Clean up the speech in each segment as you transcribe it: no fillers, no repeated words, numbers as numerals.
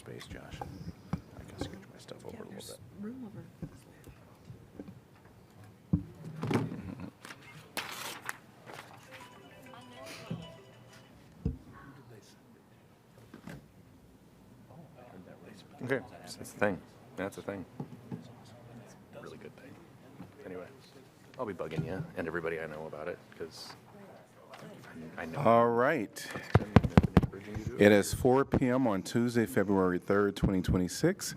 space, Josh. I can scooch my stuff over a little bit. Room over. Okay, that's the thing. That's the thing. Really good thing. Anyway, I'll be bugging you and everybody I know about it because I know. All right. It is 4 p.m. on Tuesday, February 3rd, 2026.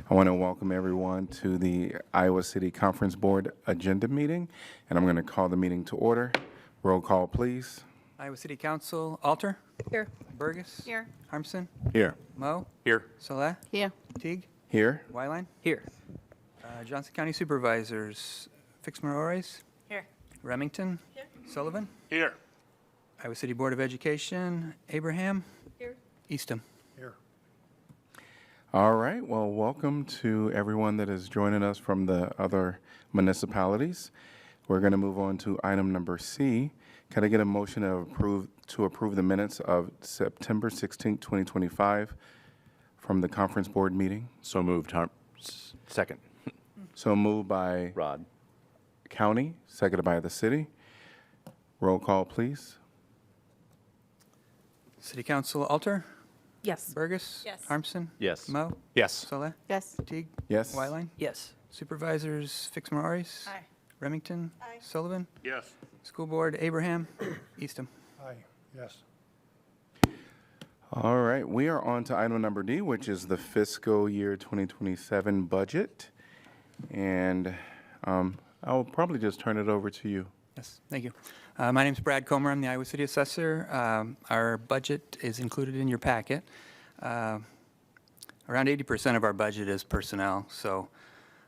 I want to welcome everyone to the Iowa City Conference Board agenda meeting, and I'm going to call the meeting to order. Roll call, please. Iowa City Council, Alter, Here. Burgess. Here. Harmson, Here. Moe, Here. Saleh, Here. Teague, Here. Wyline. Here. Johnson County Supervisors, Fixmer Ores, Here. Remington, Sullivan, Here. Iowa City Board of Education, Abraham, Here. Eastham. All right. Well, welcome to everyone that is joining us from the other municipalities. We're going to move on to item number C. Can I get a motion to approve the minutes of September 16, 2025 from the conference board meeting? So moved. Second. So moved by Rod. county, seconded by the city. Roll call, please. City Council, Alter, Yes. Burgess. Yes. Harmson. Yes. Moe, Yes. Saleh, Yes. Teague, Yes. Wyline. Yes. Supervisors, Fixmer Ores, Aye. Remington, Aye. Sullivan, Yes. School Board, Abraham, Eastham. Aye, yes. All right, we are on to item number D, which is the fiscal year 2027 budget. And I'll probably just turn it over to you. Yes, thank you. My name's Brad Comer. I'm the Iowa City Assessor. Our budget is included in your packet. Around 80% of our budget is personnel, so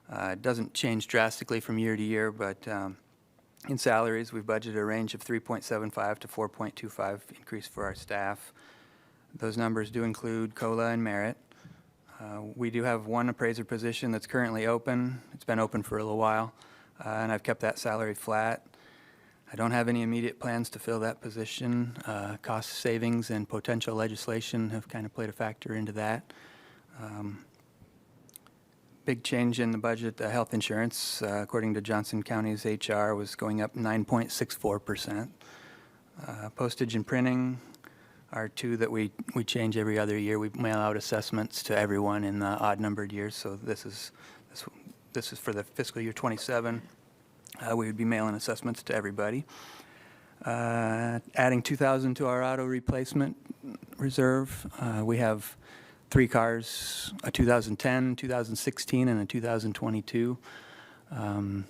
it doesn't change drastically from year to year, but in salaries, we've budgeted a range of 3.75 to 4.25 increase for our staff. Those numbers do include COLA and merit. We do have one appraiser position that's currently open. It's been open for a little while, and I've kept that salary flat. I don't have any immediate plans to fill that position. Cost savings and potential legislation have kind of played a factor into that. Big change in the budget, the health insurance, according to Johnson County's HR, was going up 9.64%. Postage and printing are two that we change every other year. We mail out assessments to everyone in the odd-numbered years, so this is for the fiscal year 27. We would be mailing assessments to everybody. Adding 2,000 to our auto replacement reserve. We have 3 cars, a 2010, 2016, and a 2022. Don't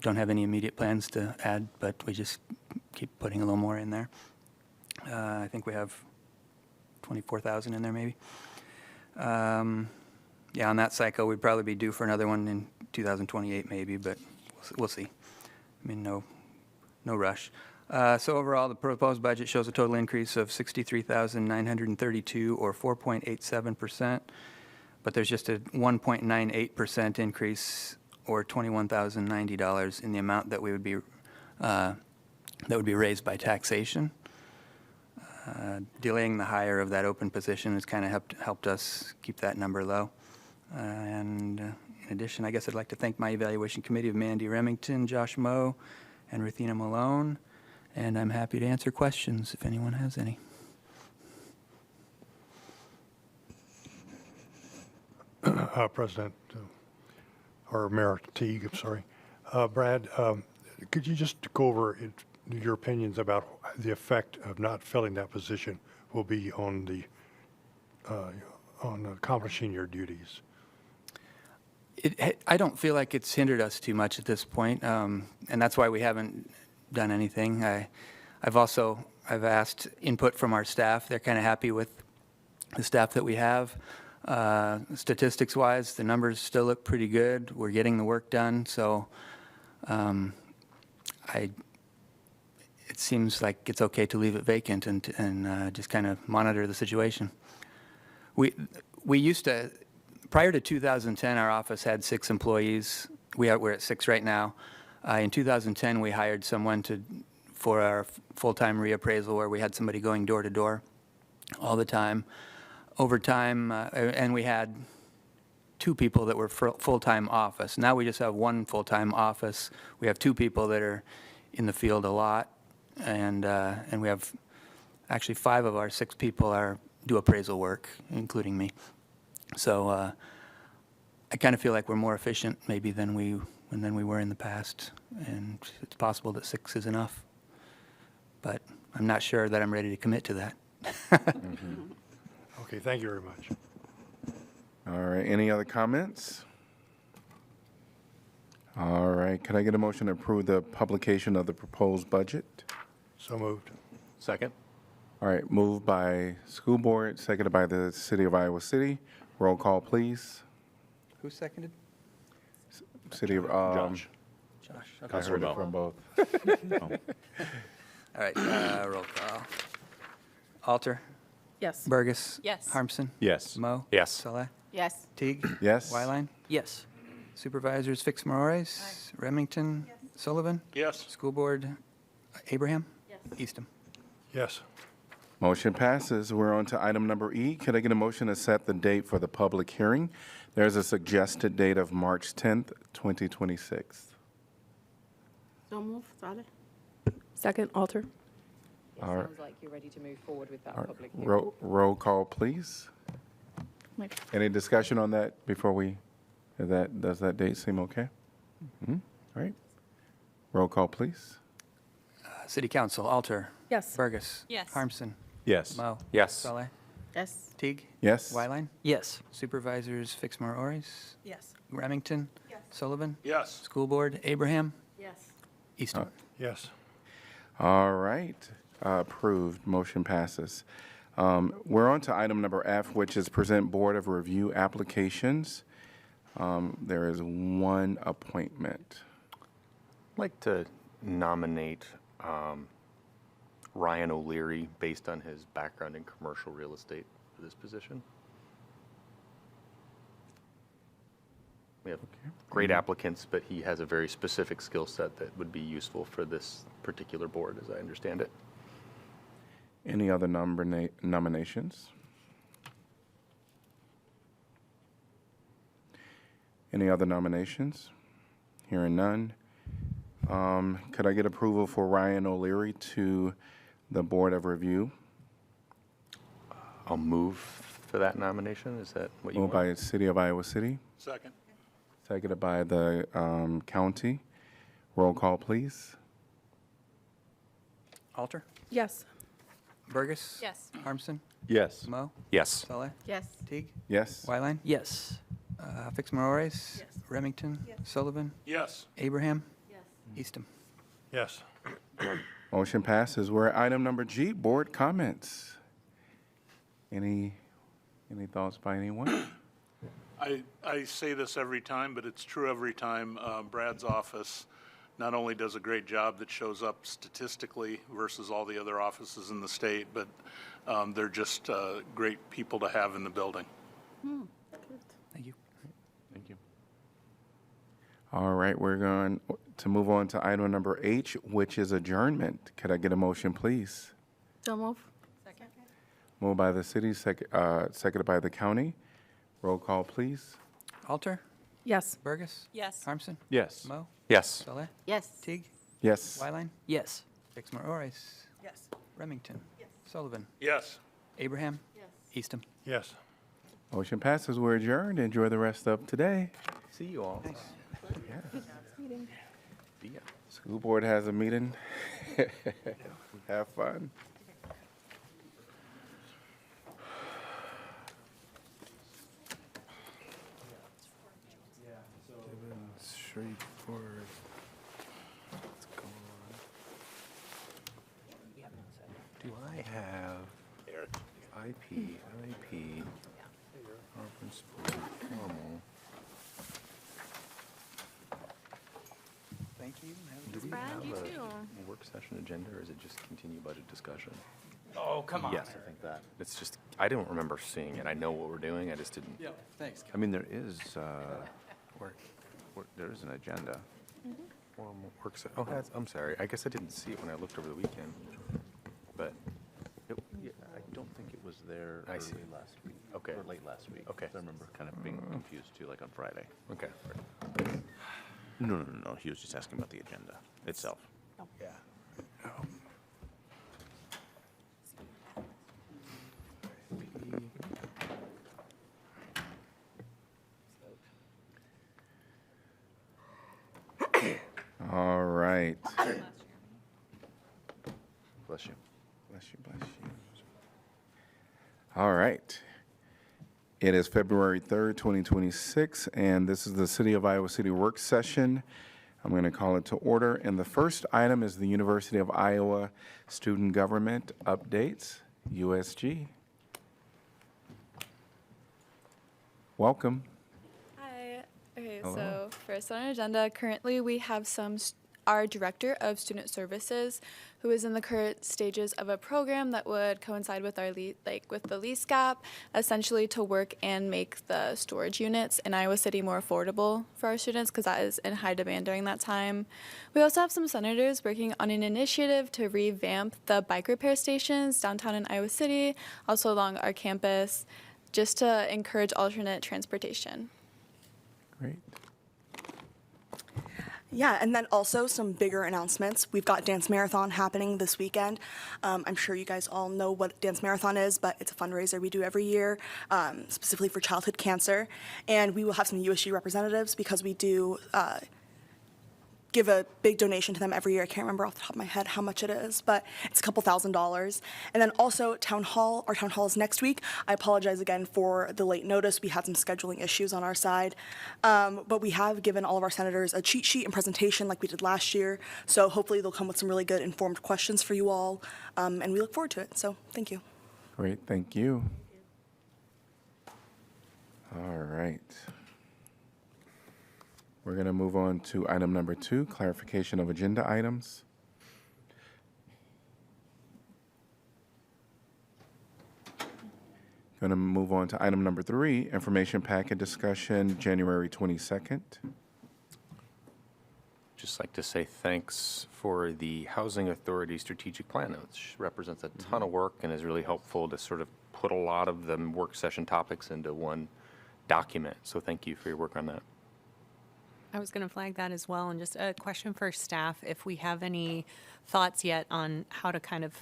have any immediate plans to add, but we just keep putting a little more in there. I think we have 24,000 in there maybe. Yeah, on that cycle, we'd probably be due for another one in 2028 maybe, but we'll see. I mean, no rush. So overall, the proposed budget shows a total increase of $63,932 or 4.87%, but there's just a 1.98% increase or $21,090 in the amount that would be raised by taxation. Delaying the hire of that open position has kind of helped us keep that number low. And in addition, I guess I'd like to thank my evaluation committee of Mandy Remington, Josh Moe, and Ruthina Malone. And I'm happy to answer questions if anyone has any. President, or Mayor Teague, I'm sorry. Brad, could you just go over your opinions about the effect of not filling that position will be on accomplishing your duties? I don't feel like it's hindered us too much at this point, and that's why we haven't done anything. I've asked input from our staff. They're kind of happy with the staff that we have. Statistics-wise, the numbers still look pretty good. We're getting the work done, so it seems like it's okay to leave it vacant and just kind of monitor the situation. We used to, prior to 2010, our office had 6 employees. We're at 6 right now. In 2010, we hired someone for our full-time reappraisal where we had somebody going door to door all the time. overtime, and we had 2 people that were full-time office. Now we just have 1 full-time office. We have 2 people that are in the field a lot, and we have, actually 5 of our 6 people do appraisal work, including me. So I kind of feel like we're more efficient maybe than we were in the past, and it's possible that 6 is enough. But I'm not sure that I'm ready to commit to that. Okay, thank you very much. All right, any other comments? All right, could I get a motion to approve the publication of the proposed budget? So moved. Second? All right, moved by school board, seconded by the City of Iowa City. Roll call, please. Who seconded? City of, Josh. Josh. I Okay. heard it from both. All right, roll call. Alter, Yes. Burgess. Yes. Harmson. Yes. Mo. Yes. Saleh. Yes. Teague. Yes? Wyline. Yes. Supervisors Fix-Morores. Remington. Sullivan. Yes. School Board Abraham. Yes. Eastham. Yes. Motion passes. We're on to item number E. Could I get a motion to set the date for the public hearing? There's a suggested date of March 10th, 2026. So move, Saleh. Second, Alter. It All right. sounds like you're ready to move forward with that All right, public hearing. roll call, please. Any discussion on that before does that date seem okay? All right. Roll call, please. City Council, Alter. Yes. Burgess. Yes. Harmson. Yes. Mo. Yes. Saleh. Yes. Teague. Yes? Wyline. Yes. Supervisors Fix-Morores. Yes. Remington. Sullivan. Yes. School Board Abraham. Yes. Eastham. Yes. All right. Approved. Motion passes. We're on to item number F, which is present Board of Review applications. There is one appointment. I'd like to nominate Ryan O'Leary based on his background in commercial real estate for this position. We have great applicants, but he has a very specific skill set that would be useful for this particular board, as I understand it. Any other nominations? Any other nominations? Hearing none. Could I get approval for Ryan O'Leary to the Board of Review? I'll move for that nomination. Is that what you Moved want? by City of Iowa City, Second. seconded by the county. Roll call, please. Alter. Yes. Burgess. Yes. Harmson. Yes. Mo. Yes. Saleh. Yes. Teague. Yes? Wyline. Yes. Fix-Morores. Yes. Remington. Sullivan. Yes. Abraham. Yes. Eastham. Yes. Motion passes. We're at item number G, board comments. Any thoughts by anyone? I say this every time, but it's true every time. Brad's office not only does a great job that shows up statistically versus all the other offices in the state, but they're just great people to have in the building. Thank you. Thank you. All right, we're going to move on to item number H, which is adjournment. Could I get a motion, please? So move. Second. Moved by the city, seconded by the county. Roll call, please. Alter. Yes. Burgess. Yes. Harmson. Yes. Mo. Yes. Saleh. Yes. Teague. Yes. Wyline. Yes. Fix-Morores. Yes. Remington. Sullivan. Yes. Abraham. Yes. Eastham. Yes. Motion passes. We're adjourned. Enjoy the rest of today. See you all. School board has a meeting. Have fun. Straightforward. What's going on? Do I have IP, conference board, formal? Thank you. Do we Brad, have you a too. work session agenda, or is it just continue budget discussion? Oh, come on. Yes, I think that. It's just, I don't remember seeing it. I know what we're doing, I just didn't. Yeah, thanks. I mean, there is, Work. there is an agenda. Formal work se- oh, I'm sorry. I guess I didn't see it when I looked over the weekend. But, Yeah, I don't think it was there I early see. last week. Okay. Or late last week. Okay. I remember kind of being confused too, like on Friday. Okay. No. He was just asking about the agenda itself. Yeah. All right. Bless you. Bless you, bless you. All right. It is February 3rd, 2026, and this is the City of Iowa City work session. I'm going to call it to order. And the first item is the University of Iowa Student Government Updates, USG. Welcome. Hi. Okay, Hello. so first on our agenda, currently we have our Director of Student Services, who is in the current stages of a program that would coincide with our with the lease gap, essentially to work and make the storage units in Iowa City more affordable for our students, because that is in high demand during that time. We also have some senators working on an initiative to revamp the bike repair stations downtown in Iowa City, also along our campus, just to encourage alternate transportation. Great. Yeah, and then also some bigger announcements. We've got Dance Marathon happening this weekend. I'm sure you guys all know what Dance Marathon is, but it's a fundraiser we do every year, specifically for childhood cancer. And we will have some USG representatives because we do give a big donation to them every year. I can't remember off the top of my head how much it is, but it's a couple $1,000s. And then also Town Hall. Our Town Hall is next week. I apologize again for the late notice. We had some scheduling issues on our side. But we have given all of our senators a cheat sheet and presentation like we did last year. So hopefully they'll come with some really good informed questions for you all. And we look forward to it. So thank you. Great, thank you. All right. We're going to move on to item number 2, clarification of agenda items. Going to move on to item number 3, information packet discussion, January 22nd. Just like to say thanks for the Housing Authority Strategic Plan, which represents a ton of work and is really helpful to sort of put a lot of the work session topics into one document. So thank you for your work on that. I was going to flag that as well, and just a question for staff, if we have any thoughts yet on how to kind of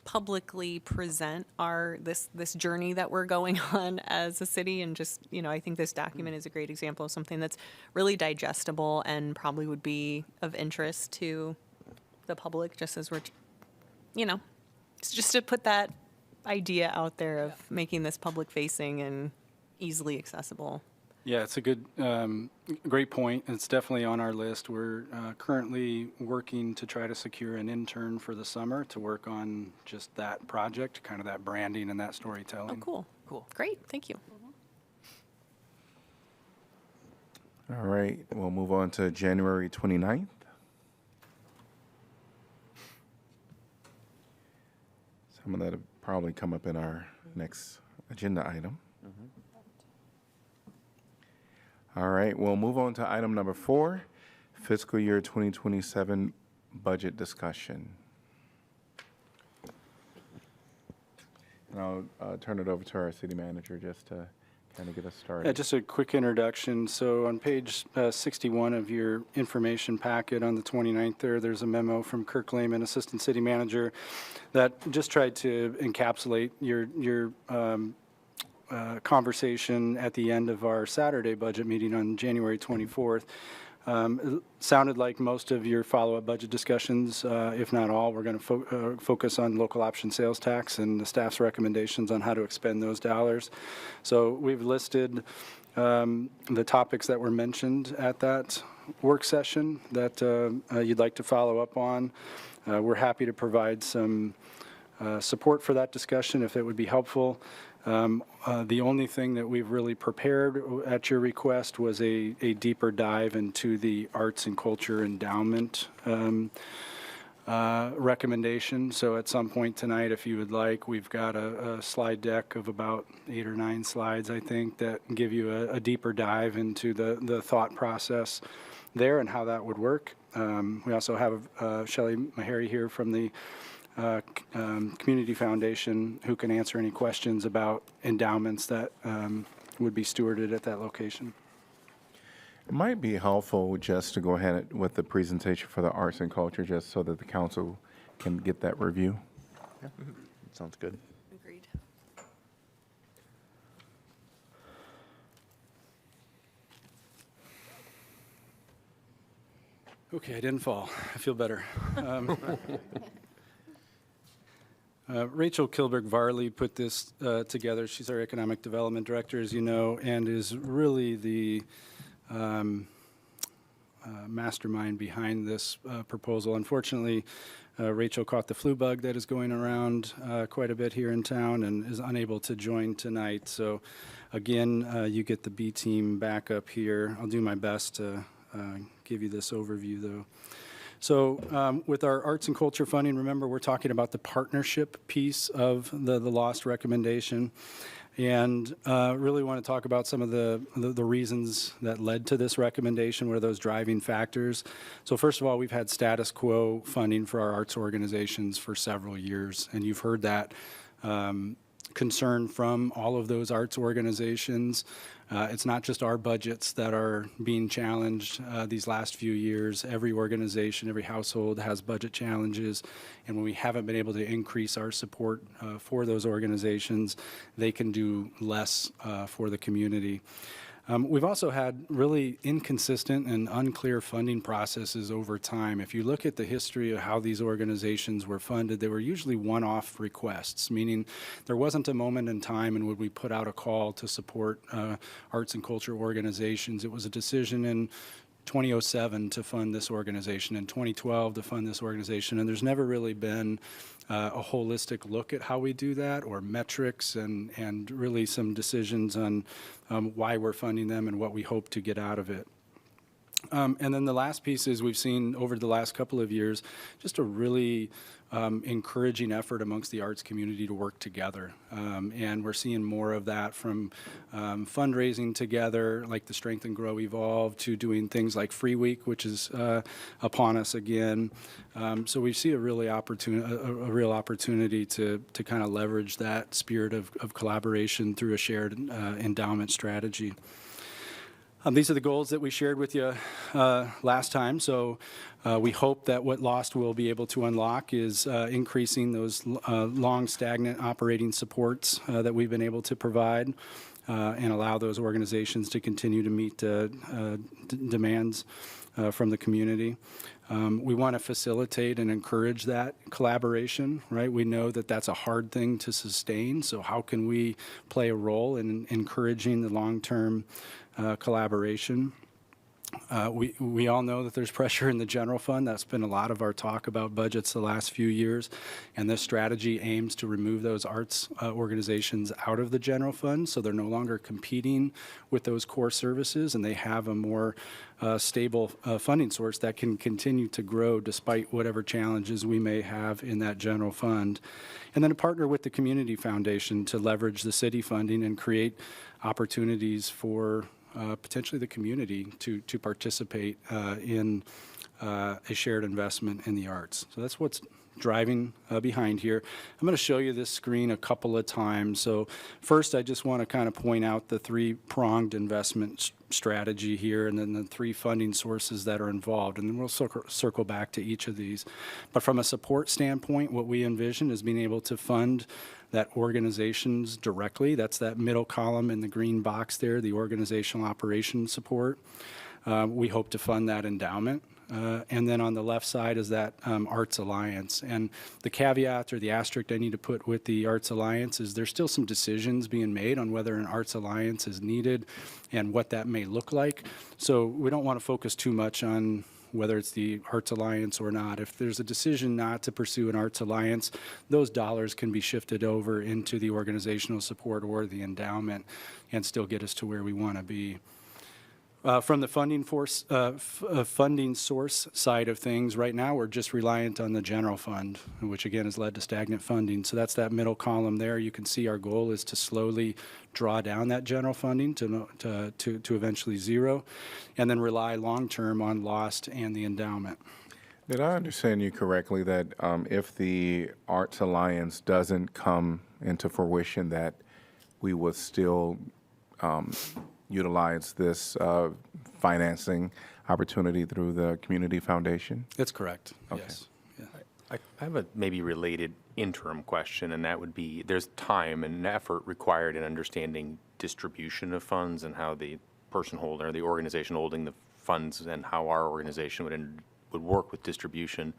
publicly present this journey that we're going on as a city, and just, I think this document is a great example of something that's really digestible and probably would be of interest to the public, just as we're, it's just to put that idea out there of making this public facing and easily accessible. Yeah, it's a good, great point. It's definitely on our list. We're currently working to try to secure an intern for the summer to work on just that project, kind of that branding and that storytelling. Oh, cool. Great, thank you. All right, we'll move on to January 29th. Some of that will probably come up in our next agenda item. All right, we'll move on to item number 4, fiscal year 2027 budget discussion. And I'll turn it over to our city manager just to kind of get us started. Yeah, just a quick introduction. So on page 61 of your information packet on the 29th there's a memo from Kirk Lehman, Assistant City Manager, that just tried to encapsulate your conversation at the end of our Saturday budget meeting on January 24th. It sounded like most of your follow-up budget discussions, if not all, we're going to focus on local option sales tax and the staff's recommendations on how to expend those dollars. So we've listed the topics that were mentioned at that work session that you'd like to follow up on. We're happy to provide some support for that discussion if it would be helpful. The only thing that we've really prepared at your request was a deeper dive into the arts and culture endowment recommendation. So at some point tonight, if you would like, we've got a slide deck of about 8 or 9 slides, I think, that give you a deeper dive into the thought process there and how that would work. We also have Shelley Meharry here from the Community Foundation, who can answer any questions about endowments that would be stewarded at that location. It might be helpful just to go ahead with the presentation for the arts and culture, just so that the council can get that review. Sounds good. Agreed. Okay, I didn't fall. I feel better. Rachel Kilberg-Varley put this together. She's our Economic Development Director, as you know, and is really the mastermind behind this proposal. Unfortunately, Rachel caught the flu bug that is going around quite a bit here in town and is unable to join tonight. So again, you get the B team back up here. I'll do my best to give you this overview, though. So with our arts and culture funding, remember, we're talking about the partnership piece of the LOST recommendation. And really want to talk about some of the reasons that led to this recommendation. What are those driving factors? So first of all, we've had status quo funding for our arts organizations for several years, and you've heard that concern from all of those arts organizations. It's not just our budgets that are being challenged these last few years. Every organization, every household has budget challenges, and when we haven't been able to increase our support for those organizations, they can do less for the community. We've also had really inconsistent and unclear funding processes over time. If you look at the history of how these organizations were funded, they were usually one-off requests, meaning there wasn't a moment in time in which we put out a call to support arts and culture organizations. It was a decision in 2007 to fund this organization, in 2012 to fund this organization, and there's never really been a holistic look at how we do that, or metrics, and really some decisions on why we're funding them and what we hope to get out of it. And then the last piece is we've seen over the last couple of years just a really encouraging effort amongst the arts community to work together. And we're seeing more of that from fundraising together, like the Strength and Grow Evolve, to doing things like Free Week, which is upon us again. So we see a real opportunity to kind of leverage that spirit of collaboration through a shared endowment strategy. These are the goals that we shared with you last time. So we hope that what LOST will be able to unlock is increasing those long stagnant operating supports that we've been able to provide and allow those organizations to continue to meet demands from the community. We want to facilitate and encourage that collaboration, right? We know that that's a hard thing to sustain, so how can we play a role in encouraging the long-term collaboration? We all know that there's pressure in the general fund. That's been a lot of our talk about budgets the last few years, and this strategy aims to remove those arts organizations out of the general fund so they're no longer competing with those core services, and they have a more stable funding source that can continue to grow despite whatever challenges we may have in that general fund. And then to partner with the Community Foundation to leverage the city funding and create opportunities for potentially the community to participate in a shared investment in the arts. So that's what's driving behind here. I'm going to show you this screen a couple of times. So first, I just want to kind of point out the three-pronged investment strategy here, and then the three funding sources that are involved, and then we'll circle back to each of these. But from a support standpoint, what we envision is being able to fund that organizations directly. That's that middle column in the green box there, the organizational operations support. We hope to fund that endowment. And then on the left side is that Arts Alliance. And the caveat or the asterisk I need to put with the Arts Alliance is there's still some decisions being made on whether an Arts Alliance is needed and what that may look like. So we don't want to focus too much on whether it's the Arts Alliance or not. If there's a decision not to pursue an Arts Alliance, those dollars can be shifted over into the organizational support or the endowment and still get us to where we want to be. From the funding source side of things, right now we're just reliant on the general fund, which again has led to stagnant funding. So that's that middle column there. You can see our goal is to slowly draw down that general funding to eventually zero, and then rely long-term on LOST and the endowment. Did I understand you correctly that if the Arts Alliance doesn't come into fruition, that we would still utilize this financing opportunity through the Community Foundation? That's correct, Okay. yes. Yeah. I have a maybe related interim question, and that would be, there's time and effort required in understanding distribution of funds and how the person holding, or the organization holding the funds, and how our organization would work with distribution.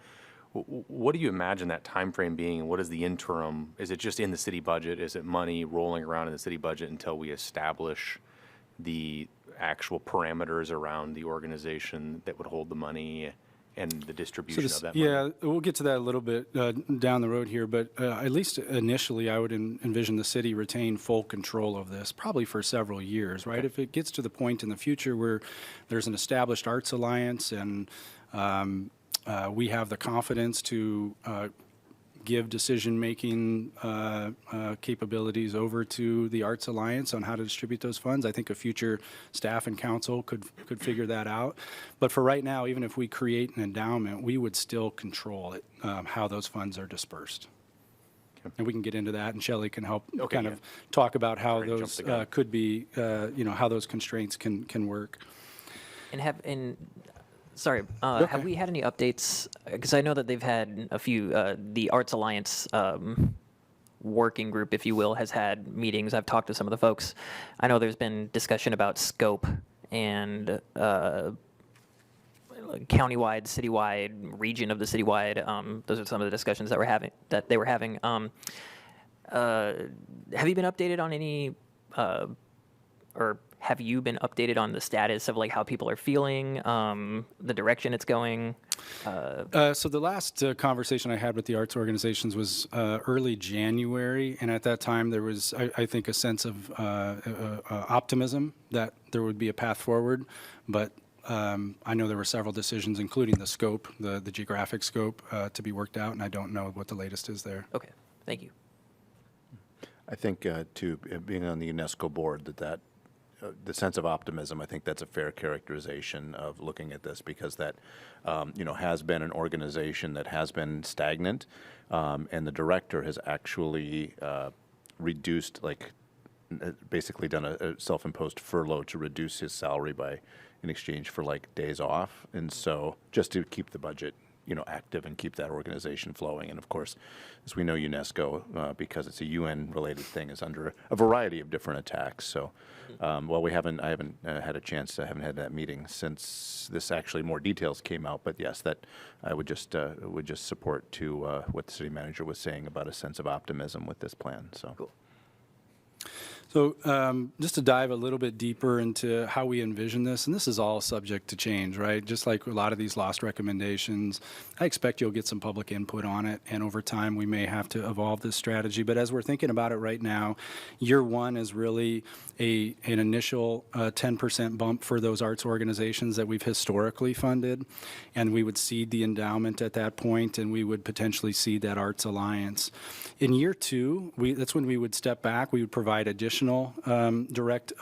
What do you imagine that time frame being, and what is the interim? Is it just in the city budget? Is it money rolling around in the city budget until we establish the actual parameters around the organization that would hold the money and the distribution of that money? Yeah, we'll get to that a little bit down the road here, but at least initially, I would envision the city retain full control of this, probably for several years, right? If it gets to the point in the future where there's an established Arts Alliance and we have the confidence to give decision-making capabilities over to the Arts Alliance on how to distribute those funds. I think a future staff and council could figure that out. But for right now, even if we create an endowment, we would still control it, how those funds are dispersed. And we can get into that, and Shelley can help of talk about how Sorry to jump those the gun. could be, how those constraints can work. Sorry, have we had any updates? Because I know that they've had a few, the Arts Alliance working group, if you will, has had meetings. I've talked to some of the folks. I know there's been discussion about scope and countywide, citywide, region of the citywide. Those are some of the discussions that they were having. Have you been updated on any, or have you been updated on the status of like how people are feeling, the direction it's going? So the last conversation I had with the arts organizations was early January, and at that time there was, I think, a sense of optimism that there would be a path forward. But I know there were several decisions, including the scope, the geographic scope, to be worked out, and I don't know what the latest is there. Okay, thank you. I think, too, being on the UNESCO board, that the sense of optimism, I think that's a fair characterization of looking at this, because that, has been an organization that has been stagnant, and the director has actually reduced, basically done a self-imposed furlough to reduce his salary in exchange for days off, and so just to keep the budget active and keep that organization flowing. And of course, as we know, UNESCO, because it's a UN-related thing, is under a variety of different attacks. So, I haven't had a chance. I haven't had that meeting since this actually more details came out. But yes, that I would just support to what the city manager was saying about a sense of optimism with this plan. So. Cool. So just to dive a little bit deeper into how we envision this, and this is all subject to change, right? Just like a lot of these lost recommendations, I expect you'll get some public input on it, and over time we may have to evolve this strategy. But as we're thinking about it right now, year one is really an initial 10% bump for those arts organizations that we've historically funded, and we would seed the endowment at that point, and we would potentially seed that Arts Alliance. In year two, that's when we would step back. We would provide additional direct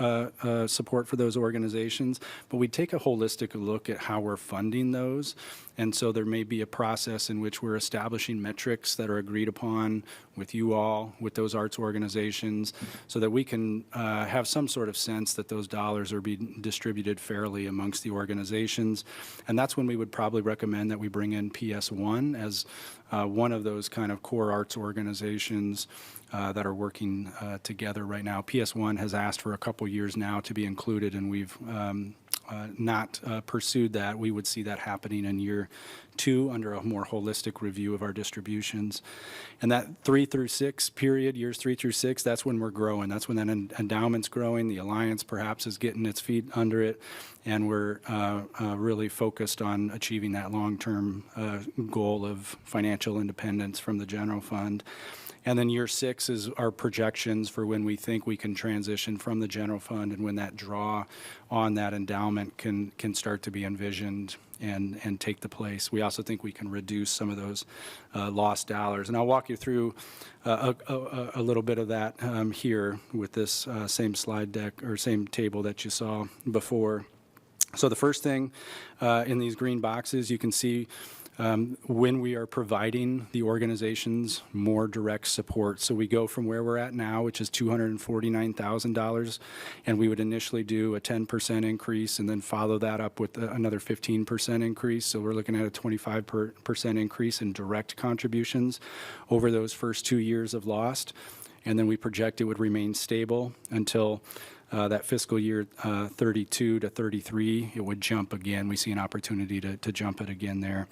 support for those organizations, but we take a holistic look at how we're funding those. And so there may be a process in which we're establishing metrics that are agreed upon with you all, with those arts organizations, so that we can have some sort of sense that those dollars are being distributed fairly amongst the organizations. And that's when we would probably recommend that we bring in PS1 as one of those kind of core arts organizations that are working together right now. PS1 has asked for a couple years now to be included, and we've not pursued that. We would see that happening in year two under a more holistic review of our distributions. And that 3 through 6 period, years 3 through 6, that's when we're growing. That's when that endowment's growing. The Alliance perhaps is getting its feet under it, and we're really focused on achieving that long-term goal of financial independence from the general fund. And then year 6 is our projections for when we think we can transition from the general fund, and when that draw on that endowment can start to be envisioned and take the place. We also think we can reduce some of those lost dollars. And I'll walk you through a little bit of that here with this same slide deck or same table that you saw before. So the first thing in these green boxes, you can see when we are providing the organizations more direct support. So we go from where we're at now, which is $249,000, and we would initially do a 10% increase and then follow that up with another 15% increase. So we're looking at a 25% increase in direct contributions over those first 2 years of LOST. And then we project it would remain stable until that fiscal year 32 to 33, it would jump again. We see an opportunity to jump it again there.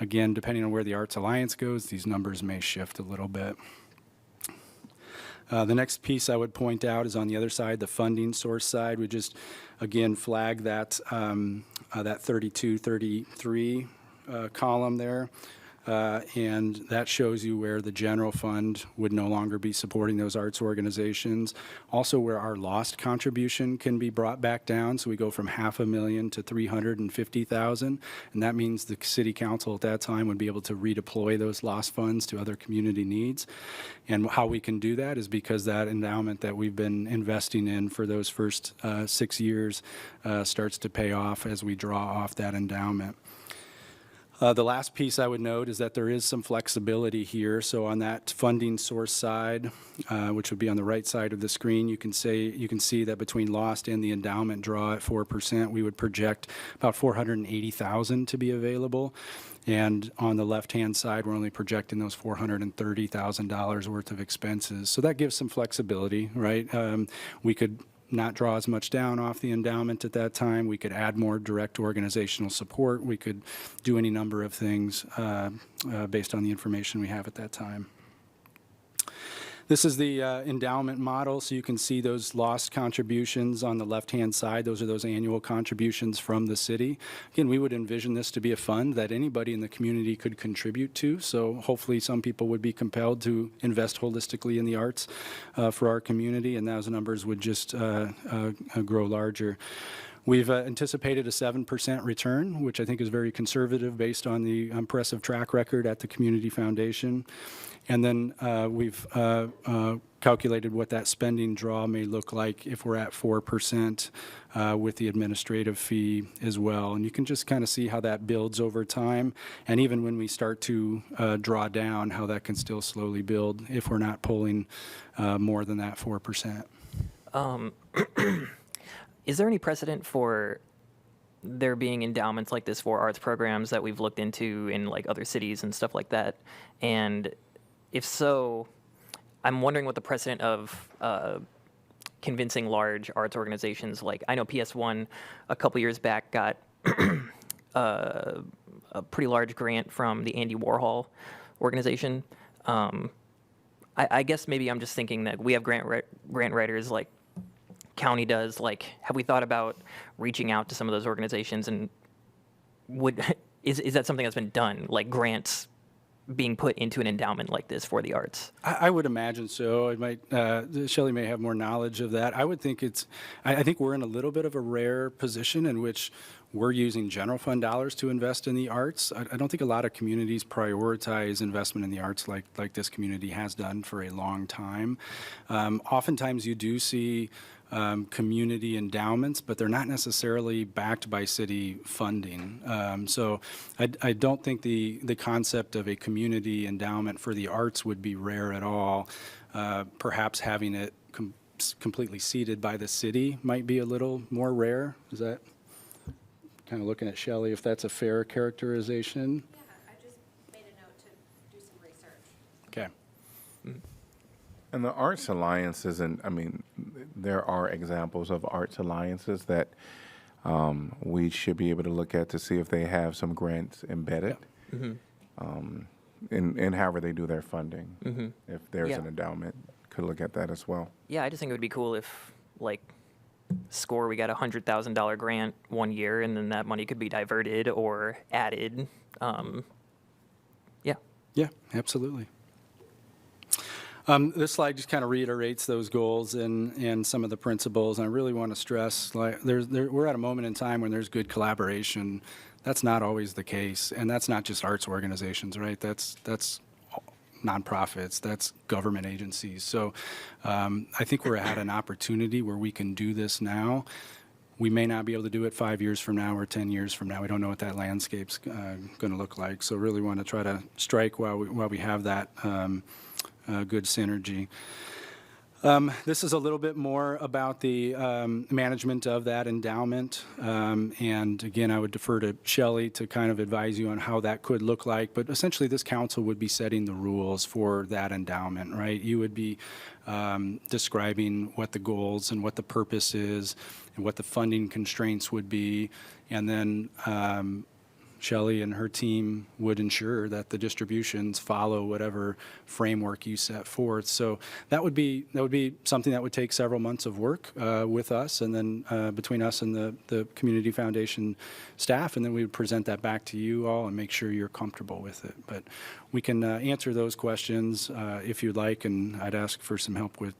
Again, depending on where the Arts Alliance goes, these numbers may shift a little bit. The next piece I would point out is on the other side, the funding source side. We just, again, flag that, that 32, 33 column there. And that shows you where the general fund would no longer be supporting those arts organizations. Also where our lost contribution can be brought back down. So we go from $500,000 to $350,000. And that means the city council at that time would be able to redeploy those lost funds to other community needs. And how we can do that is because that endowment that we've been investing in for those first 6 years starts to pay off as we draw off that endowment. The last piece I would note is that there is some flexibility here. So on that funding source side, which would be on the right side of the screen, you can see that between LOST and the endowment draw at 4%, we would project about $480,000 to be available. And on the left-hand side, we're only projecting those $430,000 worth of expenses. So that gives some flexibility, right? We could not draw as much down off the endowment at that time. We could add more direct organizational support. We could do any number of things based on the information we have at that time. This is the endowment model, so you can see those lost contributions on the left-hand side. Those are those annual contributions from the city. Again, we would envision this to be a fund that anybody in the community could contribute to, so hopefully some people would be compelled to invest holistically in the arts for our community, and those numbers would just grow larger. We've anticipated a 7% return, which I think is very conservative based on the impressive track record at the Community Foundation. And then we've calculated what that spending draw may look like if we're at 4% with the administrative fee as well. And you can just kind of see how that builds over time. And even when we start to draw down, how that can still slowly build if we're not pulling more than that 4%. Is there any precedent for there being endowments like this for arts programs that we've looked into in like other cities and stuff like that? And if so, I'm wondering what the precedent of convincing large arts organizations, like I know PS1 a couple years back got a pretty large grant from the Andy Warhol organization. I guess maybe I'm just thinking that we have grant writers like county does. Like, have we thought about reaching out to some of those organizations, and is that something that's been done, like grants being put into an endowment like this for the arts? I would imagine so. Shelley may have more knowledge of that. I would think I think we're in a little bit of a rare position in which we're using general fund dollars to invest in the arts. I don't think a lot of communities prioritize investment in the arts like this community has done for a long time. Oftentimes you do see community endowments, but they're not necessarily backed by city funding. So I don't think the concept of a community endowment for the arts would be rare at all. Perhaps having it completely seeded by the city might be a little more rare. Is that kind of looking at Shelley, if that's a fair characterization? Yeah, I just made a note to do some research. Okay. And the Arts Alliance isn't, I mean, there are examples of Arts Alliances that we should be able to look at to see if they have some grants embedded in however they do their funding. If there's an endowment, could look at that as well. Yeah, I just think it would be cool if, like, SCORE, we got a $100,000 grant one year, and then that money could be diverted or added. Yeah, absolutely. This slide just kind of reiterates those goals and some of the principles. And I really want to stress, like, we're at a moment in time when there's good collaboration. That's not always the case, and that's not just arts organizations, right? That's nonprofits, that's government agencies. So I think we're at an opportunity where we can do this now We may not be able to do it 5 years from now or 10 years from now. We don't know what that landscape's going to look like. So really want to try to strike while we have that good synergy. This is a little bit more about the management of that endowment. And again, I would defer to Shelley to kind of advise you on how that could look like. But essentially, this council would be setting the rules for that endowment, right? You would be describing what the goals and what the purpose is and what the funding constraints would be. And then Shelley and her team would ensure that the distributions follow whatever framework you set forth. So that would be something that would take several months of work with us, and then between us and the Community Foundation staff, and then we would present that back to you all and make sure you're comfortable with it. But we can answer those questions if you'd like, and I'd ask for some help with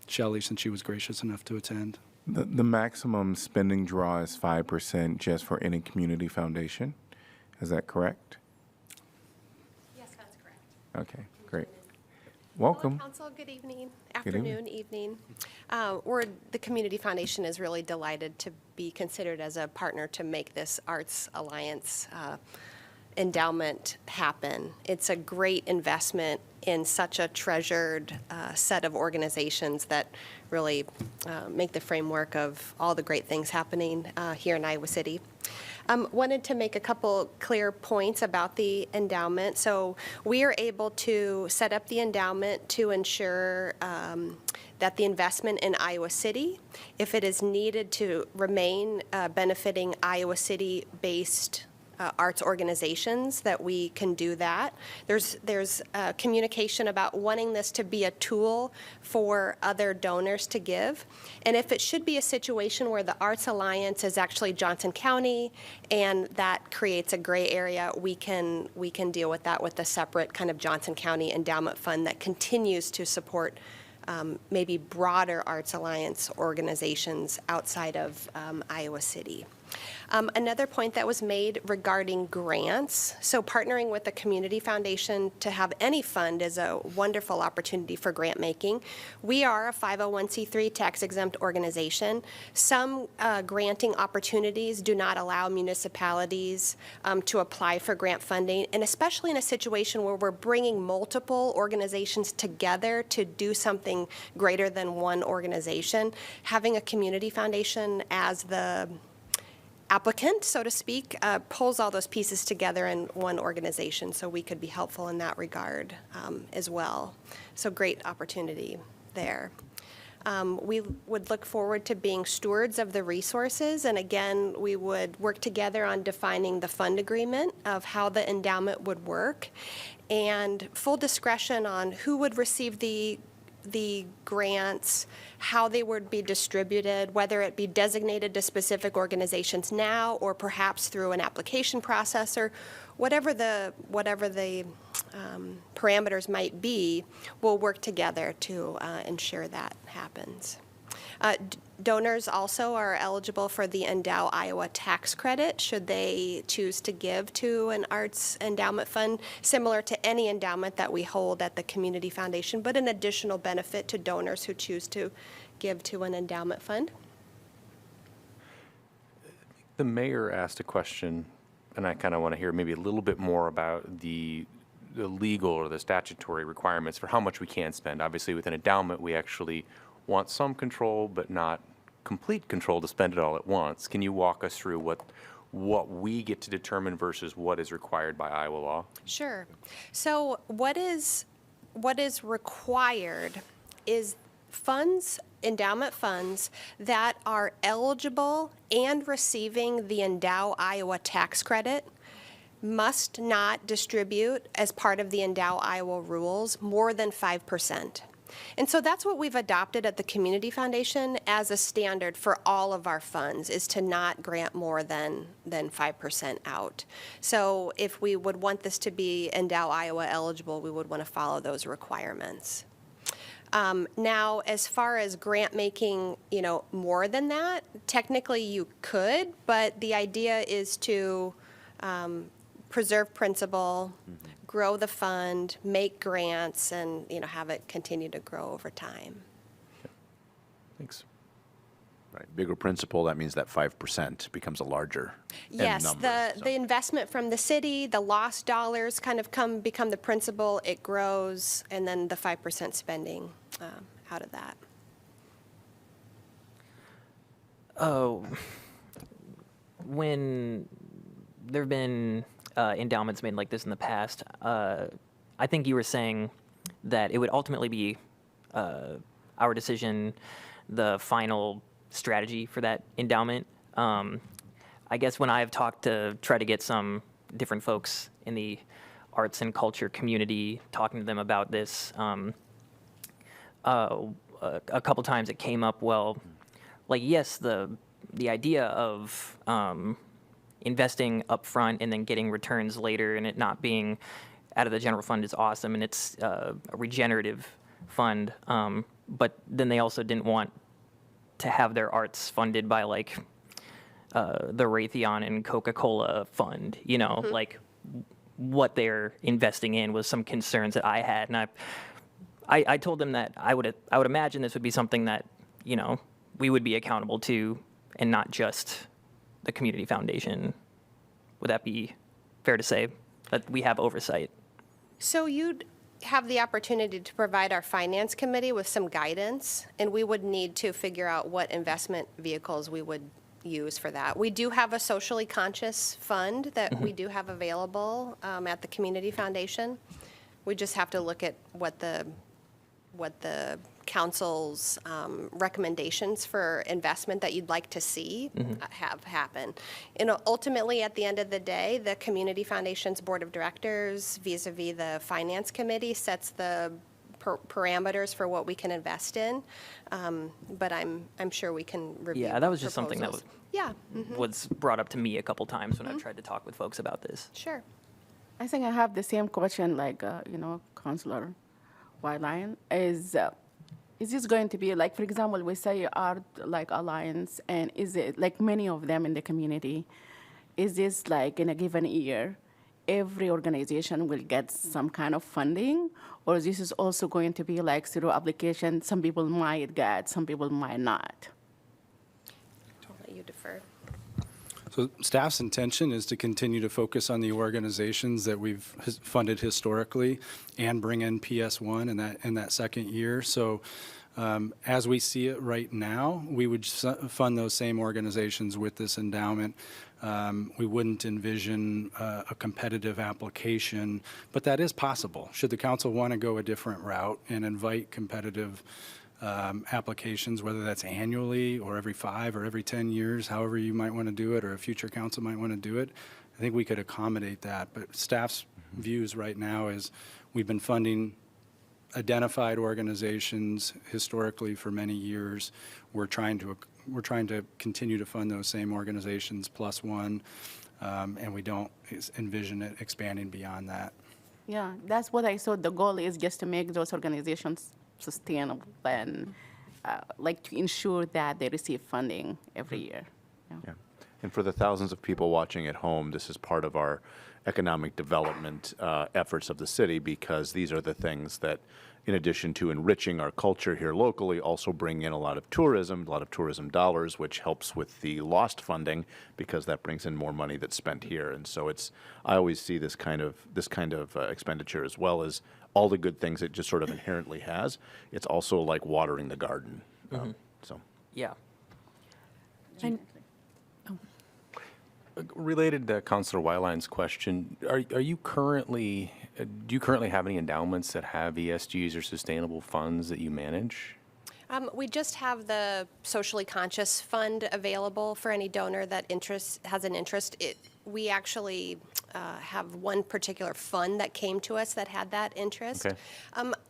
Shelley since she was gracious enough to attend. The maximum spending draw is 5% just for any community foundation. Is that correct? Yes, that's correct. Okay, great. Welcome. Hello, Council. Good evening, Good evening. afternoon, evening. The Community Foundation is really delighted to be considered as a partner to make this Arts Alliance endowment happen. It's a great investment in such a treasured set of organizations that really make the framework of all the great things happening here in Iowa City. Wanted to make a couple clear points about the endowment. So we are able to set up the endowment to ensure that the investment in Iowa City, if it is needed to remain benefiting Iowa City-based arts organizations, that we can do that. There's communication about wanting this to be a tool for other donors to give. And if it should be a situation where the Arts Alliance is actually Johnson County and that creates a gray area, we can deal with that with a separate kind of Johnson County endowment fund that continues to support maybe broader Arts Alliance organizations outside of Iowa City. Another point that was made regarding grants. So partnering with the Community Foundation to have any fund is a wonderful opportunity for grant making. We are a 501c3 tax-exempt organization. Some granting opportunities do not allow municipalities to apply for grant funding, and especially in a situation where we're bringing multiple organizations together to do something greater than one organization. Having a Community Foundation as the applicant, so to speak, pulls all those pieces together in one organization, so we could be helpful in that regard as well. So great opportunity there. We would look forward to being stewards of the resources, and again, we would work together on defining the fund agreement of how the endowment would work, and full discretion on who would receive the grants, how they would be distributed, whether it be designated to specific organizations now or perhaps through an application process, or whatever the parameters might be, we'll work together to ensure that happens. Donors also are eligible for the Endow Iowa tax credit should they choose to give to an arts endowment fund, similar to any endowment that we hold at the Community Foundation, but an additional benefit to donors who choose to give to an endowment fund. The mayor asked a question, and I kind of want to hear maybe a little bit more about the legal or the statutory requirements for how much we can spend. Obviously, with an endowment, we actually want some control, but not complete control to spend it all at once. Can you walk us through what we get to determine versus what is required by Iowa law? Sure. So what is required is funds, endowment funds that are eligible and receiving the Endow Iowa tax credit must not distribute, as part of the Endow Iowa rules, more than 5%. And so that's what we've adopted at the Community Foundation as a standard for all of our funds, is to not grant more than 5% out. So if we would want this to be Endow Iowa eligible, we would want to follow those requirements. Now, as far as grant making, more than that, technically you could, but the idea is to preserve principle, grow the fund, make grants, and have it continue to grow over time. Thanks. Right, bigger principal, that means that 5% becomes a larger end Yes, number. the investment from the city, the lost dollars kind of become the principal, it grows, and then the 5% spending out of that. Oh, when there have been endowments made like this in the past, I think you were saying that it would ultimately be our decision, the final strategy for that endowment. I guess when I've talked to try to get some different folks in the arts and culture community, talking to them about this, a couple times it came up, well, like, yes, the idea of investing upfront and then getting returns later and it not being out of the general fund is awesome, and it's a regenerative fund. But then they also didn't want to have their arts funded by like the Raytheon and Coca-Cola fund, you know, like what they're investing in was some concerns that I had. And I told them that I would imagine this would be something that, you know, we would be accountable to and not just the community foundation. Would that be fair to say, that we have oversight? So you'd have the opportunity to provide our finance committee with some guidance, and we would need to figure out what investment vehicles we would use for that. We do have a socially conscious fund that we do have available at the community foundation. We just have to look at what the council's recommendations for investment that you'd like to see have happen. And ultimately, at the end of the day, the Community Foundation's Board of Directors vis-a-vis the Finance Committee sets the parameters for what we can invest in. But I'm sure we can review Yeah, that was just something that proposals. Yeah. was brought up to me a couple times when I've tried to talk with folks about this. Sure. I think I have the same question like, Councilor Wyline. Is this going to be, like, for example, we say Art like Alliance, and is it, like many of them in the community, is this like in a given year, every organization will get some kind of funding? Or this is also going to be like through application, some people might get, some people might not? I'll let you defer. So staff's intention is to continue to focus on the organizations that we've funded historically and bring in PS1 in that second year. So as we see it right now, we would fund those same organizations with this endowment. We wouldn't envision a competitive application, but that is possible. Should the council want to go a different route and invite competitive applications, whether that's annually or every 5 or every 10 years, however you might want to do it, or a future council might want to do it, I think we could accommodate that. But staff's views right now is we've been funding identified organizations historically for many years. We're trying to continue to fund those same organizations plus one, and we don't envision it expanding beyond that. Yeah, that's what I thought. The goal is just to make those organizations sustainable and like to ensure that they receive funding every year. Yeah. And for the thousands of people watching at home, this is part of our economic development efforts of the city, because these are the things that, in addition to enriching our culture here locally, also bring in a lot of tourism dollars, which helps with the lost funding, because that brings in more money that's spent here. And so I always see this kind of expenditure, as well as all the good things it just sort of inherently has. It's also like watering the garden. So. Yeah. Related to Councilor Wyline's question, do you currently have any endowments that have ESGs or sustainable funds that you manage? We just have the socially conscious fund available for any donor that has an interest. We actually have one particular fund that came to us that had that interest. Okay.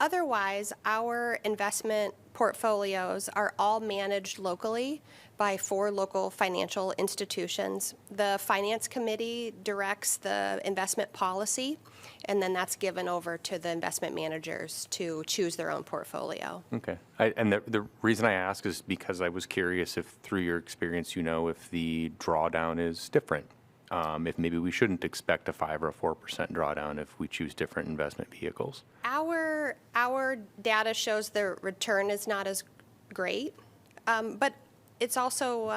Otherwise, our investment portfolios are all managed locally by 4 local financial institutions. The Finance Committee directs the investment policy, and then that's given over to the investment managers to choose their own portfolio. Okay. And the reason I ask is because I was curious if, through your experience, if the drawdown is different. If maybe we shouldn't expect a 5 or a 4% drawdown if we choose different investment vehicles. Our data shows the return is not as great, but it's also,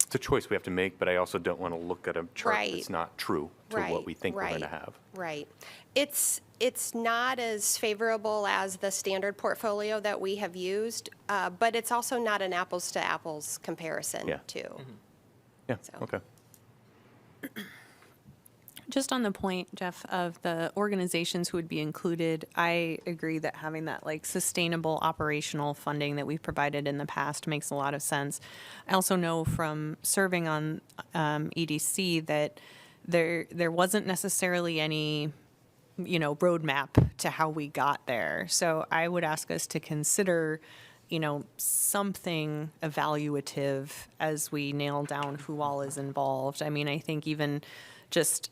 It's a choice we have to make, but I also don't want to look at a chart Right. that's not true to what we think we're going to have. Right. It's not as favorable as the standard portfolio that we have used, but it's also not an apples to apples comparison Yeah. too. Yeah, okay. Just on the point, Jeff, of the organizations who would be included, I agree that having that like sustainable operational funding that we've provided in the past makes a lot of sense. I also know from serving on EDC that there wasn't necessarily any, roadmap to how we got there. So I would ask us to consider, something evaluative as we nail down who all is involved. I mean, I think even just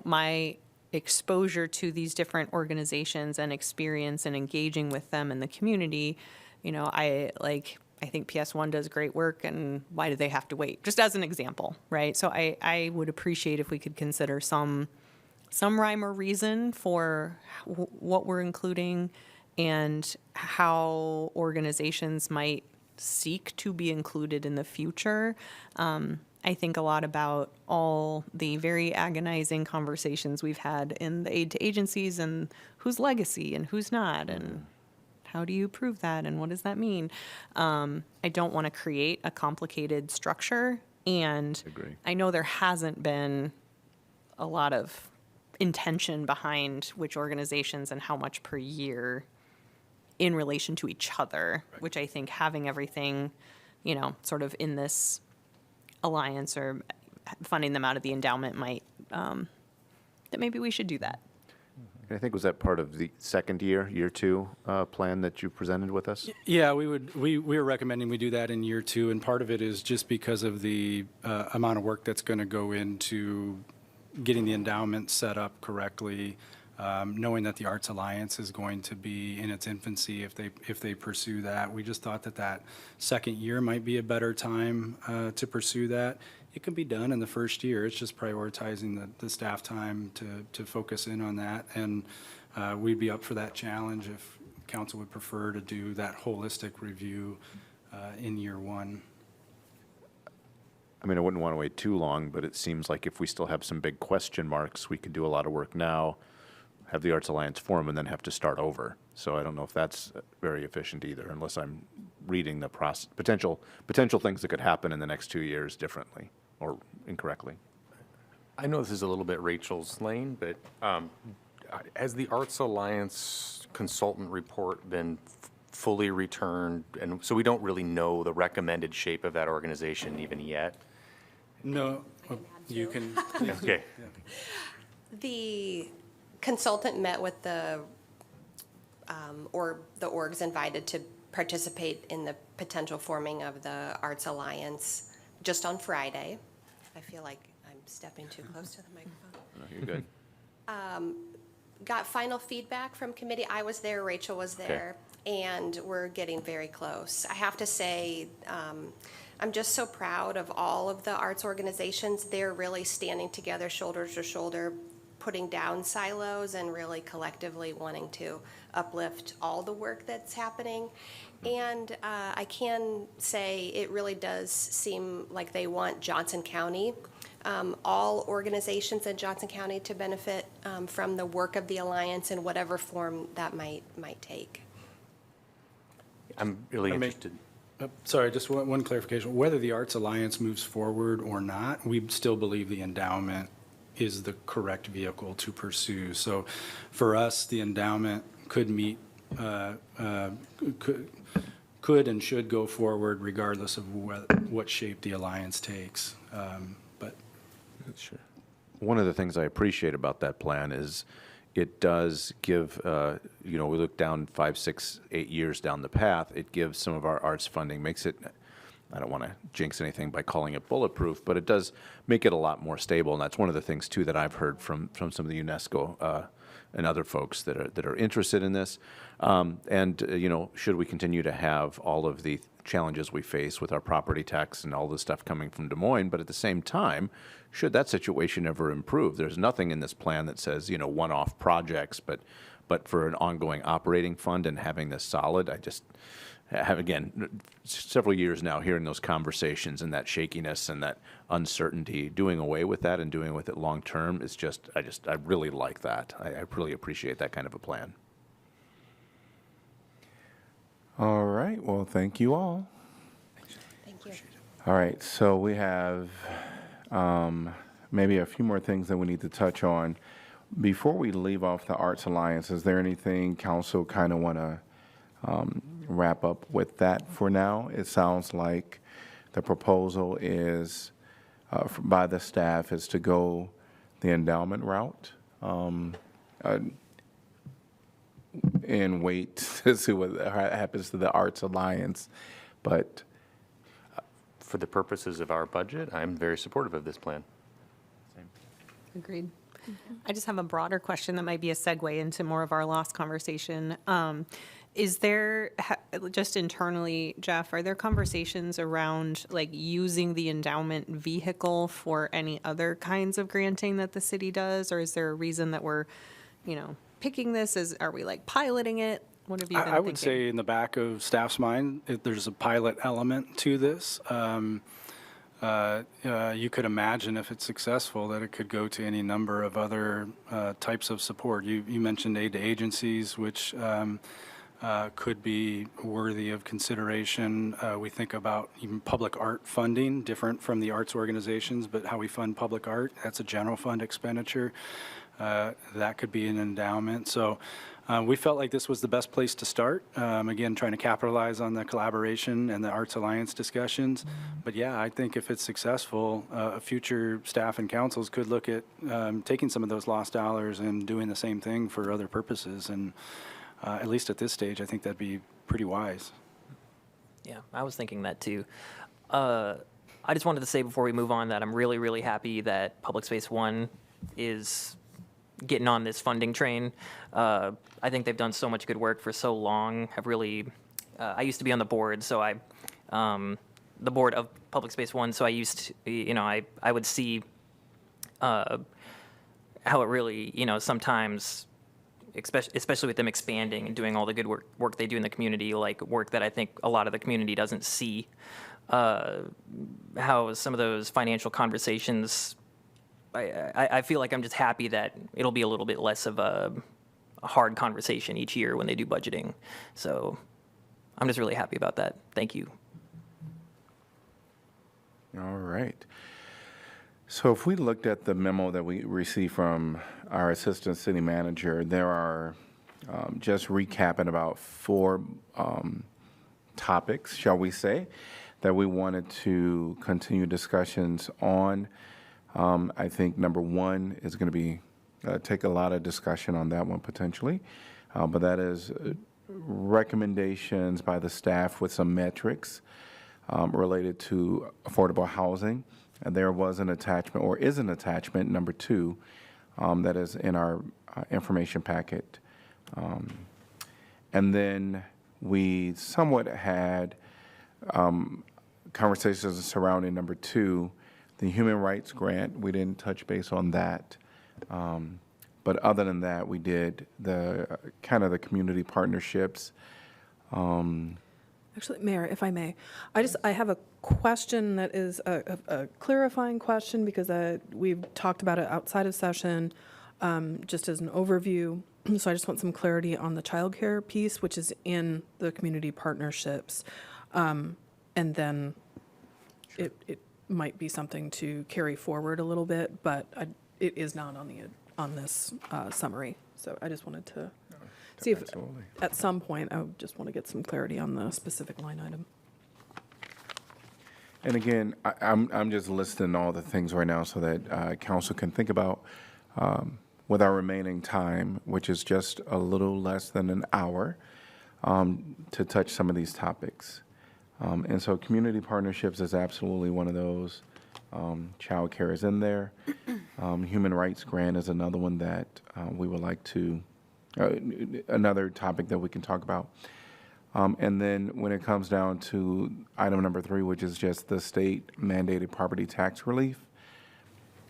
my exposure to these different organizations and experience and engaging with them in the community, I think PS1 does great work, and why do they have to wait? Just as an example, right? So I would appreciate if we could consider some rhyme or reason for what we're including and how organizations might seek to be included in the future. I think a lot about all the very agonizing conversations we've had in the aid to agencies and who's legacy and who's not, and how do you prove that and what does that mean? I don't want to create a complicated structure, and I know there hasn't been a lot of intention behind which organizations and how much per year in relation to each other, which I think having everything, sort of in this alliance or funding them out of the endowment might, that maybe we should do that. I think, was that part of the second year 2 plan that you presented with us? Yeah, we were recommending we do that in year 2, and part of it is just because of the amount of work that's going to go into getting the endowment set up correctly, knowing that the Arts Alliance is going to be in its infancy if they pursue that. We just thought that second year might be a better time to pursue that. It can be done in the first year. It's just prioritizing the staff time to focus in on that. And we'd be up for that challenge if council would prefer to do that holistic review in year 1. I mean, I wouldn't want to wait too long, but it seems like if we still have some big question marks, we could do a lot of work now, have the Arts Alliance form, and then have to start over. So I don't know if that's very efficient either, unless I'm reading the potential things that could happen in the next 2 years differently or incorrectly. I know this is a little bit Rachel's lane, but has the Arts Alliance consultant report been fully returned? And so we don't really know the recommended shape of that organization even yet? No, you can. Okay. The consultant met with the orgs invited to participate in the potential forming of the Arts Alliance just on Friday. I feel like I'm stepping too close to the microphone. No, you're good. Got final feedback from committee. I was there, Rachel was there, and we're getting very close. I have to say, I'm just so proud of all of the arts organizations. They're really standing together, shoulder to shoulder, putting down silos and really collectively wanting to uplift all the work that's happening. And I can say it really does seem like they want Johnson County, all organizations in Johnson County to benefit from the work of the Alliance in whatever form that might take. I'm really interested. Sorry, just one clarification. Whether the Arts Alliance moves forward or not, we still believe the endowment is the correct vehicle to pursue. So for us, the endowment could meet, could and should go forward regardless of what shape the alliance takes. But sure. One of the things I appreciate about that plan is it does give, we look down 5, 6, 8 years down the path, it gives some of our arts funding, makes it, I don't want to jinx anything by calling it bulletproof, but it does make it a lot more stable. And that's one of the things, too, that I've heard from some of the UNESCO and other folks that are interested in this. Should we continue to have all of the challenges we face with our property tax and all the stuff coming from Des Moines, but at the same time, should that situation ever improve, there's nothing in this plan that says, one-off projects, but for an ongoing operating fund and having this solid, have, again, several years now hearing those conversations and that shakiness and that uncertainty, doing away with that and doing with it long term is just, I really like that. I really appreciate that kind of a plan. All right, well, thank you all. Thank you. All right, so we have maybe a few more things that we need to touch on. Before we leave off the Arts Alliance, is there anything council kind of want to wrap up with that for now? It sounds like the proposal is, by the staff, is to go the endowment route and wait to see what happens to the Arts Alliance. But For the purposes of our budget, I'm very supportive of this plan. Agreed. I just have a broader question that might be a segue into more of our last conversation. Is there, just internally, Jeff, are there conversations around like using the endowment vehicle for any other kinds of granting that the city does? Or is there a reason that we're, picking this? Are we like piloting it? What have you been I would thinking? say in the back of staff's mind, there's a pilot element to this. You could imagine if it's successful that it could go to any number of other types of support. You mentioned aid to agencies, which could be worthy of consideration. We think about even public art funding, different from the arts organizations, but how we fund public art, that's a general fund expenditure. That could be an endowment. So we felt like this was the best place to start. Again, trying to capitalize on the collaboration and the Arts Alliance discussions. But yeah, I think if it's successful, future staff and councils could look at taking some of those lost dollars and doing the same thing for other purposes. And at least at this stage, I think that'd be pretty wise. Yeah, I was thinking that too. I just wanted to say before we move on that I'm really, really happy that Public Space One is getting on this funding train. I think they've done so much good work for so long. I used to be on the board, so the board of Public Space One, so I used to, I would see how it really, sometimes, especially with them expanding and doing all the good work they do in the community, like work that I think a lot of the community doesn't see, how some of those financial conversations, I feel like I'm just happy that it'll be a little bit less of a hard conversation each year when they do budgeting. So I'm just really happy about that. Thank you. all right. So if we looked at the memo that we received from our assistant city manager, there are, just recapping, about 4 topics, shall we say, that we wanted to continue discussions on. I think number 1 is going to be, take a lot of discussion on that one potentially, but that is recommendations by the staff with some metrics related to affordable housing. And there was an attachment, or is an attachment, number 2, that is in our information packet. And then we somewhat had conversations surrounding number 2, the human rights grant. We didn't touch base on that. But other than that, we did the kind of the community partnerships. Actually, Mayor, if I may, I have a question that is a clarifying question, because we've talked about it outside of session, just as an overview. So I just want some clarity on the childcare piece, which is in the community partnerships. And then it might be something to carry forward a little bit, but it is not on this summary. So I just wanted to see if Absolutely. at some point I would just want to get some clarity on the specific line item. And again, I'm just listing all the things right now so that council can think about with our remaining time, which is just a little less than an hour, to touch some of these topics. And so community partnerships is absolutely one of those. Child care is in there. Human rights grant is another one that we would like to, another topic that we can talk about. And then when it comes down to item number 3, which is just the state mandated property tax relief,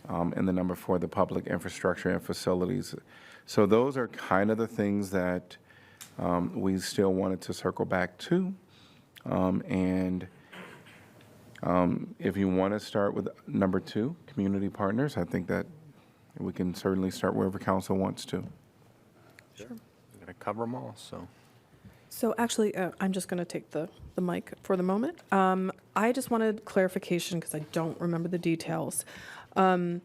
and the number 4, the public infrastructure and facilities. So those are kind of the things that we still wanted to circle back to. And if you want to start with number 2, community partners, I think that we can certainly start wherever council wants to. We're going to cover them all, so. So actually, I'm just going to take the mic for the moment. I just wanted clarification because I don't remember the details. On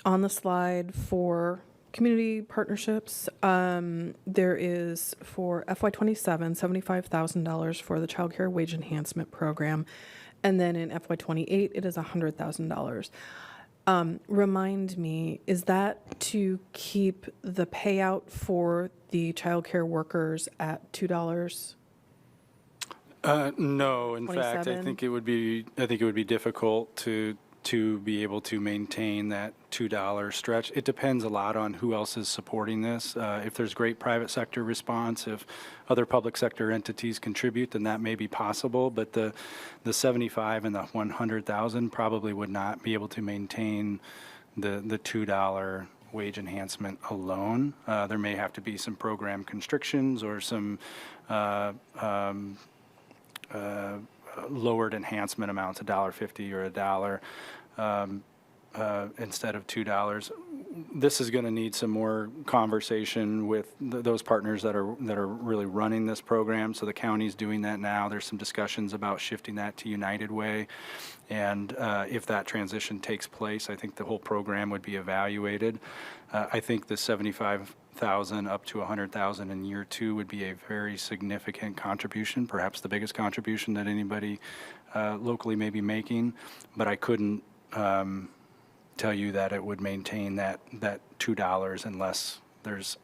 the slide for community partnerships, there is for FY27, $75,000 for the Child Care Wage Enhancement Program. And then in FY28, it is $100,000. Remind me, is that to keep the payout for the child care workers at $2? No, in fact, I 27? think it would be difficult to be able to maintain that $2 stretch. It depends a lot on who else is supporting this. If there's great private sector response, if other public sector entities contribute, then that may be possible. But the 75 and the 100,000 probably would not be able to maintain the $2 wage enhancement alone. There may have to be some program constrictions or some lowered enhancement amounts, $1.50 or $1 instead of $2. This is going to need some more conversation with those partners that are really running this program. So the county's doing that now. There's some discussions about shifting that to United Way, and if that transition takes place, I think the whole program would be evaluated. I think the 75,000 up to 100,000 in year 2 would be a very significant contribution, perhaps the biggest contribution that anybody locally may be making, but I couldn't tell you that it would maintain that $2 unless there's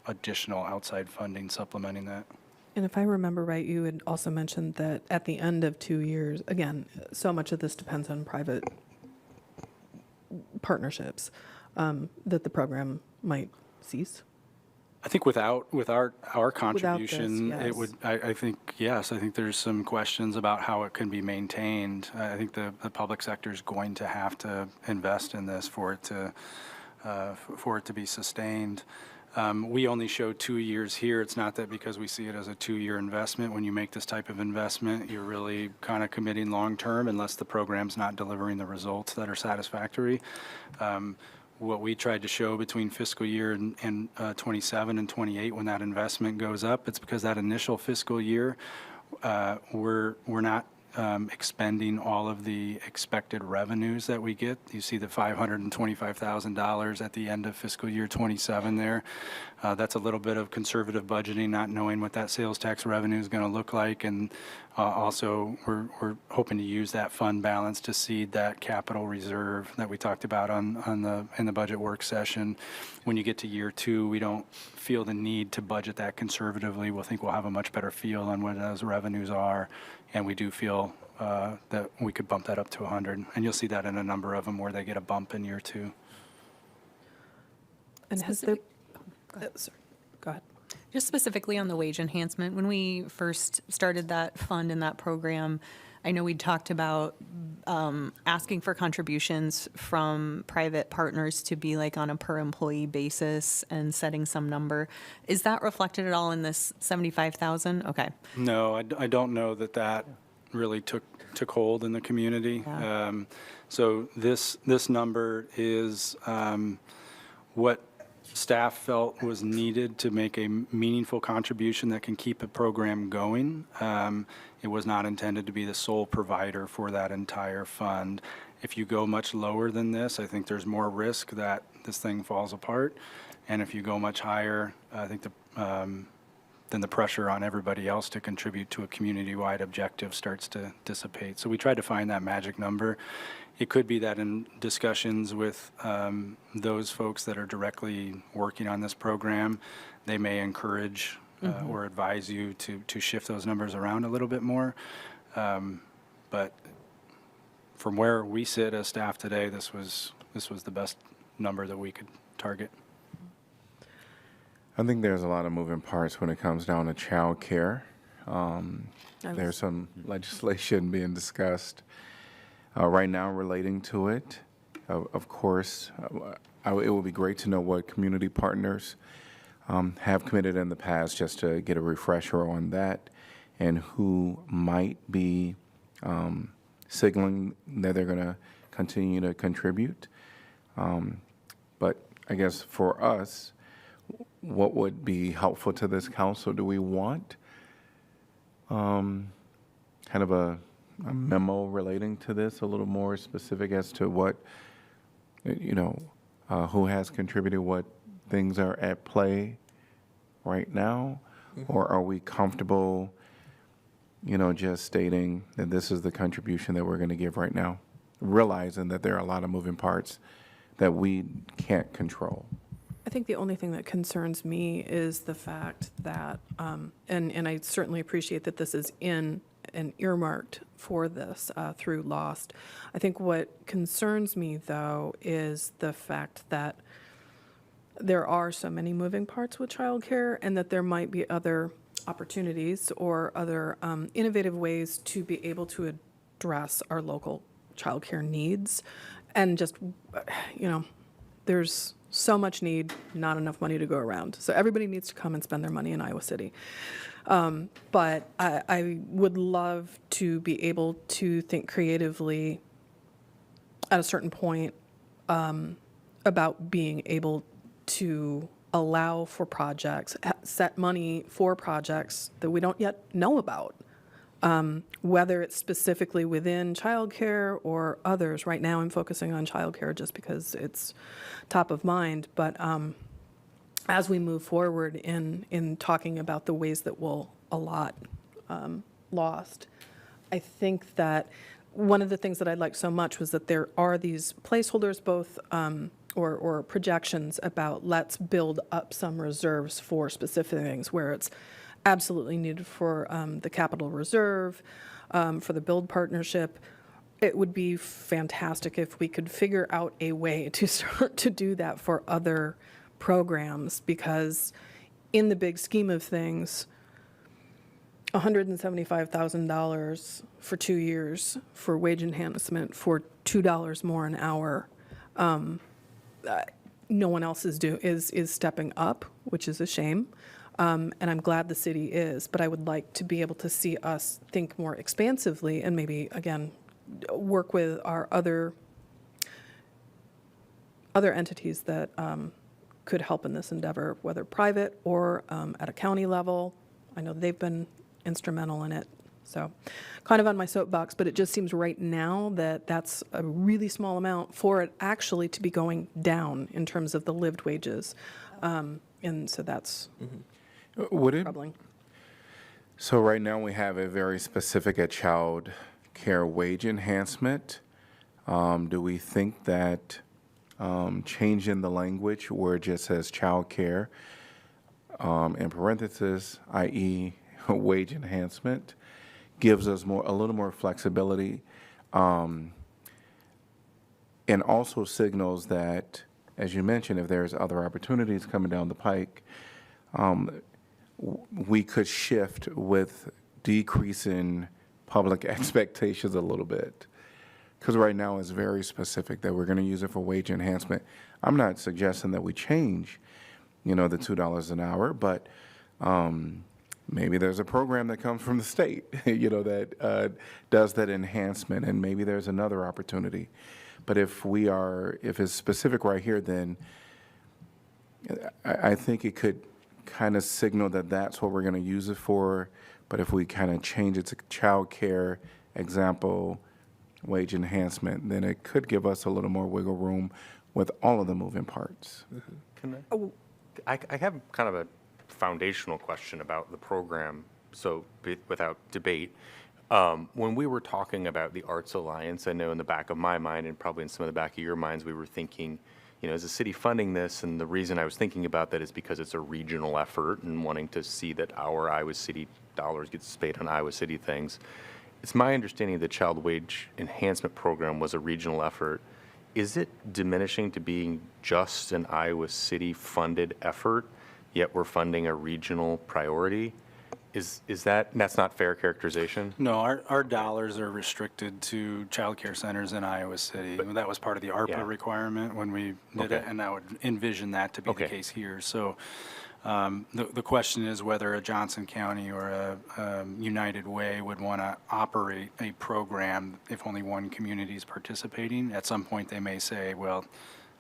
additional outside funding supplementing that. And if I remember right, you had also mentioned that at the end of 2 years, again, so much of this depends on private partnerships, that the program might cease. I think with our contribution, yes. it would. I think yes. I think there's some questions about how it can be maintained. I think the public sector is going to have to invest in this for it to be sustained. We only show 2 years here. It's not that because we see it as a 2-year investment. When you make this type of investment, you're really kind of committing long term, unless the program's not delivering the results that are satisfactory. What we tried to show between fiscal year and 27 and 28, when that investment goes up, it's because that initial fiscal year, we're not expending all of the expected revenues that we get. You see the $525,000 at the end of fiscal year 27 there. That's a little bit of conservative budgeting, not knowing what that sales tax revenue is going to look like. And also, we're hoping to use that fund balance to seed that capital reserve that we talked about in the budget work session. When you get to year 2, we don't feel the need to budget that conservatively. We'll think we'll have a much better feel on what those revenues are. And we do feel that we could bump that up to 100. And you'll see that in a number of them where they get a bump in year 2. And has there, sorry, go ahead. Just specifically on the wage enhancement, when we first started that fund and that program, I know we talked about asking for contributions from private partners to be like on a per employee basis and setting some number. Is that reflected at all in this 75,000? Okay. No, I don't know that really took hold in the community. Yeah. So this number is what staff felt was needed to make a meaningful contribution that can keep a program going. It was not intended to be the sole provider for that entire fund. If you go much lower than this, I think there's more risk that this thing falls apart. And if you go much higher, I think then the pressure on everybody else to contribute to a community-wide objective starts to dissipate. So we tried to find that magic number. It could be that in discussions with those folks that are directly working on this program, they may encourage or advise you to shift those numbers around a little bit more. But from where we sit as staff today, this was the best number that we could target. I think there's a lot of moving parts when it comes down to child care. There's some legislation being discussed right now relating to it. Of course, it would be great to know what community partners have committed in the past, just to get a refresher on that. and who might be signaling that they're going to continue to contribute. But I guess for us, what would be helpful to this council? Do we want kind of a memo relating to this, a little more specific as to what, who has contributed, what things are at play right now? Or are we comfortable, just stating that this is the contribution that we're going to give right now, realizing that there are a lot of moving parts that we can't control? I think the only thing that concerns me is the fact that, and I certainly appreciate that this is in and earmarked for this through Lost. I think what concerns me, though, is the fact that there are so many moving parts with childcare, and that there might be other opportunities or other innovative ways to be able to address our local childcare needs. And just, there's so much need, not enough money to go around. So everybody needs to come and spend their money in Iowa City. But I would love to be able to think creatively at a certain point about being able to allow for projects, set money for projects that we don't yet know about, whether it's specifically within childcare or others. Right now I'm focusing on childcare just because it's top of mind, but as we move forward in talking about the ways that we'll allot Lost, I think that one of the things that I liked so much was that there are these placeholders, both or projections about let's build up some reserves for specific things where it's absolutely needed for the capital reserve, for the build partnership. It would be fantastic if we could figure out a way to start to do that for other programs, because in the big scheme of things, $175,000 for 2 years for wage enhancement for $2 more an hour. No one else is stepping up, which is a shame. And I'm glad the city is, but I would like to be able to see us think more expansively and maybe, again, work with our other entities that could help in this endeavor, whether private or at a county level. I know they've been instrumental in it. So kind of on my soapbox, but it just seems right now that that's a really small amount for it actually to be going down in terms of the lived wages. And so that's troubling. So right now we have a very specific child care wage enhancement. Do we think that changing the language where it just says child care, in parentheses, i.e. wage enhancement, gives us a little more flexibility, and also signals that, as you mentioned, if there's other opportunities coming down the pike, we could shift with decreasing public expectations a little bit. Because right now it's very specific that we're going to use it for wage enhancement. I'm not suggesting that we change, the $2 an hour, but maybe there's a program that comes from the state, that does that enhancement, and maybe there's another opportunity. But if it's specific right here, then I think it could kind of signal that that's what we're going to use it for. But if we kind of change it to child care, example, wage enhancement, then it could give us a little more wiggle room with all of the moving parts. I have kind of a foundational question about the program, so without debate. When we were talking about the Arts Alliance, I know in the back of my mind and probably in some of the back of your minds, we were thinking, is the city funding this? And the reason I was thinking about that is because it's a regional effort and wanting to see that our Iowa City dollars get spent on Iowa City things. It's my understanding the Child Wage Enhancement Program was a regional effort. Is it diminishing to being just an Iowa City funded effort, yet we're funding a regional priority? Is that's not fair characterization? No, our dollars are restricted to child care centers in Iowa City. That was part of the ARPA requirement when we did it, and I would envision that to be the case here. So The question is whether a Johnson County or a United Way would want to operate a program if only one community is participating. At some point, they may say, well,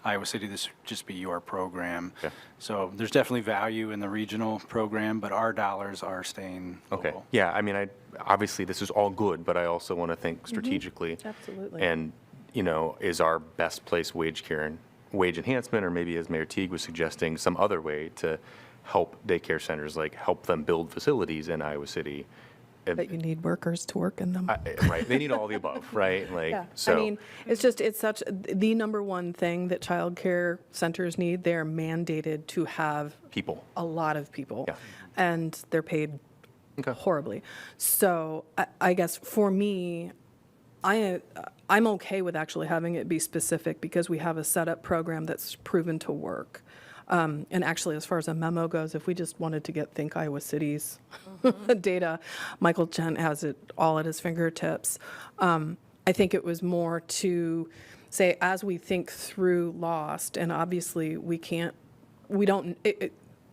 Iowa City, this should just be your program. Okay. So there's definitely value in the regional program, but our dollars are staying Okay. local. Yeah, I mean, obviously, this is all good, but I also want to think strategically. Absolutely. And, is our best place wage enhancement, or maybe as Mayor Teague was suggesting, some other way to help daycare centers, like help them build facilities in Iowa City. But you need workers to work in them. Right, they need all the above, right? Like, Yeah, so. I mean, it's such, the number one thing that childcare centers need, they're mandated to have People. a lot of people. Yeah. And they're paid Okay. horribly. So I guess for me, I'm okay with actually having it be specific because we have a setup program that's proven to work. And actually, as far as a memo goes, if we just wanted to get Think Iowa City's data, Michael Chen has it all at his fingertips. I think it was more to say, as we think through Lost, and obviously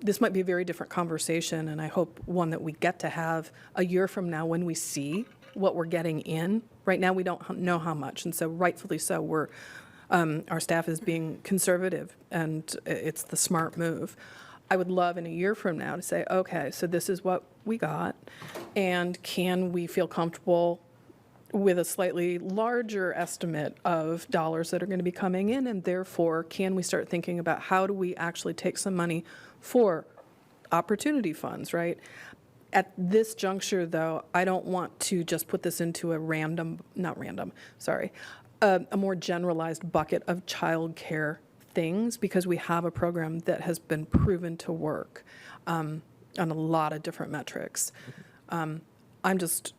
this might be a very different conversation, and I hope one that we get to have a year from now when we see what we're getting in. Right now, we don't know how much, and so rightfully so, our staff is being conservative, and it's the smart move. I would love in a year from now to say, okay, so this is what we got, and can we feel comfortable with a slightly larger estimate of dollars that are going to be coming in, and therefore, can we start thinking about how do we actually take some money for opportunity funds, right? At this juncture, though, I don't want to just put this into a a more generalized bucket of childcare things, because we have a program that has been proven to work on a lot of different metrics. I'm just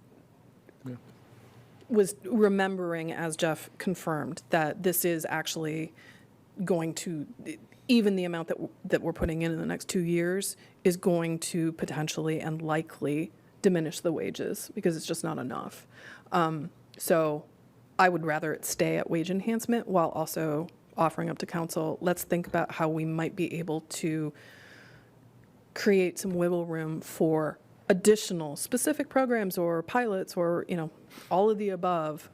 was remembering, as Jeff confirmed, that this is actually going to, even the amount that we're putting in the next 2 years is going to potentially and likely diminish the wages because it's just not enough. So I would rather it stay at wage enhancement while also offering up to council, let's think about how we might be able to create some wiggle room for additional specific programs or pilots or, all of the above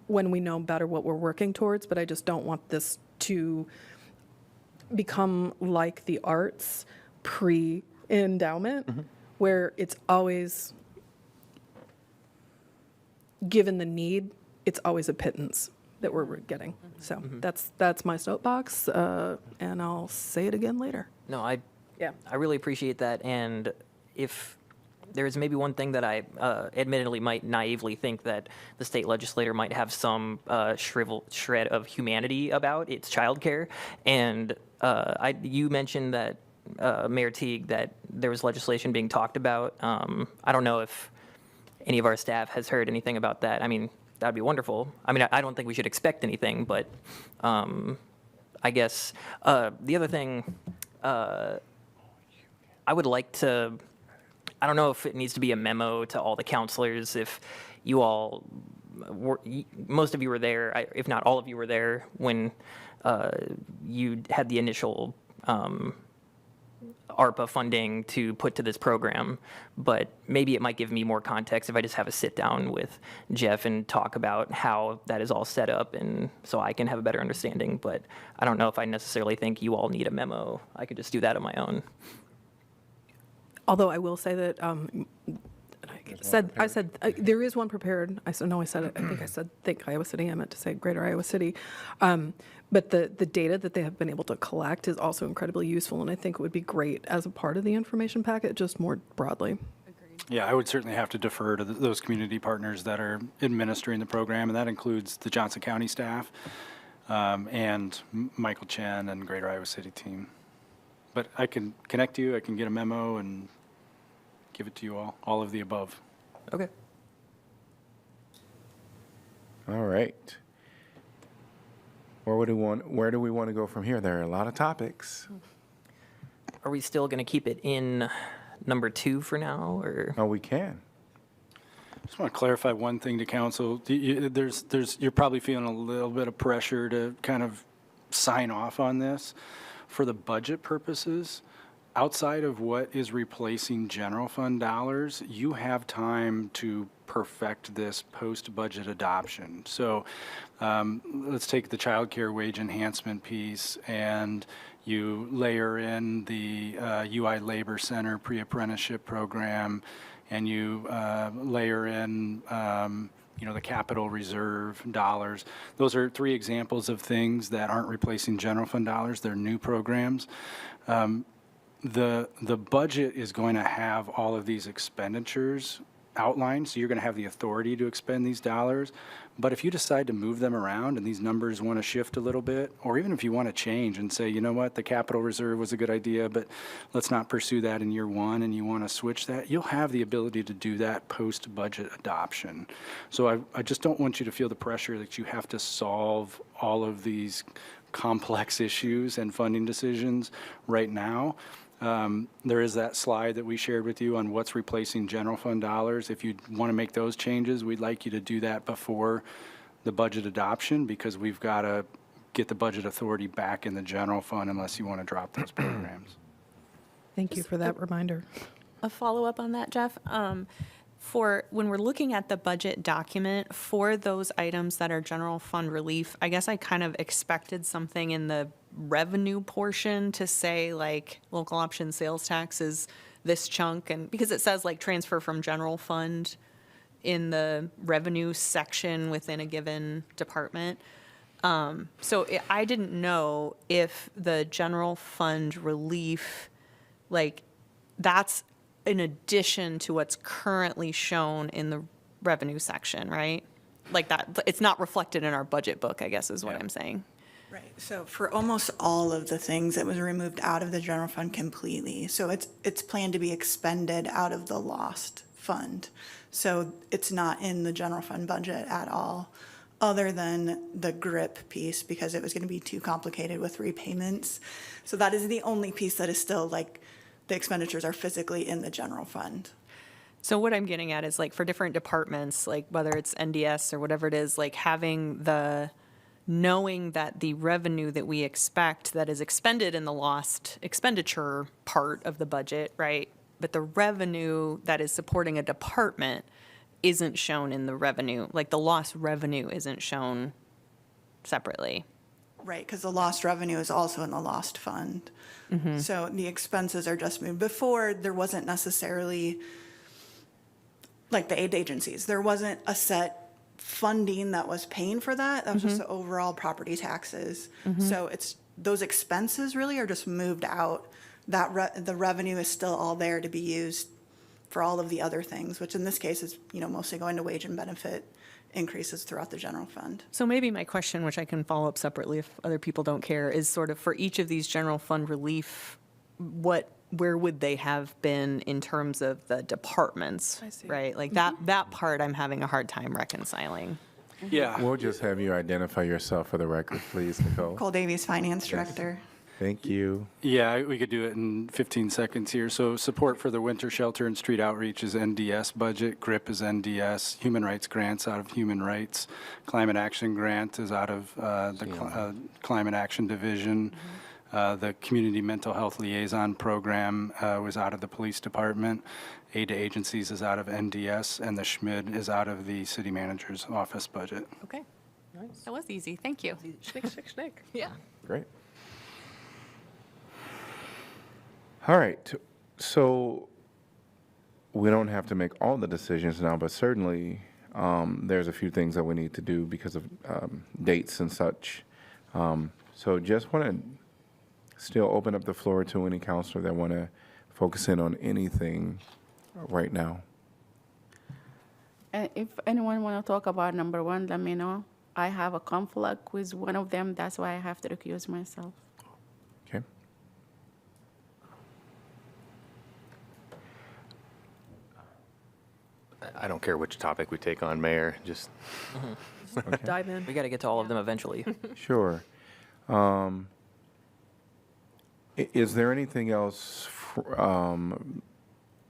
when we know better what we're working towards. But I just don't want this to become like the arts pre-endowment, where it's always, given the need, it's always a pittance that we're getting. So that's my soapbox, and I'll say it again later. No, I Yeah. really appreciate that. And if there is maybe one thing that I admittedly might naively think that the state legislator might have some shred of humanity about, it's childcare. And you mentioned that, Mayor Teague, that there was legislation being talked about. I don't know if any of our staff has heard anything about that. I mean, that'd be wonderful. I mean, I don't think we should expect anything, but I guess the other thing, I would like to, I don't know if it needs to be a memo to all the counselors, if you all most of you were there, if not all of you were there when you had the initial ARPA funding to put to this program, but maybe it might give me more context if I just have a sit down with Jeff and talk about how that is all set up, and so I can have a better understanding. But I don't know if I necessarily think you all need a memo. I could just do that on my own. Although I will say that, I said there is one prepared. I think I said think Iowa City. I meant to say Greater Iowa City. But the data that they have been able to collect is also incredibly useful, and I think it would be great as a part of the information packet, just more broadly. Yeah, I would certainly have to defer to those community partners that are administering the program, and that includes the Johnson County staff and Michael Chen and Greater Iowa City team. But I can connect you, I can get a memo and give it to you all of the above. Okay. All right. Where do we want to go from here? There are a lot of topics. Are we still going to keep it in number 2 for now, or? Oh, we can. Just want to clarify one thing to council. You're probably feeling a little bit of pressure to kind of sign off on this for the budget purposes. outside of what is replacing general fund dollars, you have time to perfect this post-budget adoption. So let's take the child care wage enhancement piece, and you layer in the UI Labor Center pre-apprenticeship program, and you layer in the capital reserve dollars. Those are 3 examples of things that aren't replacing general fund dollars. They're new programs. The budget is going to have all of these expenditures outlined, so you're going to have the authority to expend these dollars. But if you decide to move them around and these numbers want to shift a little bit, or even if you want to change and say, you know what, the capital reserve was a good idea, but let's not pursue that in year 1, and you want to switch that, you'll have the ability to do that post-budget adoption. So I just don't want you to feel the pressure that you have to solve all of these complex issues and funding decisions right now. There is that slide that we shared with you on what's replacing general fund dollars. If you want to make those changes, we'd like you to do that before the budget adoption, because we've got to get the budget authority back in the general fund unless you want to drop those programs. Thank you for that reminder. A follow-up on that, Jeff. For when we're looking at the budget document for those items that are general fund relief, I guess I kind of expected something in the revenue portion to say like local option sales tax is this chunk, and because it says like transfer from general fund in the revenue section within a given department. I didn't know if the general fund relief, like that's in addition to what's currently shown in the revenue section, right? Like that, it's not reflected in our budget book, I guess is what I'm saying. Right. So for almost all of the things, it was removed out of the general fund completely. So it's planned to be expended out of the lost fund. So it's not in the general fund budget at all, other than the GRIP piece, because it was going to be too complicated with repayments. So that is the only piece that is still like the expenditures are physically in the general fund. So what I'm getting at is like for different departments, like whether it's NDS or whatever it is, like having the knowing that the revenue that we expect that is expended in the lost expenditure part of the budget, right? But the revenue that is supporting a department isn't shown in the revenue, like the lost revenue isn't shown separately. Right, because the lost revenue is also in the lost fund. So the expenses are just moved. Before, there wasn't necessarily, like the aid agencies, there wasn't a set funding that was paying for that. That was just the overall property taxes. So it's those expenses really are just moved out. That the revenue is still all there to be used for all of the other things, which in this case is, mostly going to wage and benefit increases throughout the general fund. So maybe my question, which I can follow up separately if other people don't care, is sort of for each of these general fund relief, where would they have been in terms of the departments, right? Like that part I'm having a hard time reconciling. Yeah. We'll just have you identify yourself for the record, please, Nicole. Nicole Davies, Finance Director. Thank you. Yeah, we could do it in 15 seconds here. So support for the winter shelter and street outreach is NDS budget. GRIP is NDS. Human rights grants out of Human Rights. Climate action grant is out of the Climate Action Division. The Community Mental Health Liaison Program was out of the Police Department. Aid to agencies is out of NDS, and the SHMID is out of the City Manager's Office budget. Okay. Nice. That was easy. Thank you. Schnick. Yeah. Great. All right. So we don't have to make all the decisions now, but certainly there's a few things that we need to do because of dates and such. So just want to still open up the floor to any counselor that want to focus in on anything right now. And if anyone want to talk about number 1, let me know. I have a conflict with one of them. That's why I have to recuse myself. Okay. I don't care which topic we take on, Mayor, just. Dive in. We got to get to all of them eventually. Sure. Is there anything else,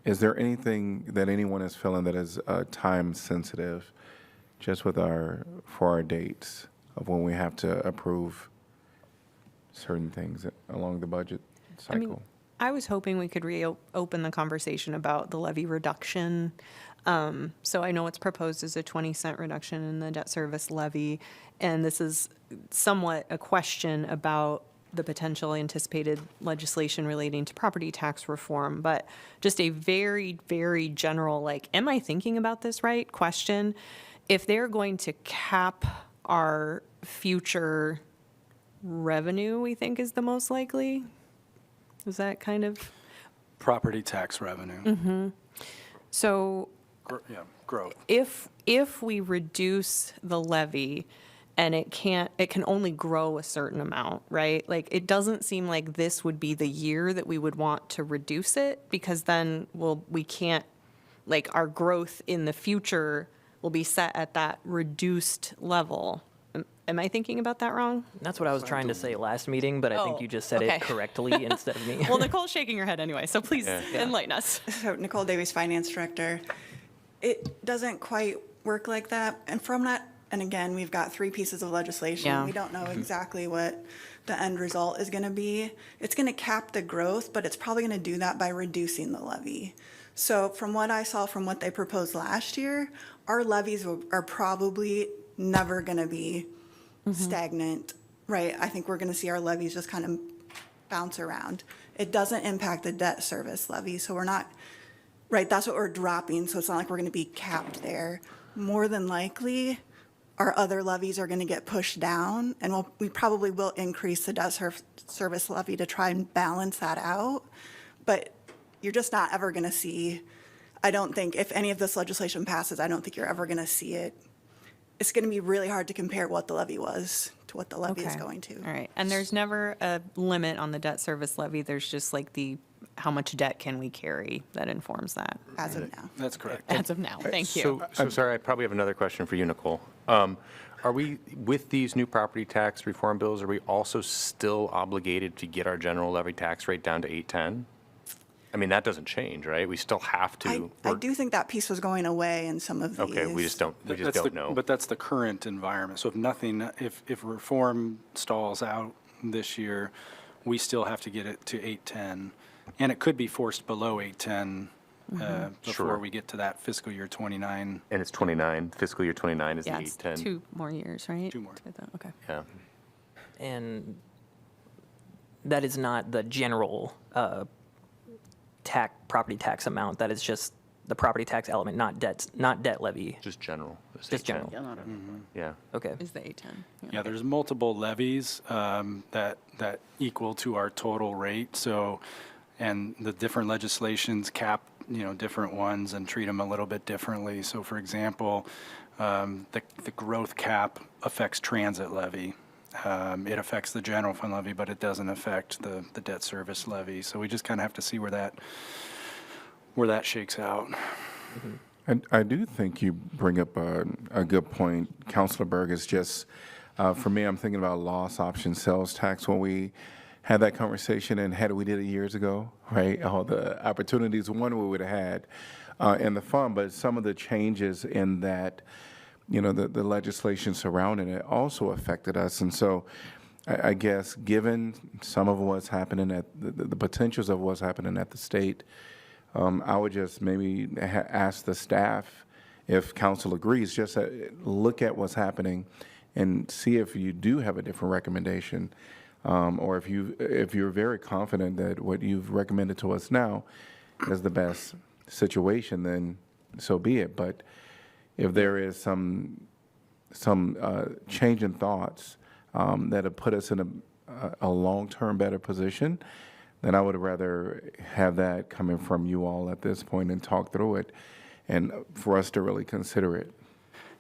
is there anything that anyone is feeling that is time sensitive, just for our dates of when we have to approve certain things along the budget cycle? I was hoping we could reopen the conversation about the levy reduction. So I know it's proposed as a 20-cent reduction in the debt service levy, and this is somewhat a question about the potential anticipated legislation relating to property tax reform, but just a very, very general, like, am I thinking about this right question? If they're going to cap our future revenue, we think is the most likely? Is that kind of? Property tax revenue. Mm-hmm. So Growth. if we reduce the levy and it can only grow a certain amount, right? Like, it doesn't seem like this would be the year that we would want to reduce it, because then we can't, like, our growth in the future will be set at that reduced level. Am I thinking about that wrong? That's what I was trying to say last meeting, but I think you just said okay. it correctly instead of me. Well, Nicole's shaking her head anyway, so please Yeah. enlighten us. So Nicole Davies, Finance Director. It doesn't quite work like that. And from that, and again, we've got 3 pieces of legislation. Yeah. We don't know exactly what the end result is going to be. It's going to cap the growth, but it's probably going to do that by reducing the levy. So from what I saw from what they proposed last year, our levies are probably never going to be stagnant, right? I think we're going to see our levies just kind of bounce around. It doesn't impact the debt service levy, so we're not, right, that's what we're dropping, so it's not like we're going to be capped there. More than likely, our other levies are going to get pushed down, and we probably will increase the debt service levy to try and balance that out. But you're just not ever going to see, I don't think, if any of this legislation passes, I don't think you're ever going to see it. It's going to be really hard to compare what the levy was to what the levy is Okay. going to. All right, and there's never a limit on the debt service levy, there's just like how much debt can we carry that informs that. As of now. That's correct. As of now, thank you. So sorry, I probably have another question for you, Nicole. Are we, with these new property tax reform bills, are we also still obligated to get our general levy tax rate down to 810? I mean, that doesn't change, right? We still have to. I do think that piece was going away in some of these. Okay, we just don't know. But that's the current environment. So if reform stalls out this year, we still have to get it to 810. And it could be forced below 810 before Sure. we get to that fiscal year 29. And it's 29, fiscal year 29 is the Yeah, it's 810. 2 more years, right? 2 more. Okay. Yeah. And that is not the general property tax amount. That is just the property tax element, not debt levy. Just general. Just general. Yeah. Okay. Is the 810. Yeah, there's multiple levies that equal to our total rate. So, and the different legislations cap, different ones and treat them a little bit differently. So, for example, the growth cap affects transit levy. It affects the general fund levy, but it doesn't affect the debt service levy. So we just kind of have to see where that shakes out. And I do think you bring up a good point, Councilor Berg. Is just, for me, I'm thinking about loss option sales tax. When we had that conversation and we did it years ago, right? All the opportunities, we would have had in the fund, but some of the changes in that, the legislation surrounding it also affected us. And so I guess given some of what's happening at the potentials of what's happening at the state, I would just maybe ask the staff, if council agrees, just look at what's happening and see if you do have a different recommendation, or if you're very confident that what you've recommended to us now is the best situation, then so be it. But if there is some change in thoughts that have put us in a long-term better position, then I would rather have that coming from you all at this point and talk through it, and for us to really consider it.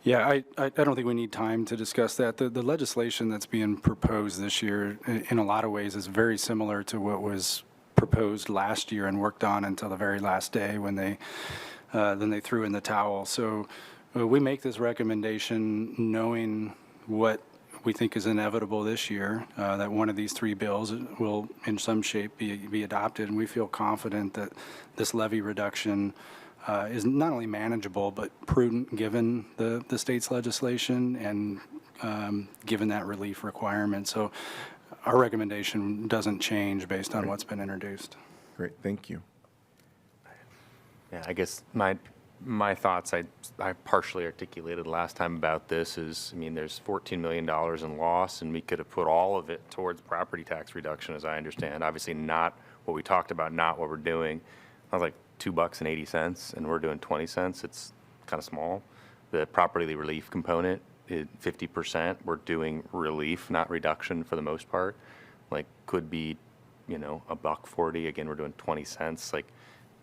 Yeah, I don't think we need time to discuss that. The legislation that's being proposed this year, in a lot of ways, is very similar to what was proposed last year and worked on until the very last day when then they threw in the towel. So we make this recommendation knowing what we think is inevitable this year, that one of these 3 bills will in some shape be adopted, and we feel confident that this levy reduction is not only manageable but prudent given the state's legislation and given that relief requirement. So our recommendation doesn't change based on what's been introduced. Great, thank you. Yeah, I guess my thoughts, I partially articulated last time about this is, I mean, there's $14 million in loss, and we could have put all of it towards property tax reduction, as I understand. Obviously not what we talked about, not what we're doing. I was like $2.80, and we're doing 20 cents. It's kind of small. The property relief component, 50%, we're doing relief, not reduction for the most part. Like, could be, you know, $1.40. Again, we're doing 20 cents. Like,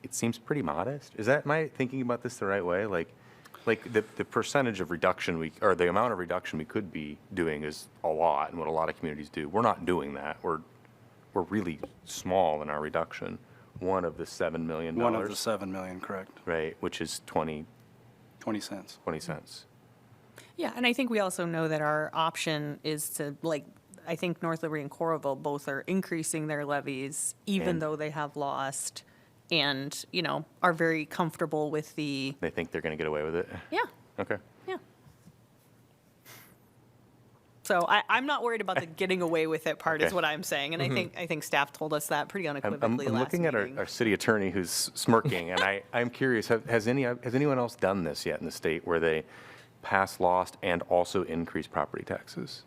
it seems pretty modest. Am I thinking about this the right way? Like the percentage of reduction or the amount of reduction we could be doing is a lot, and what a lot of communities do. We're not doing that. We're really small in our reduction. One of the $7 million. One of the 7 million, correct. Right, which is 20 cents. 20 cents. Yeah, and I think we also know that our option is to, like, I think North Liberty and Coralville both are increasing their levies, even And- though they have lost, and, you know, are very comfortable with the, They think they're going to get away with it? yeah, Okay. yeah. So I'm not worried about the getting away with it part, is Okay. what I'm saying, and I think staff told us that pretty I'm unequivocally last looking at meeting. our city attorney who's smirking, and I'm curious, has anyone else done this yet in the state where they pass lost and also increase property taxes?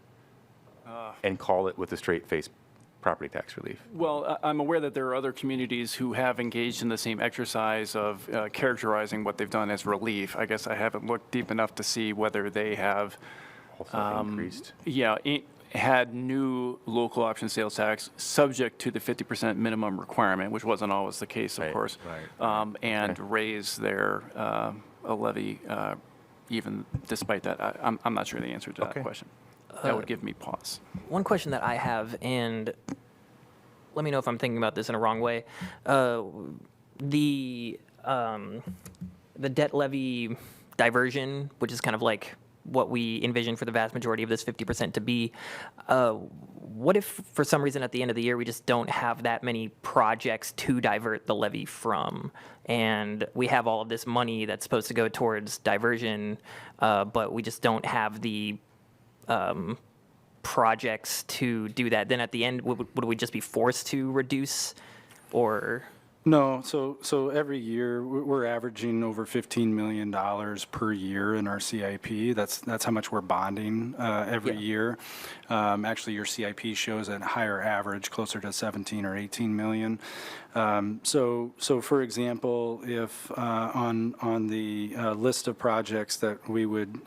And call it with a straight face property tax relief? Well, I'm aware that there are other communities who have engaged in the same exercise of characterizing what they've done as relief. I guess I haven't looked deep enough to see whether they have Also increased? Yeah, had new local option sales tax subject to the 50% minimum requirement, which wasn't always the case, of Right, course. And raise their a levy even despite that. I'm not sure the answer to that Okay. question. That would give me pause. One question that I have, and let me know if I'm thinking about this in a wrong way. The debt levy diversion, which is kind of like what we envision for the vast majority of this 50% to be, what if for some reason at the end of the year we just don't have that many projects to divert the levy from, and we have all of this money that's supposed to go towards diversion, but we just don't have the projects to do that? Then at the end, would we just be forced to reduce, or? No, so every year, we're averaging over $15 million per year in our CIP. That's how much we're bonding every year. Actually, your CIP shows a higher average, closer to 17 or 18 million. So for example, if on the list of projects that we would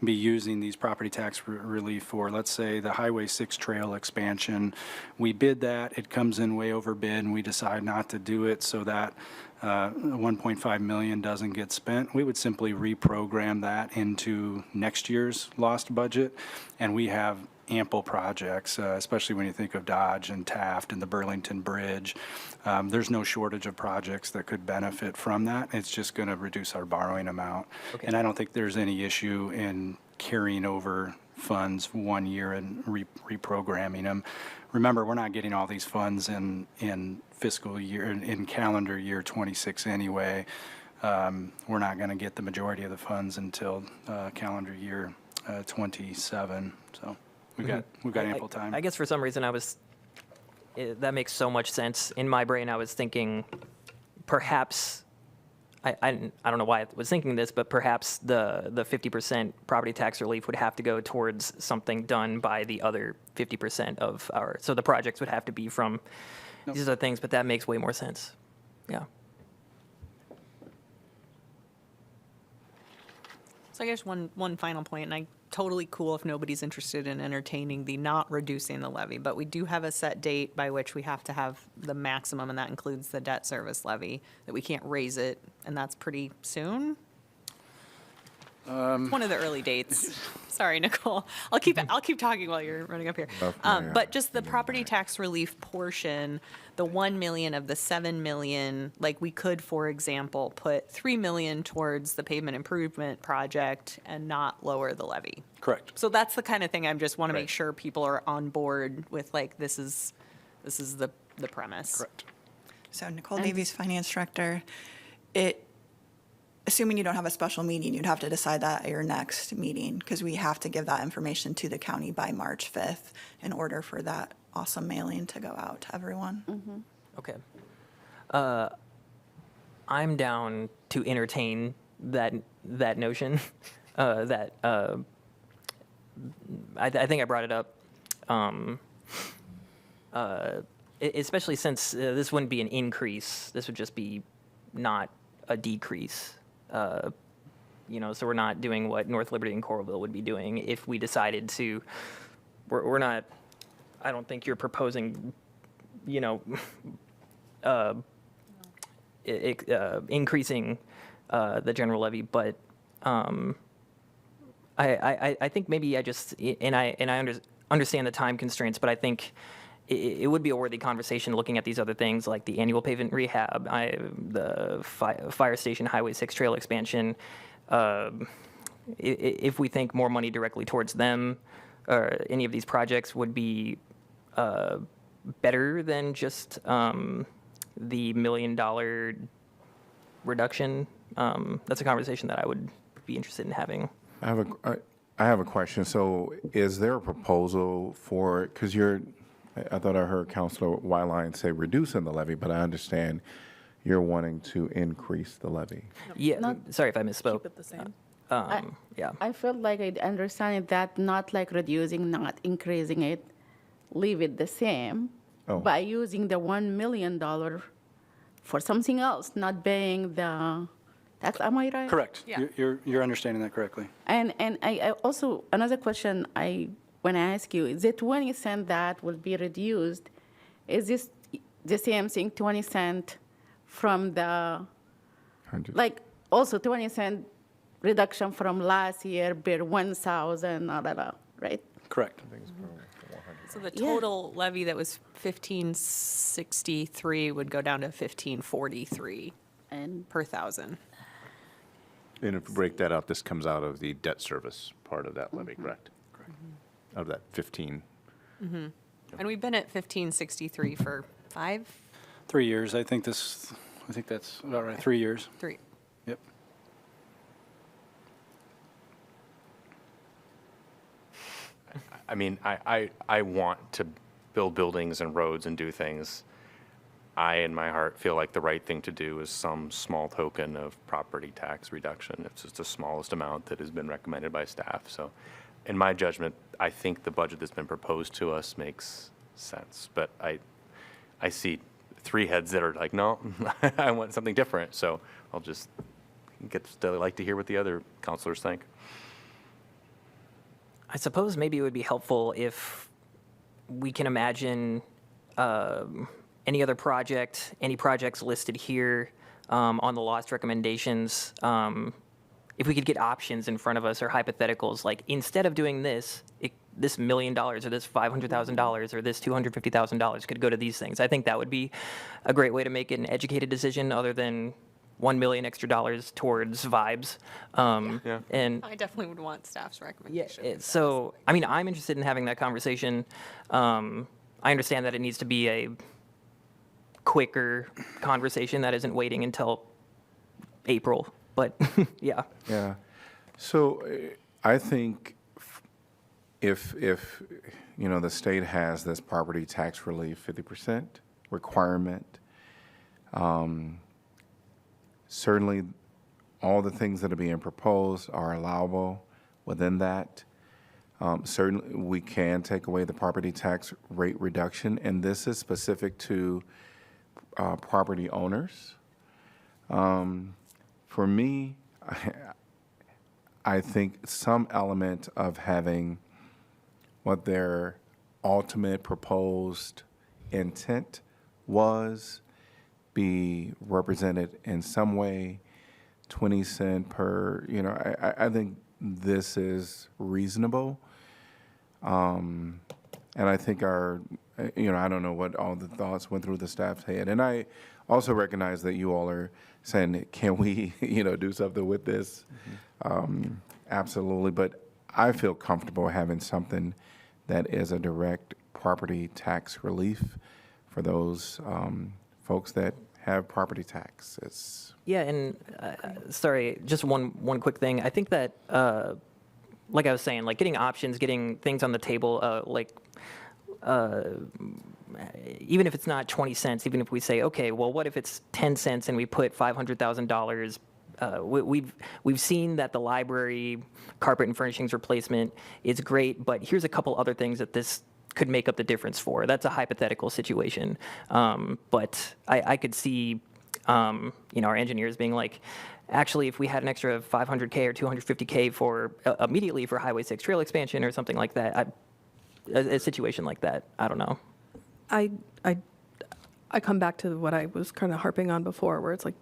be using these property tax relief for, let's say the Highway 6 trail expansion, we bid that, it comes in way over bid, and we decide not to do it so that 1.5 million doesn't get spent, we would simply reprogram that into next year's lost budget, and we have ample projects, especially when you think of Dodge and Taft and the Burlington Bridge. There's no shortage of projects that could benefit from that. It's just going to reduce our borrowing amount. Okay. And I don't think there's any issue in carrying over funds 1 year and reprogramming them. Remember, we're not getting all these funds in fiscal year, in calendar year 26 anyway. We're not going to get the majority of the funds until calendar year 27. So we've got ample time. I guess for some reason that makes so much sense. In my brain, I was thinking perhaps, I don't know why I was thinking this, but perhaps the 50% property tax relief would have to go towards something done by the other 50% of so the projects would have to be from these other things, but that makes way more sense. Yeah. So I guess one final point, and I'm totally cool if nobody's interested in entertaining the not reducing the levy, but we do have a set date by which we have to have the maximum, and that includes the debt service levy, that we can't raise it, and that's pretty soon. One of the early dates. Sorry, Nicole. I'll keep talking while you're running up here. But just the property tax relief portion, the 1 million of the 7 million, like we could, for example, put 3 million towards the pavement improvement project and not lower the levy. Correct. So that's the kind of thing I just want to make sure people are on board with, like, this is the premise. Correct. So Nicole Davies, Finance Director, assuming you don't have a special meeting, you'd have to decide that at your next meeting, because we have to give that information to the county by March 5th in order for that awesome mailing to go out to everyone. Okay. I'm down to entertain that notion. I think I brought it up, especially since this wouldn't be an increase. This would just be not a decrease. So we're not doing what North Liberty and Coralville would be doing if we decided to. We're not. I don't think you're proposing, increasing the general levy, but I think maybe I just understand the time constraints, but I think it would be a worthy conversation looking at these other things like the annual pavement rehab, the fire station Highway 6 trail expansion. If we think more money directly towards them or any of these projects would be better than just the $1 million reduction, that's a conversation that I would be interested in having. I have a question. So is there a proposal for, because I thought I heard Councilor Wyline say reducing the levy, but I understand you're wanting to increase the levy. Yeah, sorry if I misspoke. Keep it the same. Yeah. I feel like I understand that not like reducing, not increasing it, leave it the same by using the $1 million for something else, not paying the tax. Am I right? Correct. Yeah. You're understanding that correctly. And I also, another question I want to ask you, is the 20 cent that will be reduced, is this the same thing, 20 cent from the, 100. like also 20 cent reduction from last year per 1,000, right? Correct. So the total levy that was 1563 would go down to 1543 And per thousand. And if we break that out, this comes out of the debt service part of that levy, correct? Correct. Out of that 15. And we've been at 1563 for 3 years. I think that's about right. 3 years. 3. Yep. I mean, I want to build buildings and roads and do things. I, in my heart, feel like the right thing to do is some small token of property tax reduction. It's just the smallest amount that has been recommended by staff. So in my judgment, I think the budget that's been proposed to us makes sense. But I see 3 heads that are like, no, I want something different. So I'll just like to hear what the other counselors think. I suppose maybe it would be helpful if we can imagine any other project, any projects listed here on the lost recommendations, if we could get options in front of us or hypotheticals, like instead of doing this, this $1 million or this $500,000 or this $250,000 could go to these things. I think that would be a great way to make it an educated decision other than $1 million extra towards vibes. And I definitely would want staff's recommendation. so, I mean, I'm interested in having that conversation. I understand that it needs to be a quicker conversation that isn't waiting until April, but yeah. Yeah. So I think if the state has this property tax relief 50% requirement, certainly all the things that are being proposed are allowable within that. Certainly, we can take away the property tax rate reduction, and this is specific to property owners. For me, I think some element of having what their ultimate proposed intent was be represented in some way, 20 cent per, I think this is reasonable. And I think I don't know what all the thoughts went through the staff's head. And I also recognize that you all are saying, can we, do something with this? Absolutely. But I feel comfortable having something that is a direct property tax relief for those folks that have property tax. Yeah, and sorry, just one quick thing. I think that, like I was saying, like getting options, getting things on the table, even if it's not 20 cents, even if we say, okay, well, what if it's 10 cents and we put $500,000? We've seen that the library carpet and furnishings replacement is great, but here's a couple other things that this could make up the difference for. That's a hypothetical situation, but I could see, our engineers being like, actually, if we had an extra 500K or 250K for immediately for Highway 6 trail expansion or something like that, a situation like that, I don't know. I come back to what I was kind of harping on before, where it's like,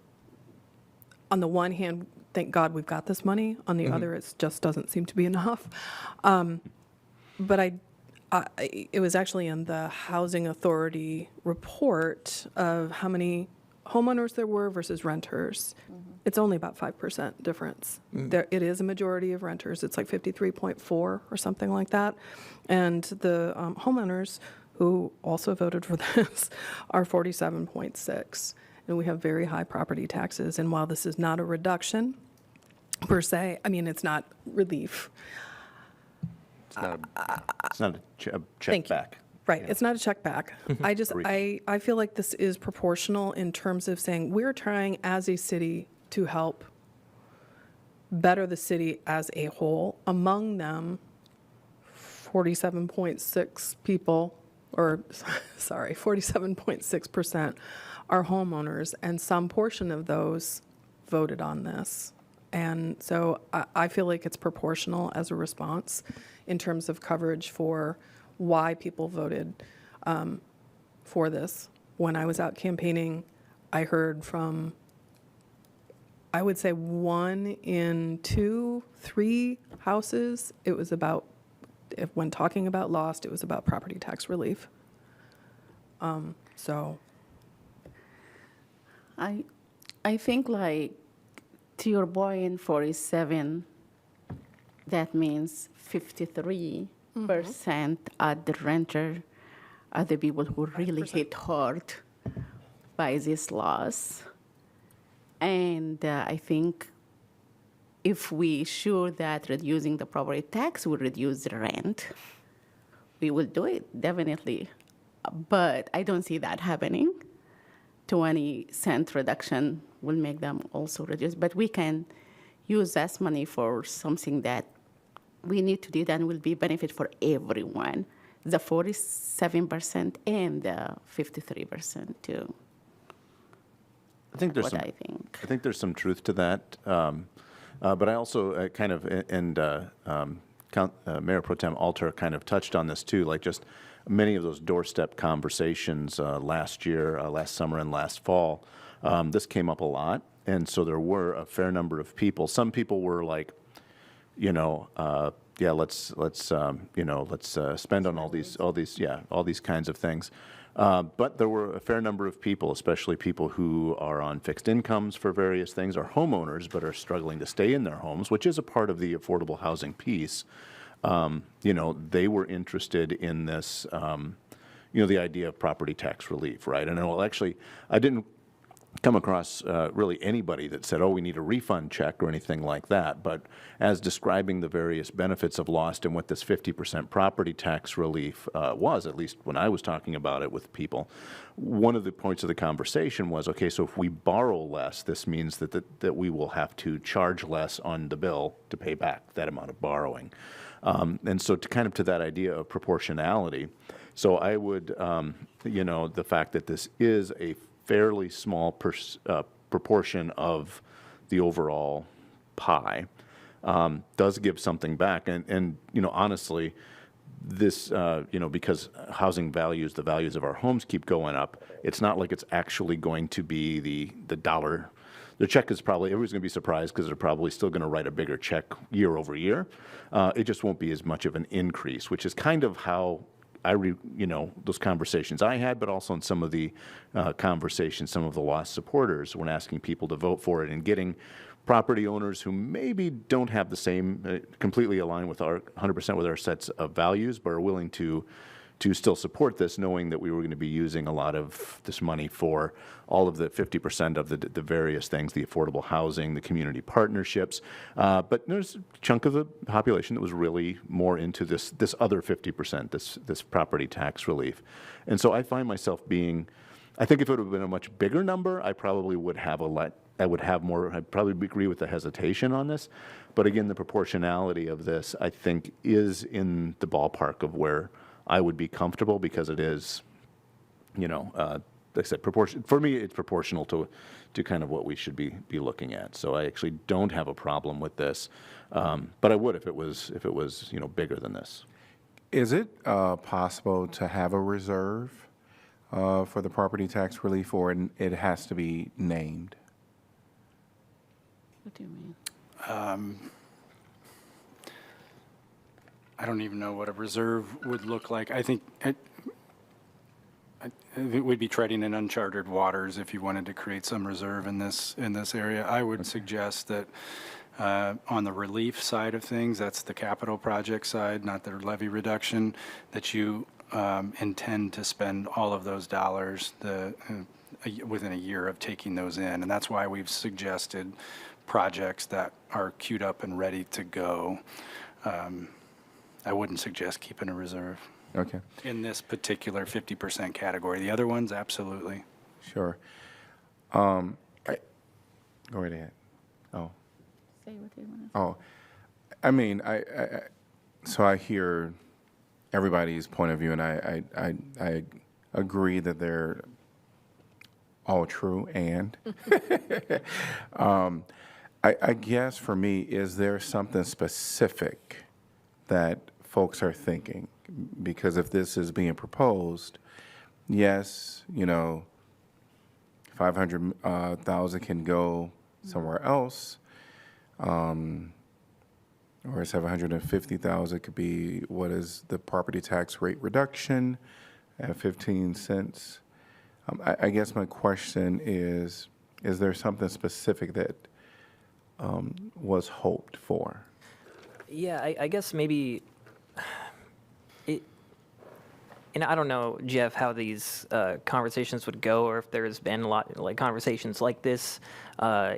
on the one hand, thank God we've got this money. On the other, it just doesn't seem to be enough. But it was actually in the Housing Authority report of how many homeowners there were versus renters. It's only about 5% difference. It is a majority of renters. It's like 53.4 or something like that. And the homeowners who also voted for this are 47.6. And we have very high property taxes. And while this is not a reduction per se, I mean, it's not relief. It's not a check Thank you. back. Right, it's not a check back. I feel like this is proportional in terms of saying we're trying as a city to help better the city as a whole. Among them, 47.6 people, or sorry, 47.6% are homeowners, and some portion of those voted on this. And so I feel like it's proportional as a response in terms of coverage for why people voted for this. When I was out campaigning, I heard from, I would say 1 in 2, 3 houses, it was about, when talking about Lost, it was about property tax relief. So. I think, like, to your point, 47, that means 53% are the renter, are the people who really hit hard by this loss. And I think if we sure that reducing the property tax will reduce the rent, we will do it, definitely. But I don't see that happening. 20-cent reduction will make them also reduce. But we can use that money for something that we need to do that will be benefit for everyone, the 47% and the 53% too. I think there's I think there's some truth to that, but I also kind of Mayor Pro Tem Alter kind of touched on this too, like just many of those doorstep conversations last year, last summer, and last fall. This came up a lot, and so there were a fair number of people. Some people were like, yeah, let's spend on all these kinds of things. But there were a fair number of people, especially people who are on fixed incomes for various things, or homeowners, but are struggling to stay in their homes, which is a part of the affordable housing piece. They were interested in this, the idea of property tax relief, right? And actually, I didn't come across really anybody that said, oh, we need a refund check or anything like that. But as describing the various benefits of Lost and what this 50% property tax relief was, at least when I was talking about it with people, one of the points of the conversation was, okay, so if we borrow less, this means that we will have to charge less on the bill to pay back that amount of borrowing. And so to that idea of proportionality, so I would, the fact that this is a fairly small proportion of the overall pie does give something back. And honestly, this, because housing values, the values of our homes keep going up, it's not like it's actually going to be the dollar. The check is probably, everybody's going to be surprised because they're probably still going to write a bigger check year over year. It just won't be as much of an increase, which is kind of how those conversations I had, but also in some of the conversations, some of the Lost supporters, when asking people to vote for it and getting property owners who maybe don't have the same, completely aligned with 100% with our sets of values, but are willing to, to still support this, knowing that we were going to be using a lot of this money for all of the 50% of the various things, the affordable housing, the community partnerships. But there's a chunk of the population that was really more into this other 50%, this property tax relief. And so I find myself being, I think if it would have been a much bigger number, I probably would have I'd probably agree with the hesitation on this. But again, the proportionality of this, I think, is in the ballpark of where I would be comfortable, because it is, like I said, for me, it's proportional to kind of what we should be looking at. So I actually don't have a problem with this, but I would if it was bigger than this. Is it possible to have a reserve for the property tax relief, or it has to be named? What do you mean? I don't even know what a reserve would look like. I think we'd be treading in uncharted waters if you wanted to create some reserve in this area. I would suggest that on the relief side of things, that's the capital project side, not the levy reduction, that you intend to spend all of those dollars within a year of taking those in. And that's why we've suggested projects that are queued up and ready to go. I wouldn't suggest keeping a reserve. Okay. In this particular 50% category. The other ones, absolutely. Sure. Go right ahead. Oh. Say what you want to say. Oh, I mean, so I hear everybody's point of view, and I agree that they're all true. And I guess for me, is there something specific that folks are thinking? Because if this is being proposed, yes, 500,000 can go somewhere else, or 750,000 could be, what is the property tax rate reduction at 15 cents? I guess my question is there something specific that was hoped for? Yeah, I guess maybe and I don't know, Jeff, how these conversations would go, or if there's been a lot like conversations like this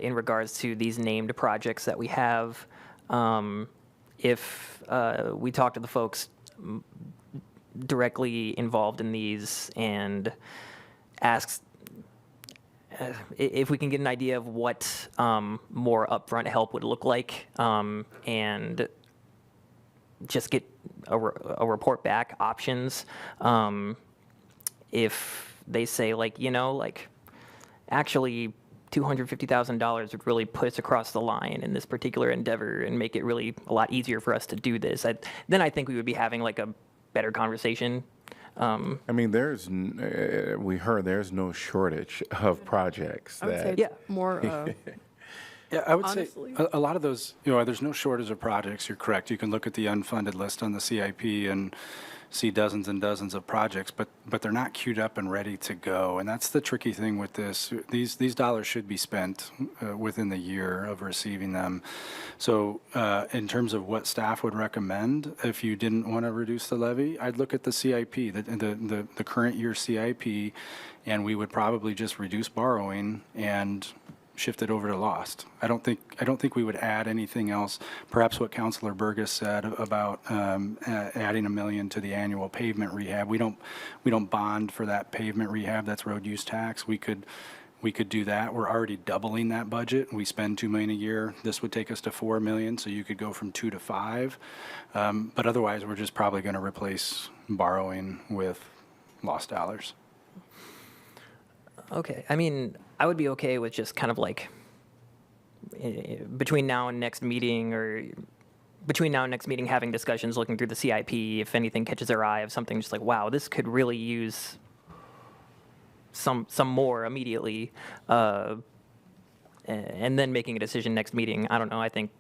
in regards to these named projects that we have. If we talk to the folks directly involved in these and ask if we can get an idea of what more upfront help would look like, and just get a report back, options. If they say actually $250,000 would really put us across the line in this particular endeavor and make it really a lot easier for us to do this, then I think we would be having a better conversation. I mean, we heard there's no shortage of projects. I would say it's more. Yeah, I would Honestly. say a lot of those, there's no shortage of projects. You're correct. You can look at the unfunded list on the CIP and see dozens and dozens of projects, but they're not queued up and ready to go. And that's the tricky thing with this. These dollars should be spent within the year of receiving them. So in terms of what staff would recommend, if you didn't want to reduce the levy, I'd look at the CIP, the current year CIP, and we would probably just reduce borrowing and shift it over to lost. I don't think we would add anything else. Perhaps what Councilor Burgess said about adding $1 million to the annual pavement rehab. We don't bond for that pavement rehab. That's road use tax. We could do that. We're already doubling that budget. We spend $2 million a year. This would take us to $4 million, so you could go from 2 to 5. But otherwise, we're just probably going to replace borrowing with lost dollars. Okay. I mean, I would be okay with just kind of between now and next meeting, having discussions, looking through the CIP, if anything catches our eye of something just wow, this could really use some more immediately, and then making a decision next meeting. I don't know. I think.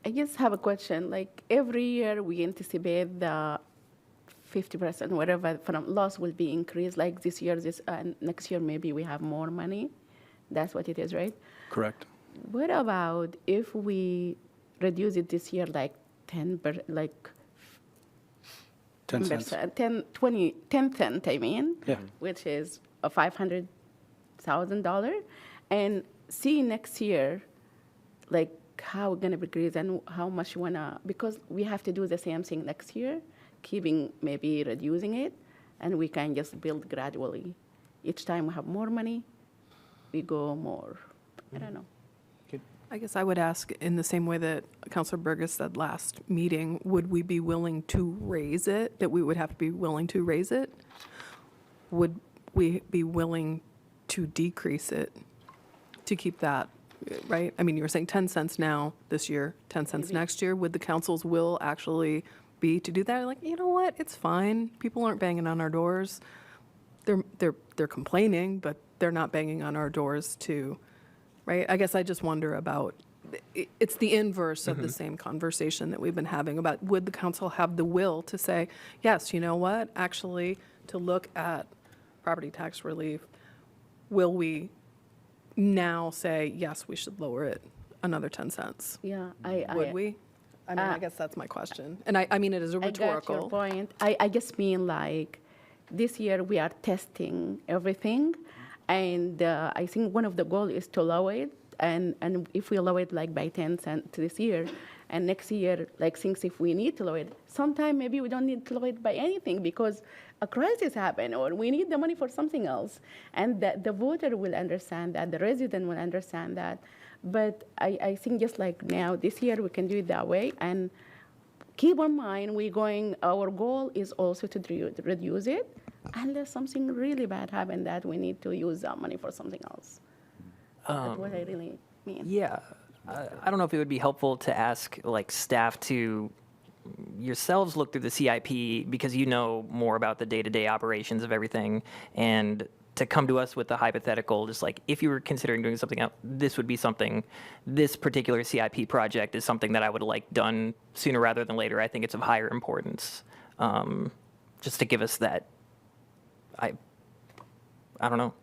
I just have a question. Every year we anticipate the 50%, whatever from loss will be increased. This year, next year, maybe we have more money. That's what it is, right? Correct. What about if we reduce it this year 10%, 10%? 10 cents. 10 cent, I mean, Yeah. which is a $500,000, and see next year, like how we're gonna increase and how much we wanna, because we have to do the same thing next year, keeping, maybe reducing it, and we can just build gradually. Each time we have more money, we go more. I don't know. I guess I would ask in the same way that Councilor Burgess said last meeting, would we be willing to raise it, that we would have to be willing to raise it? Would we be willing to decrease it to keep that, right? I mean, you were saying 10 cents now this year, 10 cents next year. Would the council's will actually be to do that? Like, you know what, it's fine. People aren't banging on our doors. They're complaining, but they're not banging on our doors to, right? I guess I just wonder about, it's the inverse of the same conversation that we've been having about, would the council have the will to say, yes, you know what, actually, to look at property tax relief, will we now say, yes, we should lower it another 10 cents? Yeah, Would we? I mean, I guess that's my question. And I mean it as a I got rhetorical. your point. I just mean like, this year we are testing everything, and I think one of the goals is to lower it, and if we lower it like by 10 cents this year, and next year, like things if we need to lower it, sometime maybe we don't need to lower it by anything because a crisis happened or we need the money for something else, and the voter will understand that, the resident will understand that. But I think just like now, this year we can do it that way, and keep in mind, our goal is also to reduce it unless something really bad happened that we need to use that money for something else. That's what I really mean. Yeah. I don't know if it would be helpful to ask like staff to yourselves look through the CIP because you know more about the day-to-day operations of everything, and to come to us with a hypothetical, just like if you were considering doing something else, this would be something, this particular CIP project is something that I would like done sooner rather than later. I think it's of higher importance. Just to give us that, I don't know.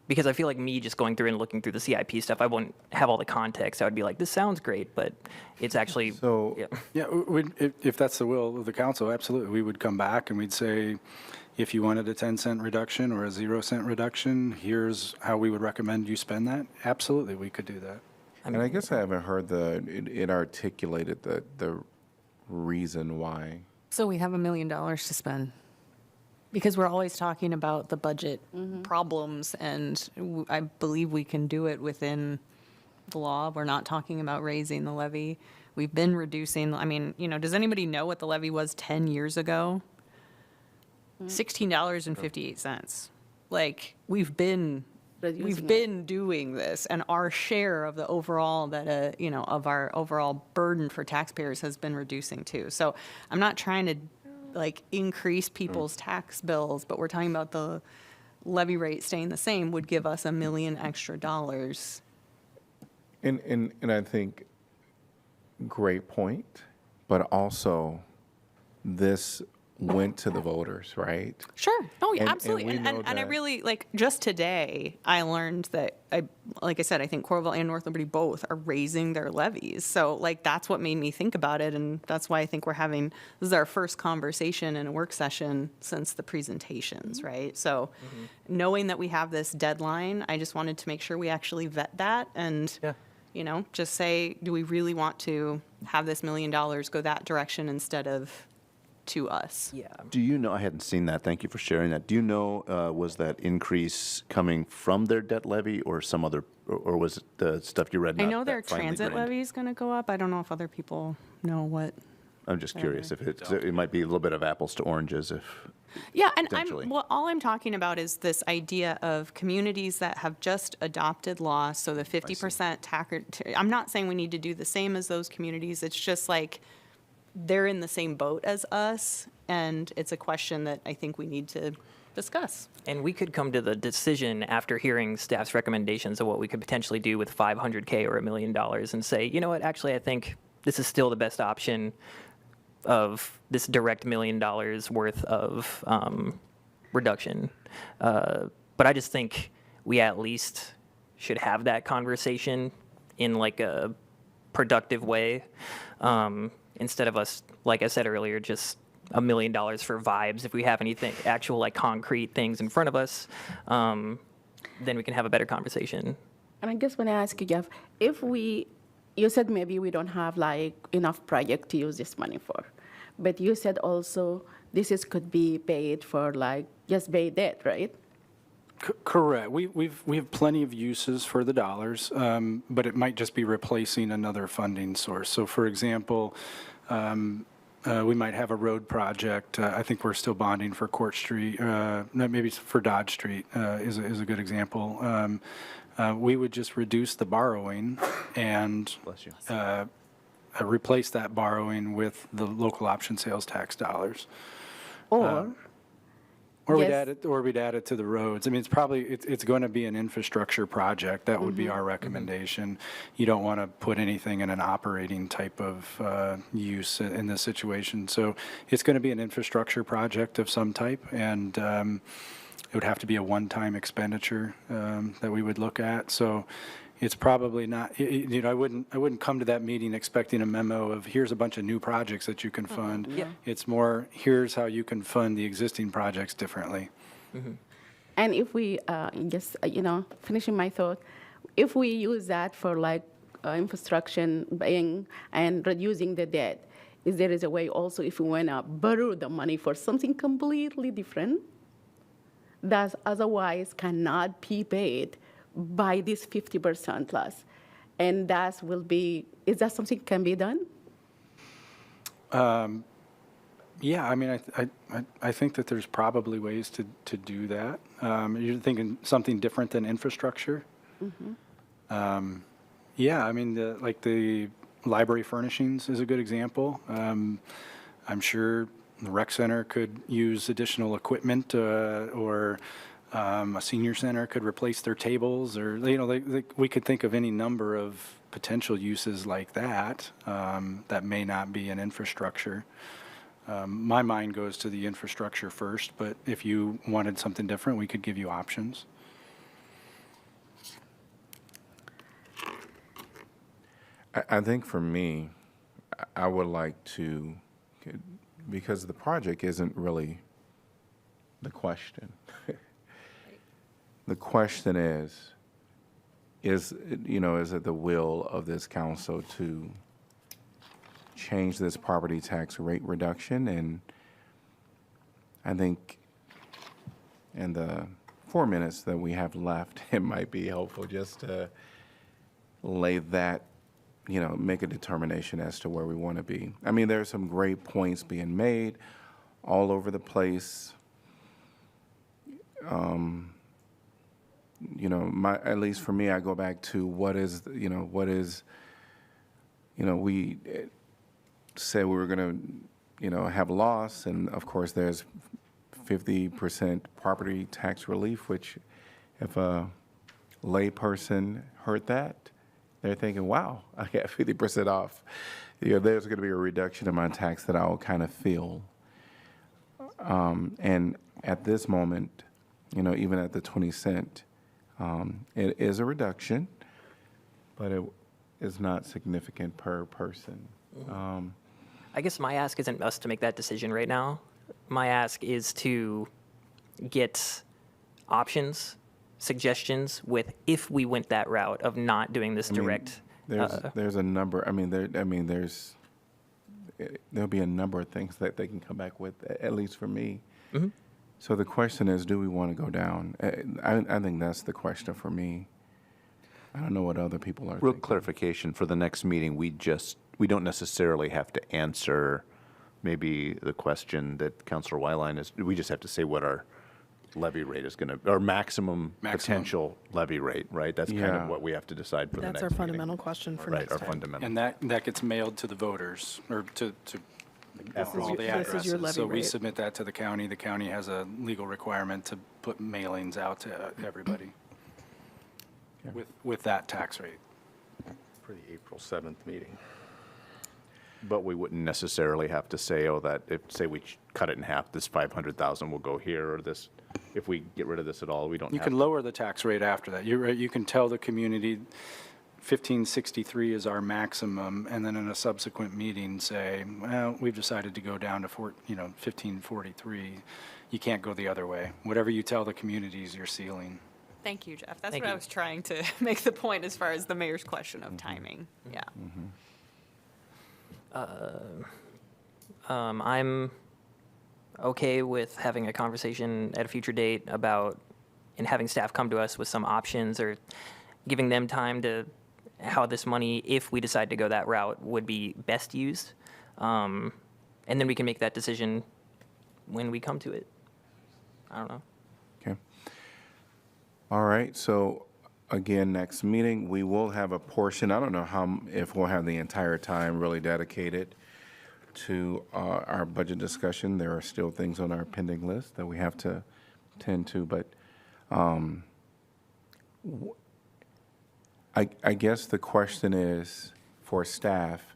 Because I feel like me just going through and looking through the CIP stuff, I wouldn't have all the context. I would be like, this sounds great, but it's actually, So- yeah. Yeah, if that's the will of the council, absolutely. We would come back and we'd say, if you wanted a 10-cent reduction or a 0-cent reduction, here's how we would recommend you spend that. Absolutely, we could do that. And I guess I haven't heard it articulated the reason why. So we have $1 million to spend. Because we're always talking about the budget problems, and I believe we can do it within the law. We're not talking about raising the levy. We've been reducing, I mean, you know, does anybody know what the levy was 10 years ago? $16.58. Like, we've been doing this, and our share of the overall that, you know, of our overall burden for taxpayers has been reducing too. So I'm not trying to like increase people's tax bills, but we're talking about the levy rate staying the same would give us $1 million extra dollars. And I think, great point, but also this went to the voters, right? Sure. Oh, yeah, And absolutely. we know And I that- really, like, just today, I learned that, like I said, I think Coralville and North Liberty both are raising their levies. So, like, that's what made me think about it. And that's why I think this is our first conversation in a work session since the presentations, right? So, knowing that we have this deadline, I just wanted to make sure we actually vet that and, you know, just say, do we really want to have this $1 million go that direction instead of to us? Yeah. Do you know, I hadn't seen that, thank you for sharing that. Do you know, was that increase coming from their debt levy or some other, or was it the stuff you read? I not know that their finely transit grained? levy is going to go up. I don't know if other people know what. I'm just curious if it might be a little bit of apples to oranges if. Yeah, and Potentially. all I'm talking about is this idea of communities that have just adopted law, so the 50% tax. I'm not saying we need to do the same as those communities. It's just like they're in the same boat as us, and it's a question that I think we need to discuss. And we could come to the decision after hearing staff's recommendations of what we could potentially do with $500K or $1 million and say, you know what, actually, I think this is still the best option of this direct $1 million worth of reduction. But I just think we at least should have that conversation in like a productive way, instead of us, like I said earlier, just $1 million for vibes. If we have anything, actual like concrete things in front of us, then we can have a better conversation. And I guess when I ask you, Jeff, you said maybe we don't have like enough project to use this money for, but you said also could be paid for like just pay debt, right? Correct. We have plenty of uses for the dollars, but it might just be replacing another funding source. So, for example, we might have a road project. I think we're still bonding for Court Street. Maybe for Dodge Street is a good example. We would just reduce the borrowing and replace that borrowing with the local option sales tax dollars. Or we'd add it to the roads. I mean, it's going to be an infrastructure project. That would be our recommendation. You don't want to put anything in an operating type of use in this situation. So it's going to be an infrastructure project of some type, and it would have to be a one-time expenditure that we would look at. So it's probably not, I wouldn't come to that meeting expecting a memo of here's a bunch of new projects that you can fund. It's more, here's how you can fund the existing projects differently. And if we, finishing my thought, if we use that for like infrastructure buying and reducing the debt, there is a way also if we want to borrow the money for something completely different that otherwise cannot be paid by this 50% plus, and that will be, is that something can be done? Yeah, I mean, I think that there's probably ways to do that. You're thinking something different than infrastructure? Yeah, I mean, the library furnishings is a good example. I'm sure the rec center could use additional equipment, or a senior center could replace their tables, or we could think of any number of potential uses like that that may not be an infrastructure. My mind goes to the infrastructure first, but if you wanted something different, we could give you options. I think for me, I would like to, because the project isn't really the question. The question is it the will of this council to change this property tax rate reduction? And I think in the 4 minutes that we have left, it might be helpful just to lay that, make a determination as to where we want to be. I mean, there are some great points being made all over the place. At least for me, I go back to we said we were going to, have loss, and of course there's 50% property tax relief, which if a lay person heard that, they're thinking, wow, I got 50% off. There's going to be a reduction in my tax that I'll kind of feel. And at this moment, even at the 20 cent, it is a reduction, but it is not significant per person. I guess my ask isn't us to make that decision right now. My ask is to get options, suggestions with if we went that route of not doing this direct. There's a number. There'll be a number of things that they can come back with, at least for me. So the question is, do we want to go down? I think that's the question for me. I don't know what other people are Real thinking. clarification, for the next meeting, we don't necessarily have to answer maybe the question that Councilor Wyline is, we just have to say what our levy rate is going to, or maximum potential levy rate, right? That's kind of what we have to decide for the next That's our meeting. fundamental question for Right, next our time. fundamental. And that gets mailed to the voters, or to all the This is your addresses. levy So we rate. submit that to the county. The county has a legal requirement to put mailings out to everybody with that tax rate. For the April 7th meeting. But we wouldn't necessarily have to say, say we cut it in half, this 500,000 will go here, or this, if we get rid of this at all, we don't You have. can lower the tax rate after that. You're right, you can tell the community 1563 is our maximum, and then in a subsequent meeting say, well, we've decided to go down to 1543, you can't go the other way. Whatever you tell the community is your ceiling. Thank you, Jeff. That's Thank what I you. was trying to make the point as far as the mayor's question of timing. Yeah. I'm okay with having a conversation at a future date about, and having staff come to us with some options or giving them time to, how this money, if we decide to go that route, would be best used. And then we can make that decision when we come to it. I don't know. Okay. All right, so again, next meeting, we will have a portion, I don't know if we'll have the entire time really dedicated to our budget discussion. There are still things on our pending list that we have to tend to, but I guess the question is for staff,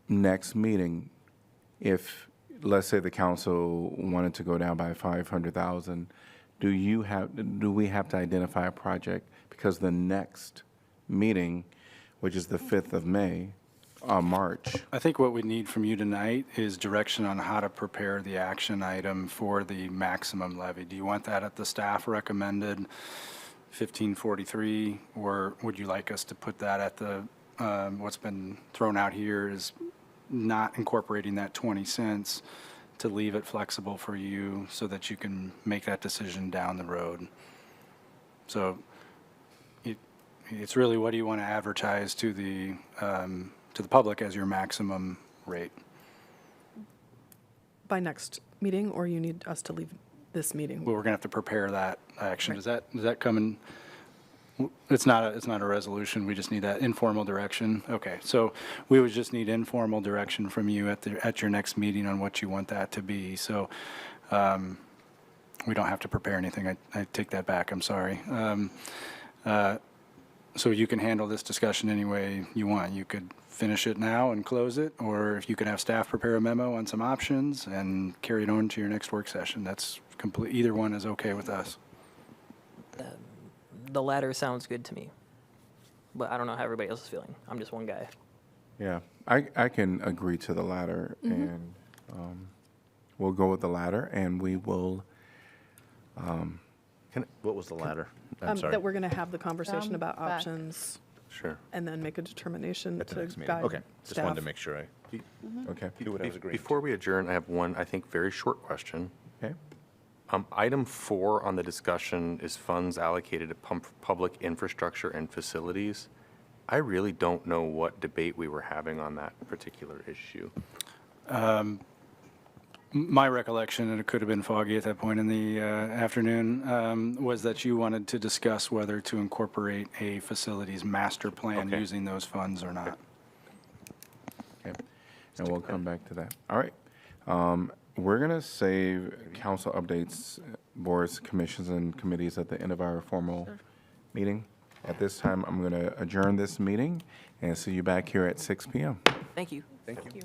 next meeting, if, let's say the council wanted to go down by 500,000, do we have to identify a project? Because the next meeting, which is the 5th of March. I think what we need from you tonight is direction on how to prepare the action item for the maximum levy. Do you want that at the staff recommended 1543, or would you like us to put that at the, what's been thrown out here is not incorporating that 20 cents to leave it flexible for you so that you can make that decision down the road? So it's really, what do you want to advertise to the public as your maximum rate? By next meeting, or you need us to leave this meeting? Well, we're going to have to prepare that action. Right. Does that come in? It's not a resolution. We just need that informal direction. Okay, so we would just need informal direction from you at your next meeting on what you want that to be. So we don't have to prepare anything. I take that back. I'm sorry. So you can handle this discussion any way you want. You could finish it now and close it, or if you could have staff prepare a memo on some options and carry it on to your next work session. That's complete. Either one is okay with us. The latter sounds good to me, but I don't know how everybody else is feeling. I'm just one guy. Yeah, I can agree to the latter, and we'll go with the latter, and we will. What was the latter? I'm sorry. That we're going to have the conversation about back. options Sure. and then make a determination At the to next meeting. guide Okay, just wanted to staff. make sure Okay. I knew what I was agreeing to. Before we adjourn, I have one, I think, very short question. Okay. Item 4 on the discussion is funds allocated to public infrastructure and facilities. I really don't know what debate we were having on that particular issue. My recollection, and it could have been foggy at that point in the afternoon, was that you wanted to discuss whether to incorporate a facilities master plan Okay. using those funds or not. Okay, and we'll come back to that. All right. We're going to save council updates, boards, commissions, and committees at the end of our formal meeting. At this time, I'm going to adjourn this meeting and see you back here at 6 p.m. Thank you. Thank you.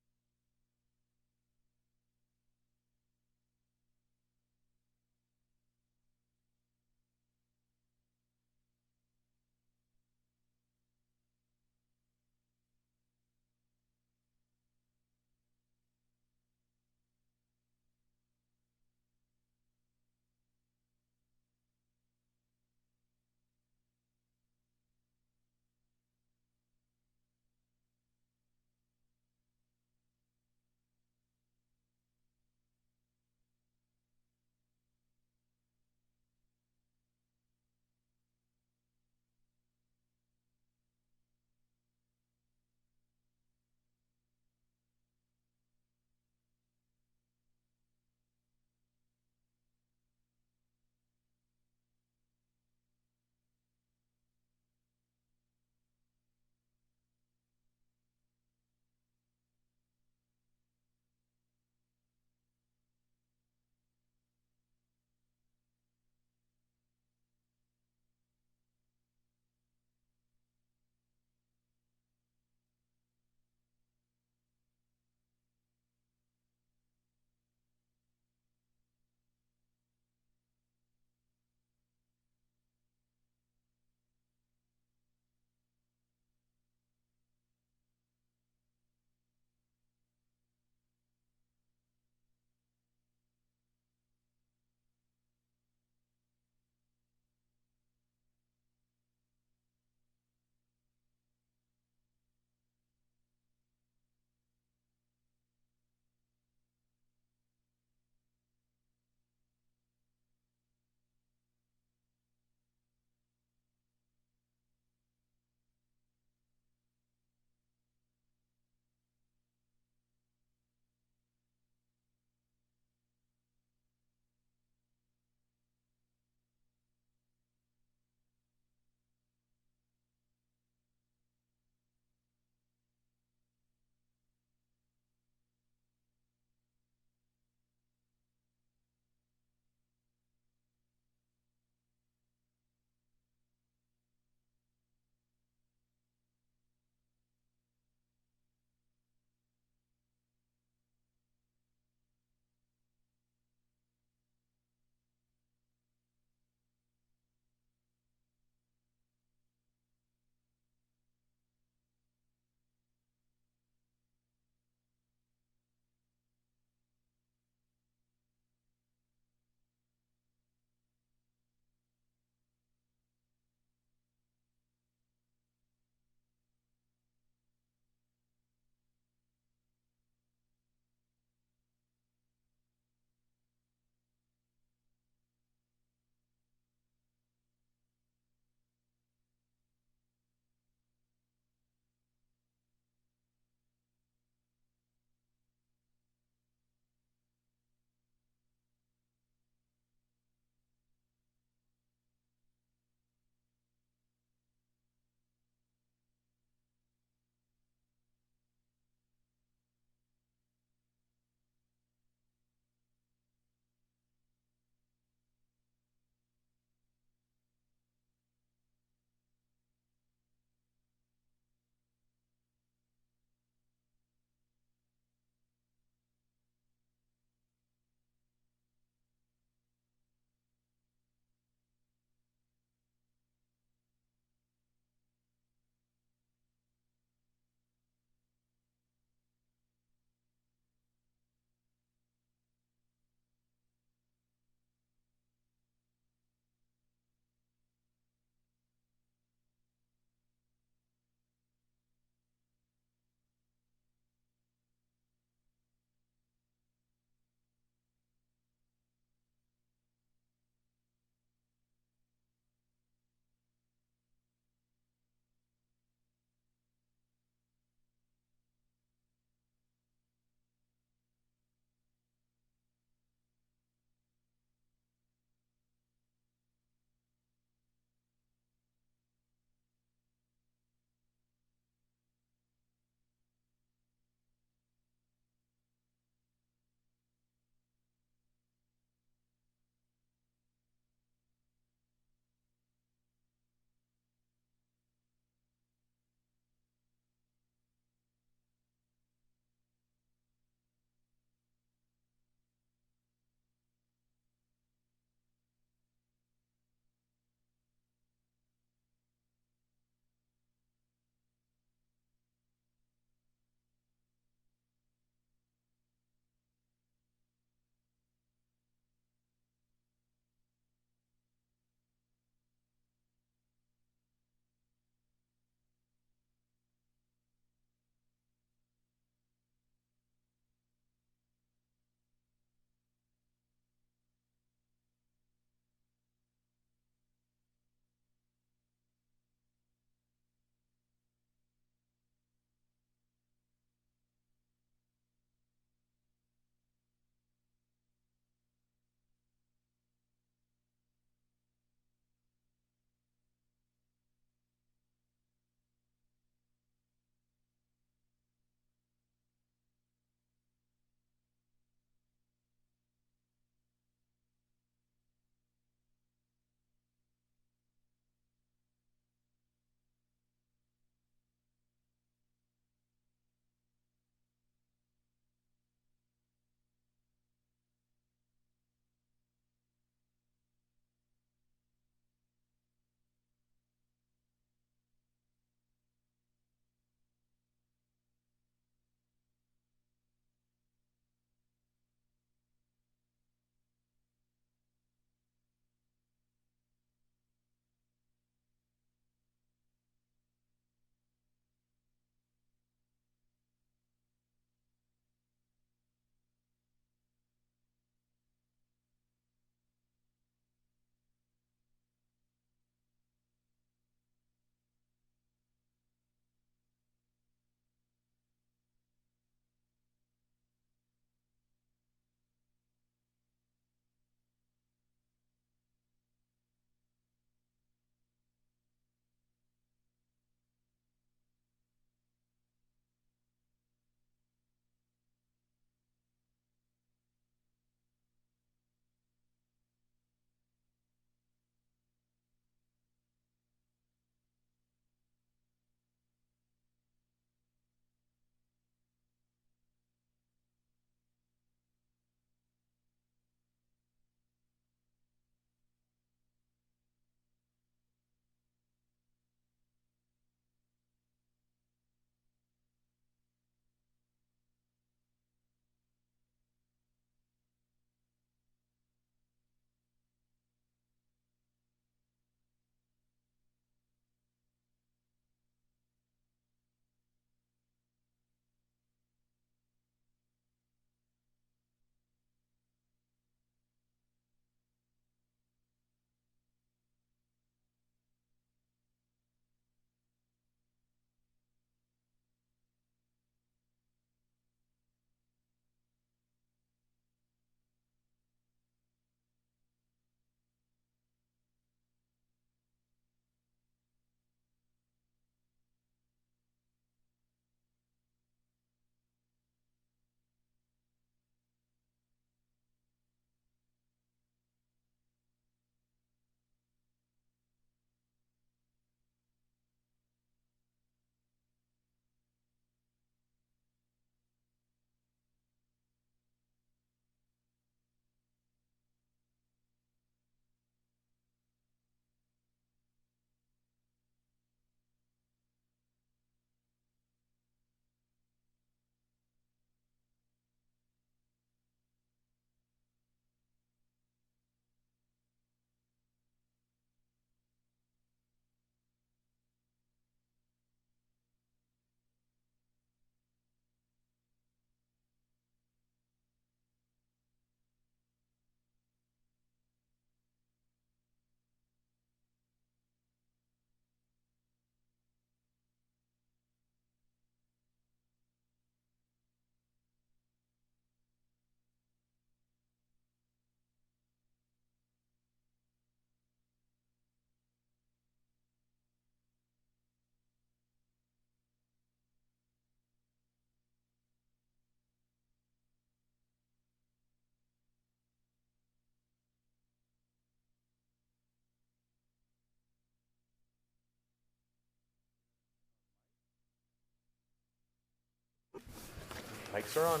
Mics are on.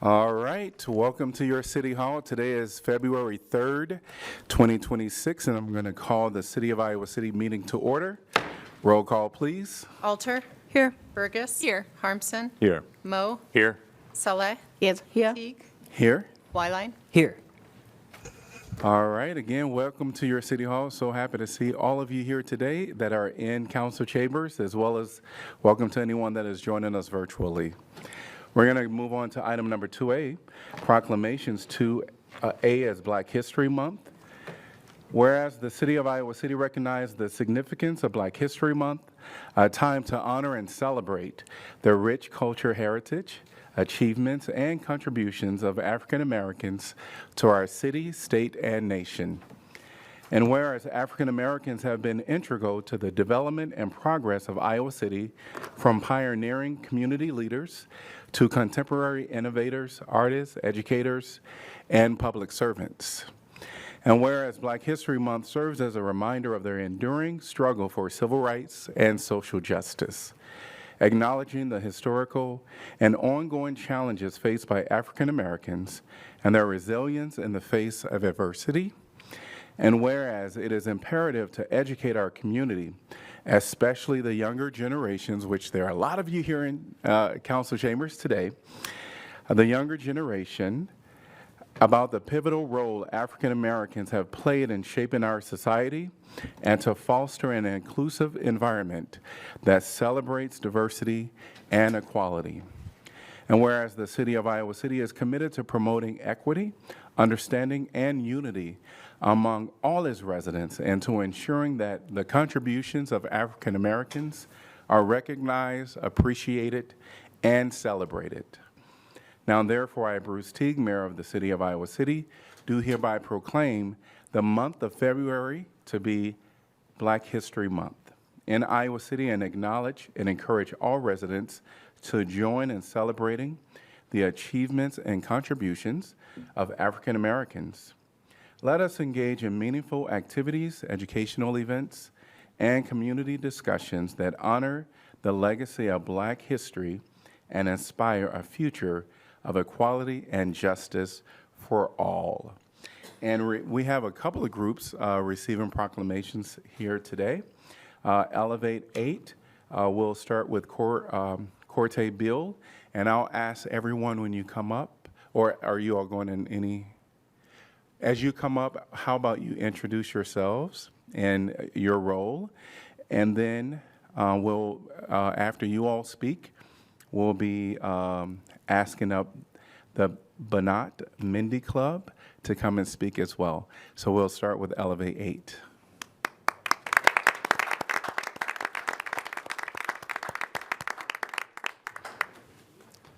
All right, welcome to your City Hall. Today is February 3rd, 2026, and I'm going to call the City of Iowa City meeting to order. Roll call, please. Alter. Here. Burgess. Here. Harmson. Here. Mo. Here. Saleh. Yes, here. Teague. Here. Wyline. Here. All right, again, welcome to your City Hall. So happy to see all of you here today that are in council chambers, as well as welcome to anyone that is joining us virtually. We're going to move on to item number 2A, proclamations. 2A as Black History Month. Whereas the City of Iowa City recognized the significance of Black History Month, a time to honor and celebrate the rich culture heritage, achievements, and contributions of African Americans to our city, state, and nation. And whereas African Americans have been integral to the development and progress of Iowa City, from pioneering community leaders to contemporary innovators, artists, educators, and public servants. And whereas Black History Month serves as a reminder of their enduring struggle for civil rights and social justice, acknowledging the historical and ongoing challenges faced by African Americans and their resilience in the face of adversity. And whereas it is imperative to educate our community, especially the younger generations, which there are a lot of you here in council chambers today, the younger generation, about the pivotal role African Americans have played in shaping our society and to foster an inclusive environment that celebrates diversity and equality. And whereas the City of Iowa City is committed to promoting equity, understanding, and unity among all its residents, and to ensuring that the contributions of African Americans are recognized, appreciated, and celebrated. Now, therefore, I, Bruce Teague, Mayor of the City of Iowa City, do hereby proclaim the month of February to be Black History Month in Iowa City, and acknowledge and encourage all residents to join in celebrating the achievements and contributions of African Americans. Let us engage in meaningful activities, educational events, and community discussions that honor the legacy of Black history and inspire a future of equality and justice for all. And we have a couple of groups receiving proclamations here today. Elevate 8, we'll start with Corte Bill, and I'll ask everyone when you come up, or are you all going in any? As you come up, how about you introduce yourselves and your role, and then we'll, after you all speak, we'll be asking up the Banat Mindy Club to come and speak as well. So we'll start with Elevate 8.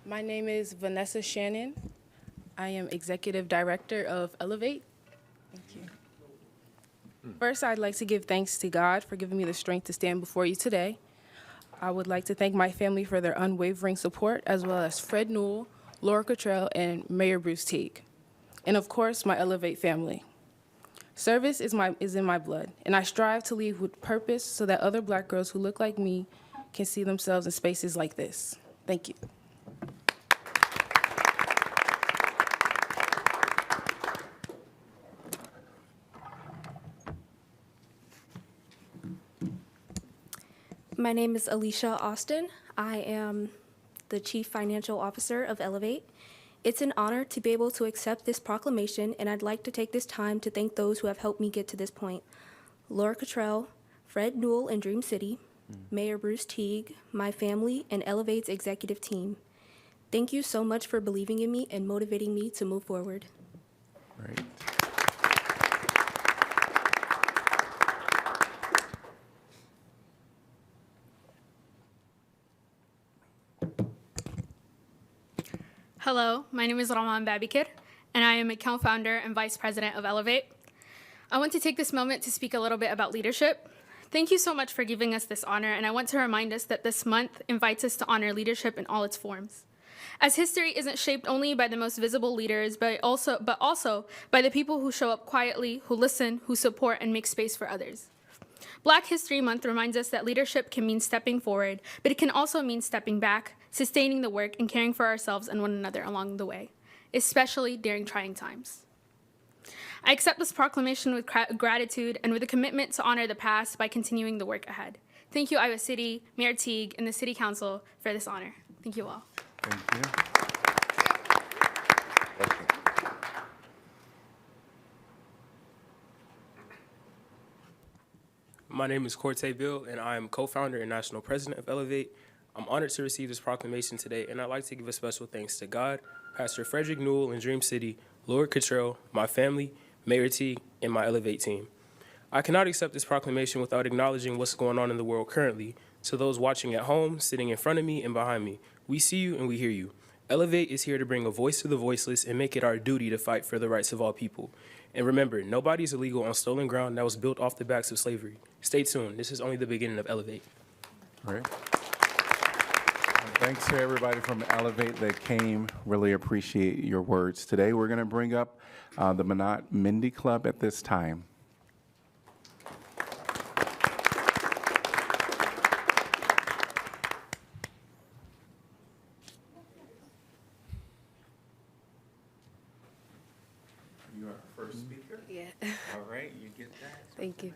My name is Vanessa Shannon. I am Executive Director of Elevate. Thank you. First, I'd like to give thanks to God for giving me the strength to stand before you today. I would like to thank my family for their unwavering support, as well as Fred Newell, Laura Cottrell, and Mayor Bruce Teague. And of course, my Elevate family. Service is in my blood, and I strive to lead with purpose so that other Black girls who look like me can see themselves in spaces like this. Thank you. My name is Alicia Austin. I am the Chief Financial Officer of Elevate. It's an honor to be able to accept this proclamation, and I'd like to take this time to thank those who have helped me get to this point. Laura Cottrell, Fred Newell and Dream City, Mayor Bruce Teague, my family, and Elevate's executive team. Thank you so much for believing in me and motivating me to move forward. Great. Hello, my name is Rahman Babikir, and I am a co-founder and vice president of Elevate. I want to take this moment to speak a little bit about leadership. Thank you so much for giving us this honor, and I want to remind us that this month invites us to honor leadership in all its forms. As history isn't shaped only by the most visible leaders, but also by the people who show up quietly, who listen, who support, and make space for others. Black History Month reminds us that leadership can mean stepping forward, but it can also mean stepping back, sustaining the work, and caring for ourselves and one another along the way, especially during trying times. I accept this proclamation with gratitude and with a commitment to honor the past by continuing the work ahead. Thank you, Iowa City, Mayor Teague, and the City Council for this honor. Thank you all. Thank you. My name is Corte Bill, and I am co-founder and national president of Elevate. I'm honored to receive this proclamation today, and I'd like to give a special thanks to God, Pastor Frederick Newell in Dream City, Lord Cottrell, my family, Mayor Teague, and my Elevate team. I cannot accept this proclamation without acknowledging what's going on in the world currently. To those watching at home, sitting in front of me and behind me, we see you and we hear you. Elevate is here to bring a voice to the voiceless and make it our duty to fight for the rights of all people. And remember, nobody is illegal on stolen ground that was built off the backs of slavery. Stay tuned. This is only the beginning of Elevate. All right. Thanks to everybody from Elevate that came. Really appreciate your words. Today, we're going to bring up the Manat Mindy Club at this time. You are our first speaker? Yeah. All right, you get that. Thank you.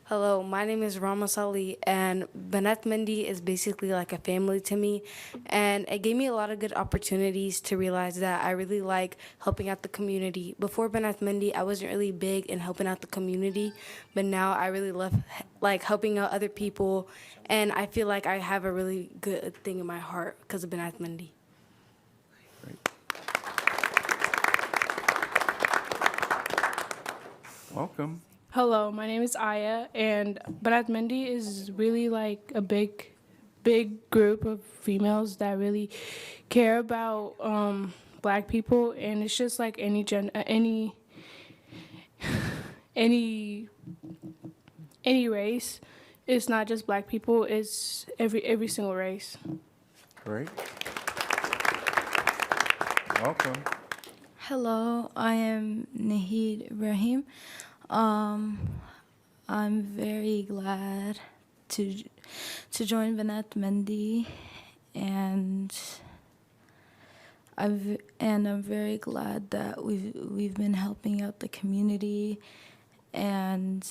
Hello, my name is Ramos Ali, and Banath Mindy is basically like a family to me, and it gave me a lot of good opportunities to realize that I really like helping out the community. Before Banath Mindy, I wasn't really big in helping out the community, but now I really love like helping out other people, and I feel like I have a really good thing in my heart because of Banath Mindy. Welcome. Hello, my name is Aya, and Banath Mindy is really like a big group of females that really care about Black people, and it's just like any race. It's not just Black people; it's every single race. Great. Welcome. Hello, I am Nahid Ibrahim. I'm very glad to join Banath Mindy, and I'm very glad that we've been helping out the community and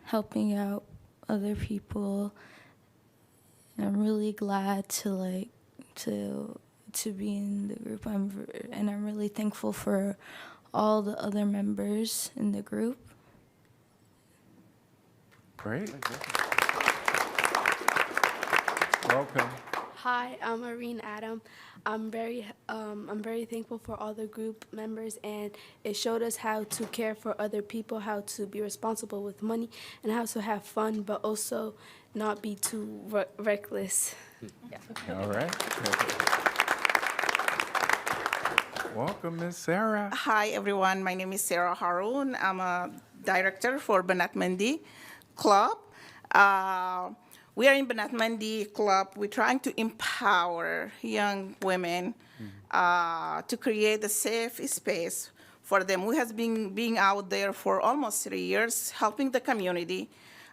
helping out other people. And I'm really glad to be in the group. I'm really thankful for all the other members in the group. Great. Welcome. Hi, I'm Irene Adam. I'm very thankful for all the group members, and it showed us how to care for other people, how to be responsible with money, and how to have fun, but also not be too reckless. All right. Welcome, Ms. Sarah. Hi, everyone. My name is Sarah Haroun. I'm a director for Banath Mindy Club. We are in Banath Mindy Club. We're trying to empower young women to create a safe space for them. We have been being out there for almost 3 years, helping the community,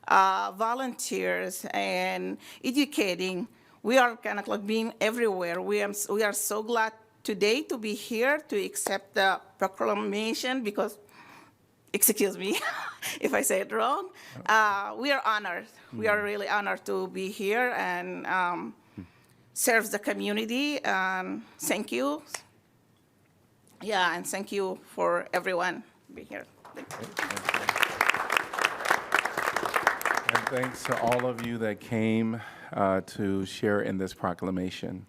volunteers, and educating. We are kind of like being everywhere. We are so glad today to be here to accept the proclamation because, excuse me if I say it wrong, we are honored. We are really honored to be here and serve the community. And thank you. Yeah, and thank you for everyone being here. Thank you. And thanks to all of you that came to share in this proclamation.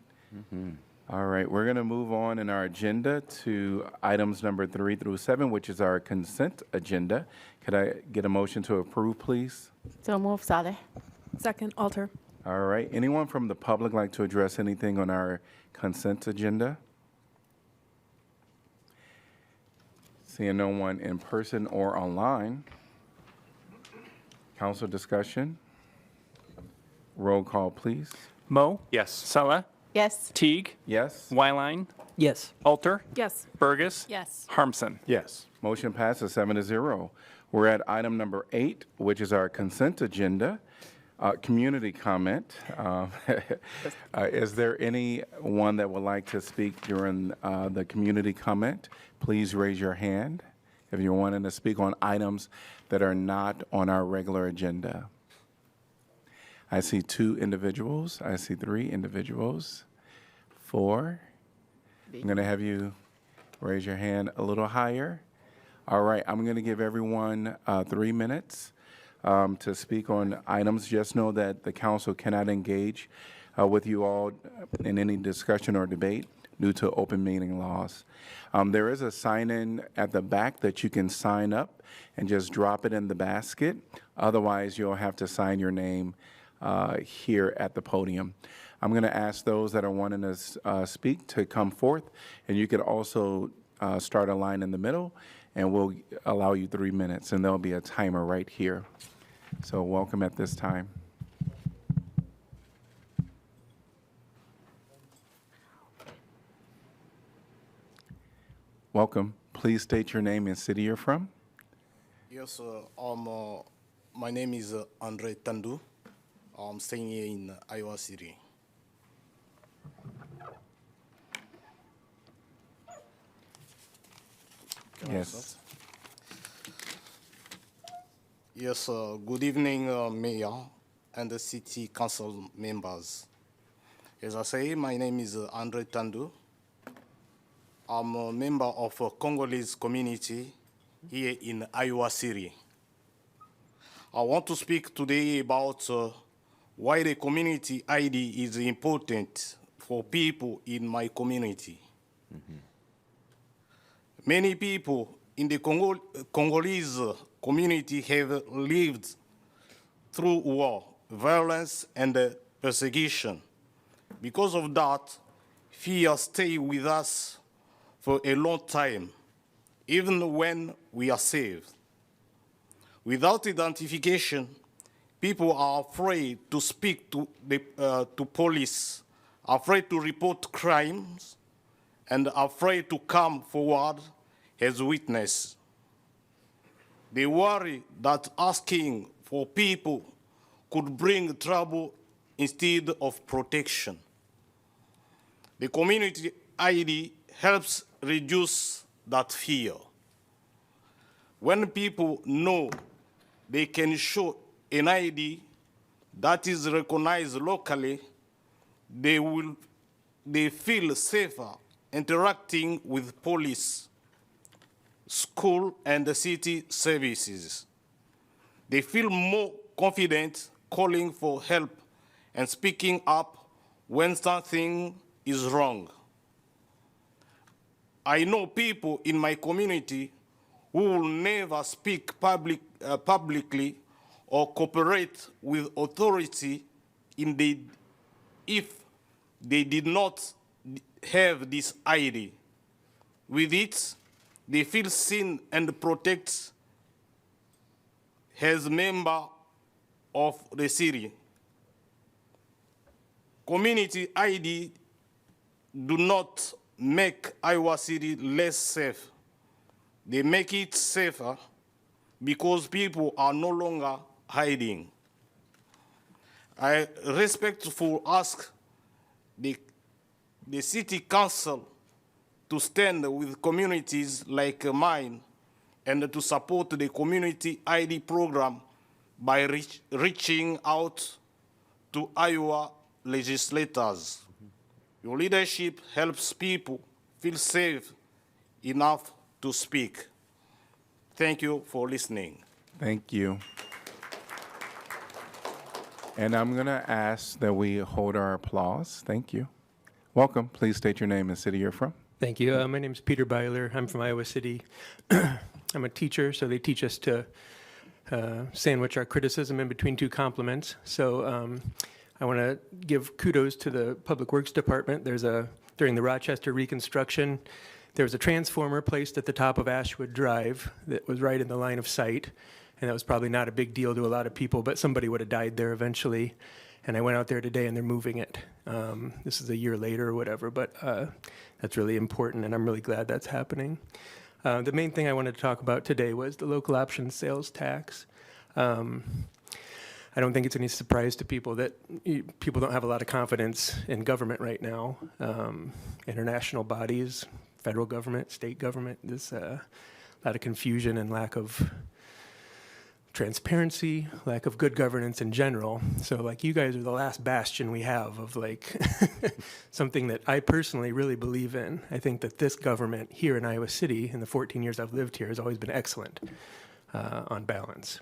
All right, we're going to move on in our agenda to items number 3 through 7, which is our consent agenda. Could I get a motion to approve, please? So move, Saleh. Second, Alter. All right, anyone from the public like to address anything on our consent agenda? Seeing no one in person or online. Council discussion. Roll call, please. Mo? Yes. Salah? Yes. Teague? Yes. Wyline? Yes. Alter? Yes. Burgess? Yes. Harmson? Yes. Motion passes 7-0. We're at item number 8, which is our consent agenda, community comment. Is there anyone that would like to speak during the community comment? Please raise your hand if you're wanting to speak on items that are not on our regular agenda. I see 2 individuals. I see 3 individuals. 4. I'm going to have you raise your hand a little higher. All right, I'm going to give everyone 3 minutes to speak on items. Just know that the council cannot engage with you all in any discussion or debate due to open meeting laws. There is a sign-in at the back that you can sign up and just drop it in the basket. Otherwise, you'll have to sign your name here at the podium. I'm going to ask those that are wanting to speak to come forth, and you could also start a line in the middle, and we'll allow you 3 minutes, and there'll be a timer right here. So welcome at this time. Welcome. Please state your name and city you're from. Yes, my name is Andre Tandu. I'm staying here in Iowa City. Can I start? Yes. Yes, good evening, Mayor and the City Council members. As I say, my name is Andre Tandu. I'm a member of a Congolese community here in Iowa City. I want to speak today about why the community ID is important for people in my community. Many people in the Congolese community have lived through war, violence, and persecution. Because of that, fear stays with us for a long time, even when we are saved. Without identification, people are afraid to speak to police, afraid to report crimes, and afraid to come forward as witness. They worry that asking for people could bring trouble instead of protection. The community ID helps reduce that fear. When people know they can show an ID that is recognized locally, they feel safer interacting with police, school, and the city services. They feel more confident calling for help and speaking up when something is wrong. I know people in my community who will never speak publicly or cooperate with authority if they did not have this ID. With it, they feel seen and protected as member of the city. Community ID do not make Iowa City less safe. They make it safer because people are no longer hiding. I respectfully ask the city council to stand with communities like mine and to support the community ID program by reaching out to Iowa legislators. Your leadership helps people feel safe enough to speak. Thank you for listening. Thank you. And I'm going to ask that we hold our applause. Thank you. Welcome. Please state your name and city you're from. Thank you. My name is Peter Byler. I'm from Iowa City. I'm a teacher, so they teach us to sandwich our criticism in between 2 compliments. So I want to give kudos to the Public Works Department. During the Rochester reconstruction, there was a transformer placed at the top of Ashwood Drive that was right in the line of sight. And that was probably not a big deal to a lot of people, but somebody would have died there eventually. And I went out there today and they're moving it. This is a year later or whatever, but that's really important and I'm really glad that's happening. The main thing I wanted to talk about today was the local option sales tax. I don't think it's any surprise to people that people don't have a lot of confidence in government right now. International bodies, federal government, state government, there's a lot of confusion and lack of transparency, lack of good governance in general. So like you guys are the last bastion we have of like something that I personally really believe in. I think that this government here in Iowa City in the 14 years I've lived here has always been excellent on balance.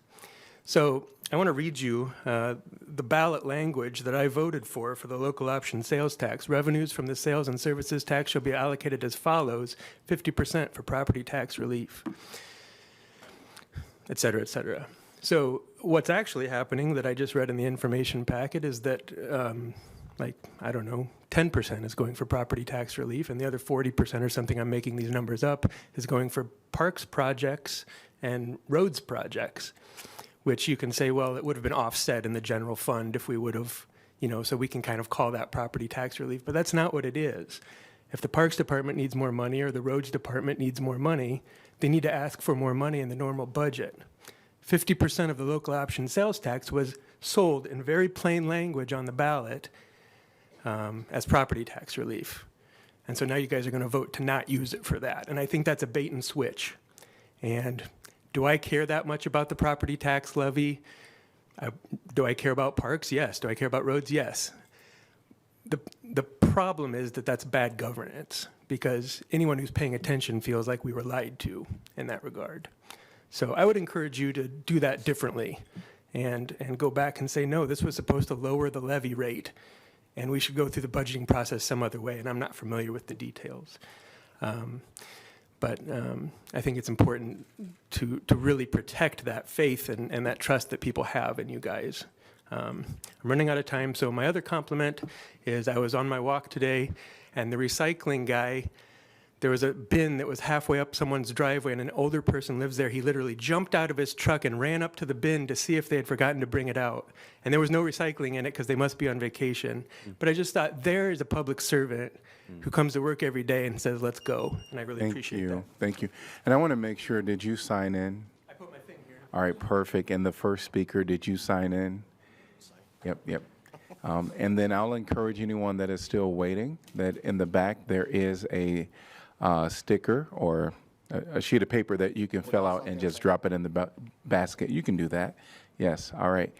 So I want to read you the ballot language that I voted for the local option sales tax. Revenues from the sales and services tax shall be allocated as follows: 50% for property tax relief, et cetera, et cetera. So what's actually happening that I just read in the information packet is that, like, I don't know, 10% is going for property tax relief, and the other 40% or something, I'm making these numbers up, is going for parks projects and roads projects, which you can say, well, it would have been offset in the general fund if we would have, you know, so we can kind of call that property tax relief, but that's not what it is. If the Parks Department needs more money or the Roads Department needs more money, they need to ask for more money in the normal budget. 50% of the local option sales tax was sold in very plain language on the ballot as property tax relief. And so now you guys are going to vote to not use it for that. And I think that's a bait and switch. And do I care that much about the property tax levy? Do I care about parks? Yes. Do I care about roads? Yes. The problem is that that's bad governance, because anyone who's paying attention feels like we were lied to in that regard. So I would encourage you to do that differently and go back and say, no, this was supposed to lower the levy rate, and we should go through the budgeting process some other way, and I'm not familiar with the details. But I think it's important to really protect that faith and that trust that people have in you guys. I'm running out of time, so my other compliment is I was on my walk today, and the recycling guy, there was a bin that was halfway up someone's driveway, and an older person lives there. He literally jumped out of his truck and ran up to the bin to see if they had forgotten to bring it out. And there was no recycling in it because they must be on vacation. But I just thought, there is a public servant who comes to work every day and says, let's go. And I really appreciate that. Thank you. And I want to make sure, did you sign in? I put my thing here. All right, perfect. And the first speaker, did you sign in? Yep. And then I'll encourage anyone that is still waiting, that in the back there is a sticker or a sheet of paper that you can fill out and just drop it in the basket. You can do that. Yes, all right.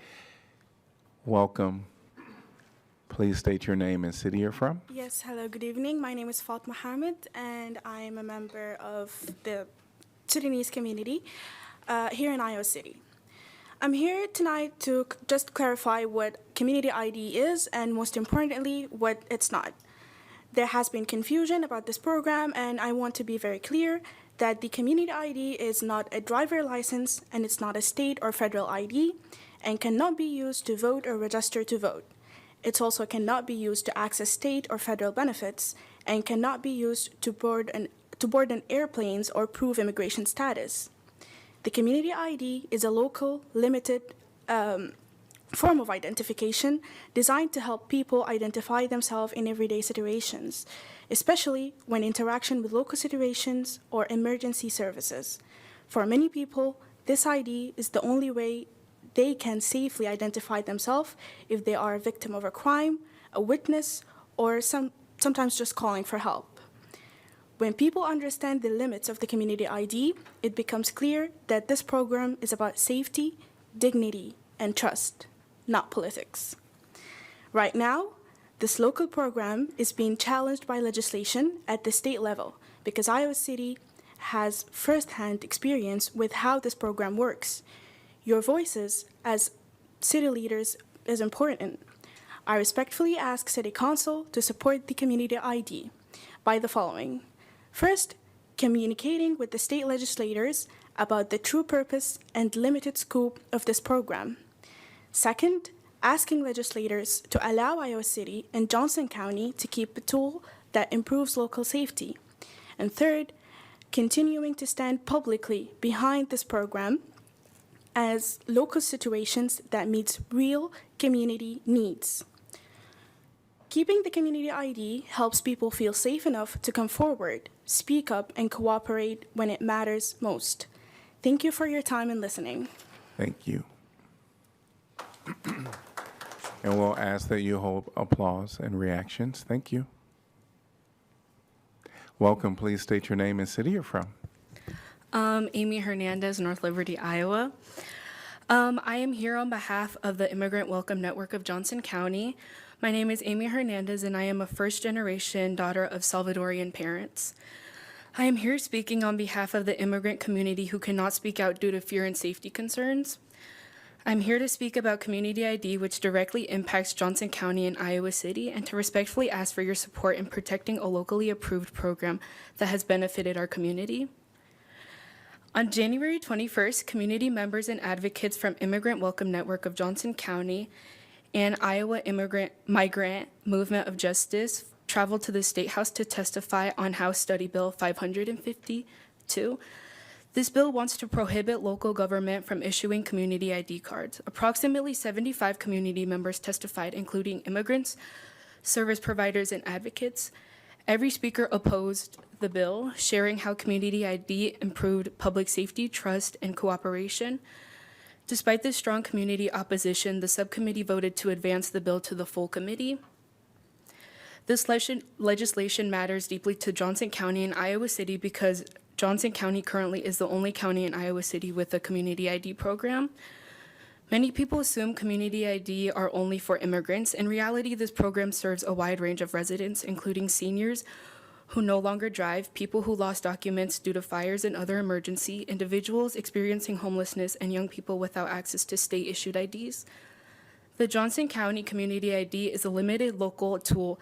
Welcome. Please state your name and city you're from. Yes, hello, good evening. My name is Fatma Hamid, and I am a member of the Sudanese community here in Iowa City. I'm here tonight to just clarify what Community ID is, and most importantly, what it's not. There has been confusion about this program, and I want to be very clear that the Community ID is not a driver license, and it's not a state or federal ID, and cannot be used to vote or register to vote. It also cannot be used to access state or federal benefits, and cannot be used to board an airplanes or prove immigration status. The Community ID is a local, limited form of identification designed to help people identify themselves in everyday situations, especially when interaction with local situations or emergency services. For many people, this ID is the only way they can safely identify themselves if they are a victim of a crime, a witness, or sometimes just calling for help. When people understand the limits of the Community ID, it becomes clear that this program is about safety, dignity, and trust, not politics. Right now, this local program is being challenged by legislation at the state level because Iowa City has firsthand experience with how this program works. Your voices as city leaders is important. I respectfully ask City Council to support the Community ID by the following. First, communicating with the state legislators about the true purpose and limited scope of this program. Second, asking legislators to allow Iowa City and Johnson County to keep a tool that improves local safety. And third, continuing to stand publicly behind this program as local situations that meets real community needs. Keeping the community ID helps people feel safe enough to come forward, speak up, and cooperate when it matters most. Thank you for your time and listening. Thank you. And we'll ask that you hold applause and reactions. Thank you. Welcome. Please state your name and city you're from. Amy Hernandez, North Liberty, Iowa. I am here on behalf of the Immigrant Welcome Network of Johnson County. My name is Amy Hernandez, and I am a first-generation daughter of Salvadorian parents. I am here speaking on behalf of the immigrant community who cannot speak out due to fear and safety concerns. I'm here to speak about Community ID, which directly impacts Johnson County and Iowa City, and to respectfully ask for your support in protecting a locally approved program that has benefited our community. On January 21st, community members and advocates from Immigrant Welcome Network of Johnson County and Iowa Migrant Movement of Justice traveled to the State House to testify on House Study Bill 552. This bill wants to prohibit local government from issuing community ID cards. Approximately 75 community members testified, including immigrants, service providers, and advocates. Every speaker opposed the bill, sharing how community ID improved public safety, trust, and cooperation. Despite this strong community opposition, the subcommittee voted to advance the bill to the full committee. This legislation matters deeply to Johnson County and Iowa City because Johnson County currently is the only county in Iowa City with a community ID program. Many people assume community ID are only for immigrants. In reality, this program serves a wide range of residents, including seniors who no longer drive, people who lost documents due to fires and other emergency, individuals experiencing homelessness, and young people without access to state-issued IDs. The Johnson County Community ID is a limited local tool.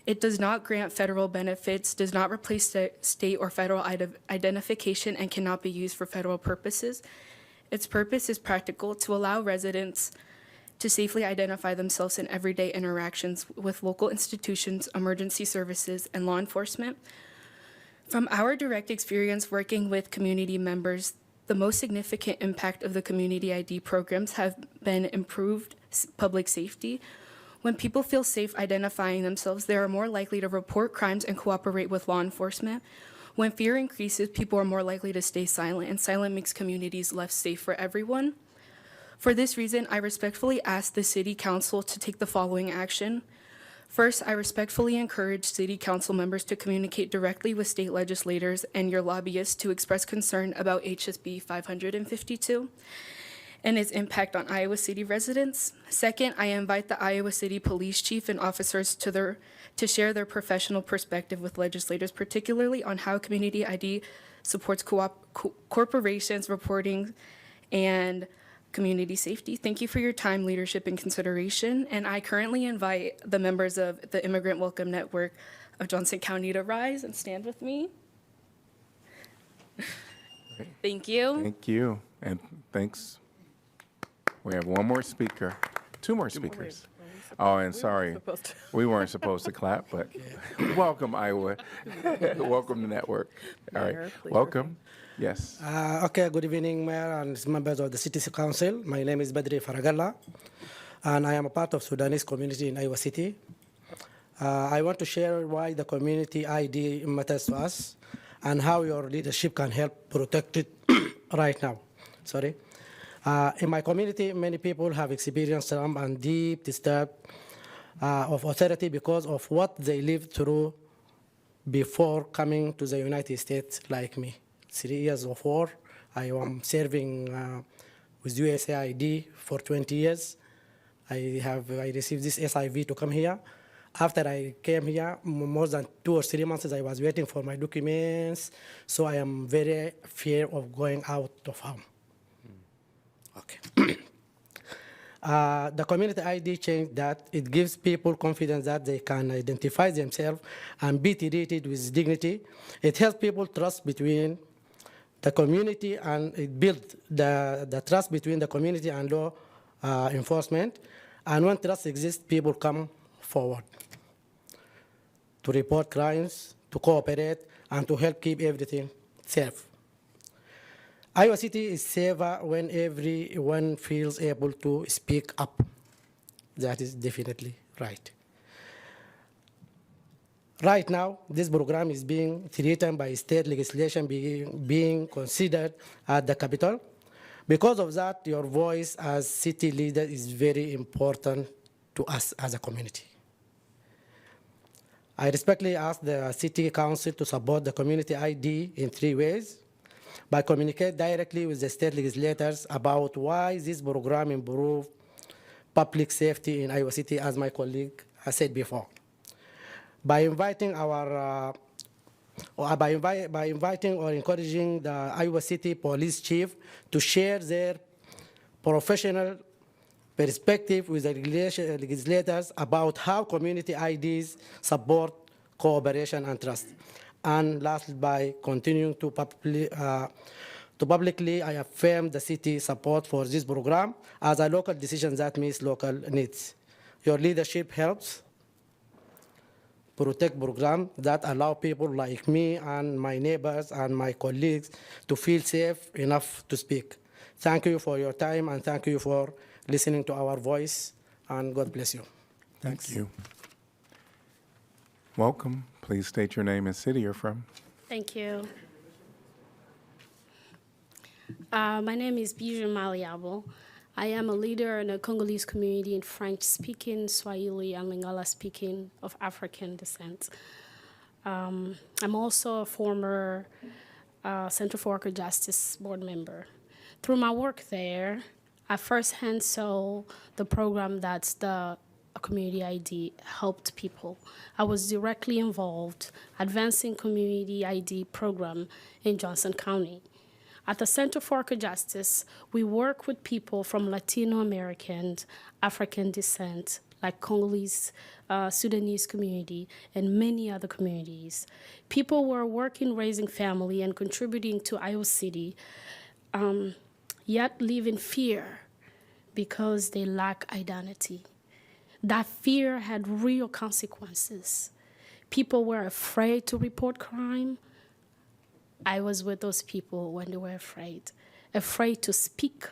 It does not grant federal benefits, does not replace state or federal identification, and cannot be used for federal purposes. Its purpose is practical, to allow residents to safely identify themselves in everyday interactions with local institutions, emergency services, and law enforcement. From our direct experience working with community members, the most significant impact of the Community ID programs have been improved public safety. When people feel safe identifying themselves, they are more likely to report crimes and cooperate with law enforcement. When fear increases, people are more likely to stay silent, and silence makes communities less safe for everyone. For this reason, I respectfully ask the City Council to take the following action. First, I respectfully encourage City Council members to communicate directly with state legislators and your lobbyists to express concern about HSB 552 and its impact on Iowa City residents. Second, I invite the Iowa City Police Chief and officers to share their professional perspective with legislators, particularly on how Community ID supports corporations, reporting, and community safety. Thank you for your time, leadership, and consideration. And I currently invite the members of the Immigrant Welcome Network of Johnson County to rise and stand with me. Thank you. Thank you. And thanks. We have one more speaker, two more speakers. Oh, and sorry, we weren't supposed to clap, but welcome, Iowa. Welcome to Network. All right, welcome. Yes. Okay, good evening, Mayor and members of the City Council. My name is Badri Faragalla, and I am a part of Sudanese community in Iowa City. I want to share why the community ID matters to us and how your leadership can help protect it right now. Sorry. In my community, many people have experienced some and deep disturb of authority because of what they lived through before coming to the United States, like me. 3 years of war. I am serving with USAID for 20 years. I received this SIV to come here. After I came here, more than 2 or 3 months, I was waiting for my documents. So I am very fear of going out of home. Okay. The community ID change that it gives people confidence that they can identify themselves and be treated with dignity. It helps people trust between the community, and it builds the trust between the community and law enforcement. And when trust exists, people come forward to report crimes, to cooperate, and to help keep everything safe. Iowa City is safer when everyone feels able to speak up. That is definitely right. Right now, this program is being threatened by state legislation being considered at the Capitol. Because of that, your voice as city leader is very important to us as a community. I respectfully ask the City Council to support the community ID in 3 ways: by communicate directly with the state legislators about why this program improves public safety in Iowa City, as my colleague has said before; by inviting or encouraging the Iowa City Police Chief to share their professional perspective with the legislators about how community IDs support cooperation and trust; and lastly, by continuing to publicly I affirm the city support for this program as a local decision that meets local needs. Your leadership helps protect programs that allow people like me and my neighbors and my colleagues to feel safe enough to speak. Thank you for your time, and thank you for listening to our voice, and God bless you. Thank you. Welcome. Please state your name and city you're from. Thank you. My name is Bijou Maliabo. I am a leader in a Congolese community in French-speaking, Swahili, and Lingala-speaking of African descent. I'm also a former Center for Worker Justice board member. Through my work there, I firsthand saw the program that's the Community ID helped people. I was directly involved advancing Community ID program in Johnson County. At the Center for Worker Justice, we work with people from Latino American, African descent, like Congolese, Sudanese community, and many other communities. People were working, raising family, and contributing to Iowa City, yet live in fear because they lack identity. That fear had real consequences. People were afraid to report crime. I was with those people when they were afraid to speak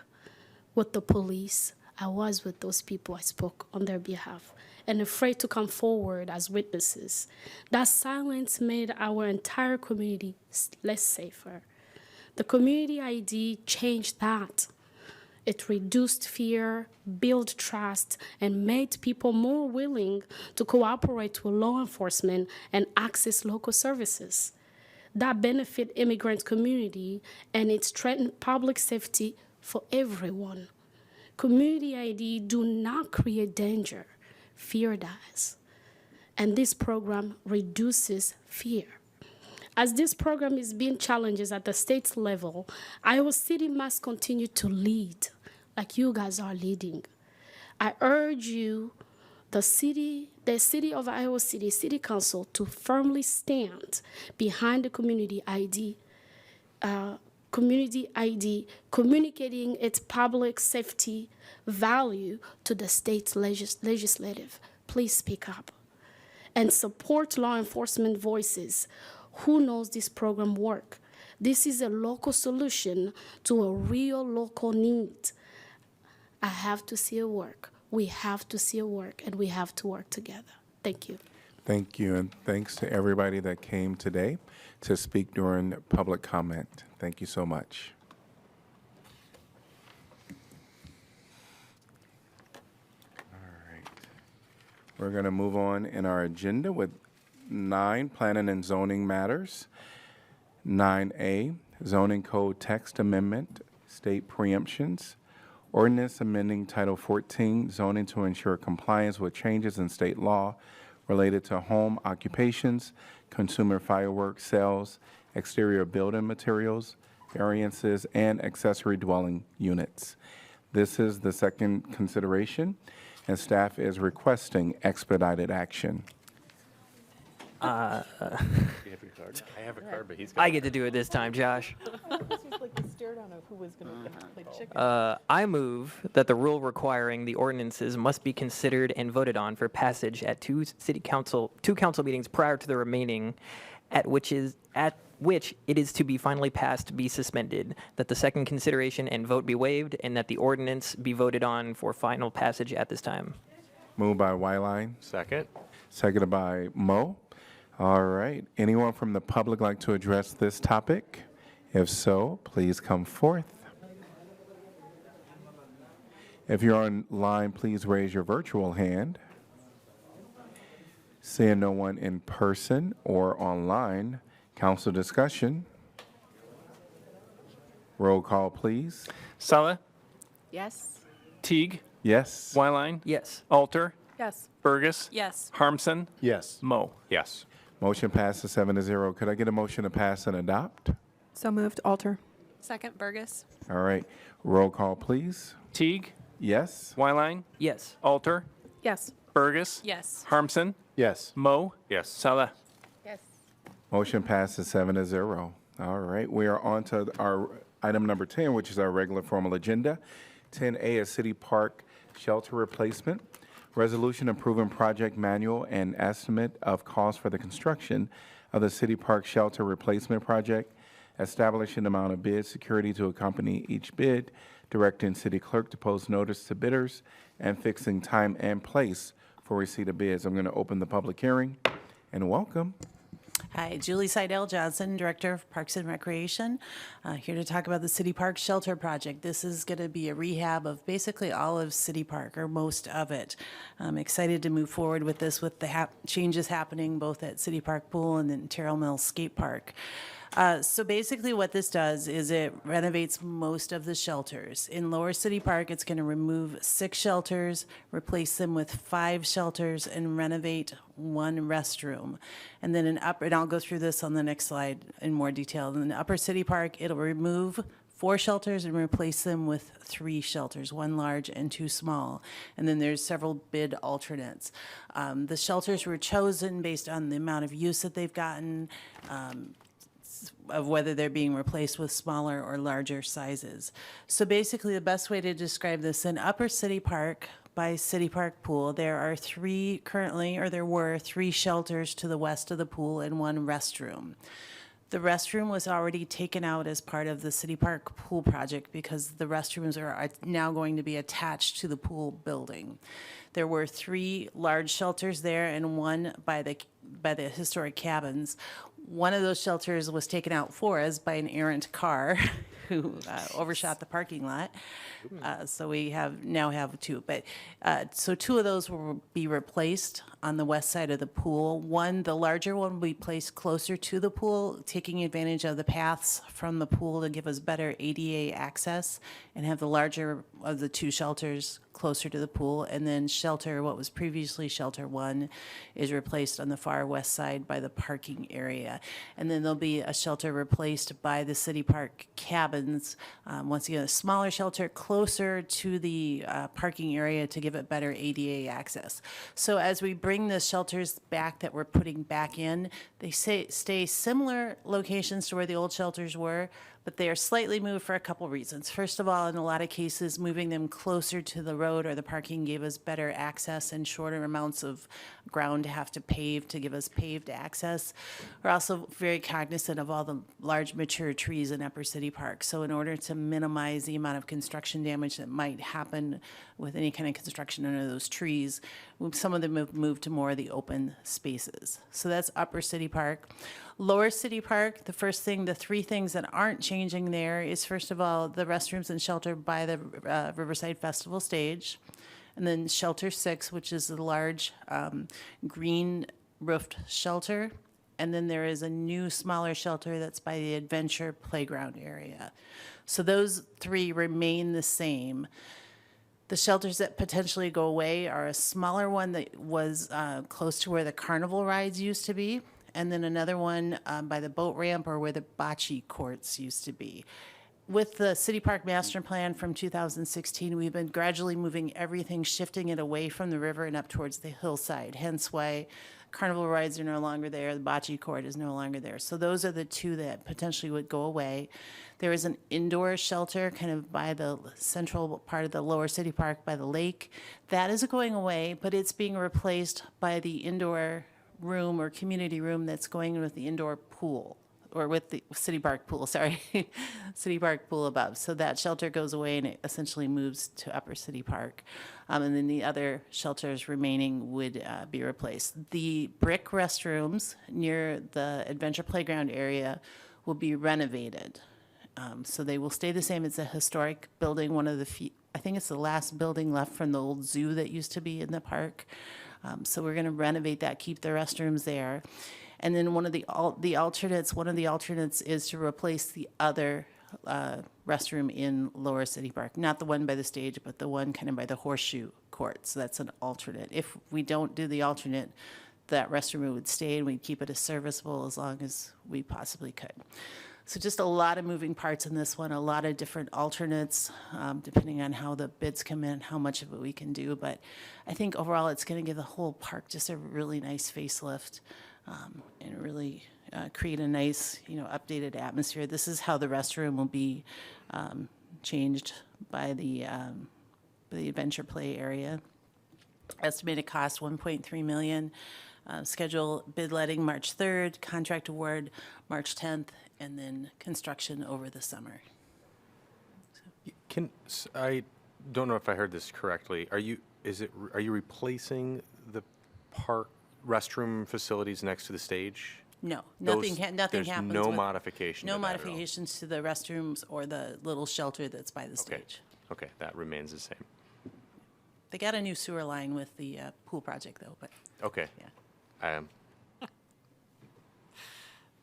with the police. I was with those people, I spoke on their behalf, and afraid to come forward as witnesses. That silence made our entire community less safer. The Community ID changed that. It reduced fear, built trust, and made people more willing to cooperate with law enforcement and access local services. That benefit immigrant community, and it strengthened public safety for everyone. Community ID do not create danger, fear does. And this program reduces fear. As this program is being challenged at the state level, Iowa City must continue to lead like you guys are leading. I urge you, the city of Iowa City City Council, to firmly stand behind the Community ID, communicating its public safety value to the state legislative. Please speak up and support law enforcement voices who knows this program work. This is a local solution to a real local need. I have to see it work. We have to see it work, and we have to work together. Thank you. Thank you, and thanks to everybody that came today to speak during public comment. Thank you so much. All right. We're going to move on in our agenda with 9, planning and zoning matters. 9A, zoning code text amendment, state preemptions. Ordinance amending Title 14, zoning to ensure compliance with changes in state law related to home occupations, consumer fireworks sales, exterior building materials, variances, and accessory dwelling units. This is the second consideration, and staff is requesting expedited action. You have your card? I have a card, but he's got I get to do it this time, Josh. This was like the stare down of who was going to play chicken. I move that the rule requiring the ordinances must be considered and voted on for passage at two council meetings prior to the remaining, at which it is to be finally passed, be suspended, that the second consideration and vote be waived, and that the ordinance be voted on for final passage at this time. Moved by Wyline. Second. Seconded by Mo. All right. Anyone from the public like to address this topic? If so, please come forth. If you're online, please raise your virtual hand. Seeing no one in person or online, council discussion. Roll call, please. Sala, Yes. Teague, Yes. Wyline, Yes. Alter, Yes. Burgess, Yes. Harmson, Yes. Mo. Yes. Motion passes 7-0. Could I get a motion to pass and adopt? So moved. Alter. Second, Burgess. All right. Roll call, please. Teague, Yes. Wyline, Yes. Alter, Yes. Burgess, Yes. Harmson, Yes. Mo, Yes. Sala. Yes. Motion passes 7-0. All right, we are on to our item number 10, which is our regular formal agenda. 10A is City Park Shelter Replacement. Resolution approving project manual and estimate of cost for the construction of the City Park Shelter Replacement Project, establishing amount of bid security to accompany each bid, directing city clerk to post notice to bidders, and fixing time and place for receipt of bids. I'm going to open the public hearing and welcome. Hi, Julie Seidel Johnson, Director of Parks and Recreation, here to talk about the City Park Shelter Project. This is going to be a rehab of basically all of City Park, or most of it. I'm excited to move forward with this with the changes happening both at City Park Pool and then Terrell Mills Skate Park. So basically what this does is it renovates most of the shelters. In Lower City Park, it's going to remove 6 shelters, replace them with 5 shelters, and renovate 1 restroom. And then and I'll go through this on the next slide in more detail. In Upper City Park, it'll remove 4 shelters and replace them with 3 shelters, 1 large and 2 small. And then there's several bid alternates. The shelters were chosen based on the amount of use that they've gotten, of whether they're being replaced with smaller or larger sizes. So basically, the best way to describe this, in Upper City Park by City Park Pool, there were 3 shelters to the west of the pool and 1 restroom. The restroom was already taken out as part of the City Park Pool project because the restrooms are now going to be attached to the pool building. There were 3 large shelters there and 1 by the historic cabins. One of those shelters was taken out for us by an errant car who overshot the parking lot. So we now have 2. But so 2 of those will be replaced on the west side of the pool. The larger one will be placed closer to the pool, taking advantage of the paths from the pool to give us better ADA access, and have the larger of the 2 shelters closer to the pool. And then what was previously Shelter 1 is replaced on the far west side by the parking area. And then there'll be a shelter replaced by the City Park cabins. Once again, a smaller shelter closer to the parking area to give it better ADA access. So as we bring the shelters back that we're putting back in, they stay similar locations to where the old shelters were, but they are slightly moved for a couple reasons. First of all, in a lot of cases, moving them closer to the road or the parking gave us better access and shorter amounts of ground to have to pave to give us paved access. We're also very cognizant of all the large mature trees in Upper City Park. So in order to minimize the amount of construction damage that might happen with any kind of construction under those trees, some of them have moved to more of the open spaces. So that's Upper City Park. Lower City Park, the 3 things that aren't changing there is, first of all, the restrooms and shelter by the Riverside Festival stage. And then Shelter 6, which is the large green roofed shelter. And then there is a new smaller shelter that's by the Adventure Playground area. So those 3 remain the same. The shelters that potentially go away are a smaller one that was close to where the carnival rides used to be, and then another one by the boat ramp or where the bocce courts used to be. With the City Park Master Plan from 2016, we've been gradually moving everything, shifting it away from the river and up towards the hillside, hence why carnival rides are no longer there, the bocce court is no longer there. So those are the 2 that potentially would go away. There is an indoor shelter kind of by the central part of the Lower City Park by the lake. That is going away, but it's being replaced by the indoor room or community room that's going with the indoor pool. or with the City Park Pool, sorry, City Park Pool above. So that shelter goes away and it essentially moves to Upper City Park. And then the other shelters remaining would be replaced. The brick restrooms near the Adventure Playground area will be renovated. So they will stay the same. It's a historic building, one of the few, I think it's the last building left from the old zoo that used to be in the park. So we're going to renovate that, keep the restrooms there. And then one of the alternates is to replace the other restroom in Lower City Park, not the one by the stage, but the one kind of by the horseshoe court. So that's an alternate. If we don't do the alternate, that restroom would stay and we'd keep it as serviceable as long as we possibly could. So just a lot of moving parts in this one, a lot of different alternates, depending on how the bids come in, how much of it we can do. But I think overall, it's going to give the whole park just a really nice facelift and really create a nice, updated atmosphere. This is how the restroom will be changed by the Adventure Play area. Estimated cost $1.3 million. Schedule bid letting March 3rd, contract award March 10th, and then construction over the summer. I don't know if I heard this correctly. Are you replacing the park restroom facilities next to the stage? No, nothing There's happens. no with- modification. No to that at all? modifications to the restrooms or the little shelter that's by the Okay. stage. Okay, that remains the same. They got a new sewer line with the pool project though, but Okay. Yeah.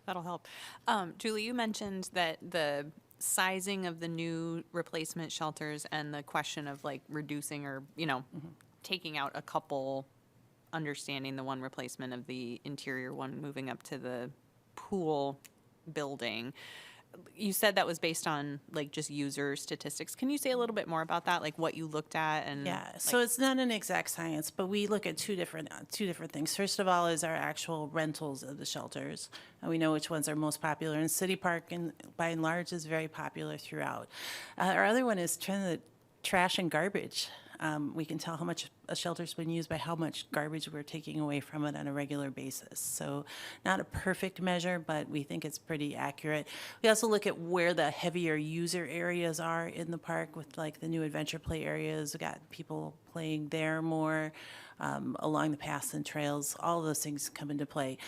That'll help. Julie, you mentioned that the sizing of the new replacement shelters and the question of like reducing or, taking out a couple, understanding the one replacement of the interior one moving up to the pool building. You said that was based on like just user statistics. Can you say a little bit more about that? Like what you looked at and Yeah, so it's not an exact science, but we look at two different things. First of all is our actual rentals of the shelters. And we know which ones are most popular. And City Park, and by and large, is very popular throughout. Our other one is the trash and garbage. We can tell how much a shelter's been used by how much garbage we're taking away from it on a regular basis. So not a perfect measure, but we think it's pretty accurate. We also look at where the heavier user areas are in the park with like the new Adventure Play areas. We got people playing there more, along the paths and trails. All of those things come into play.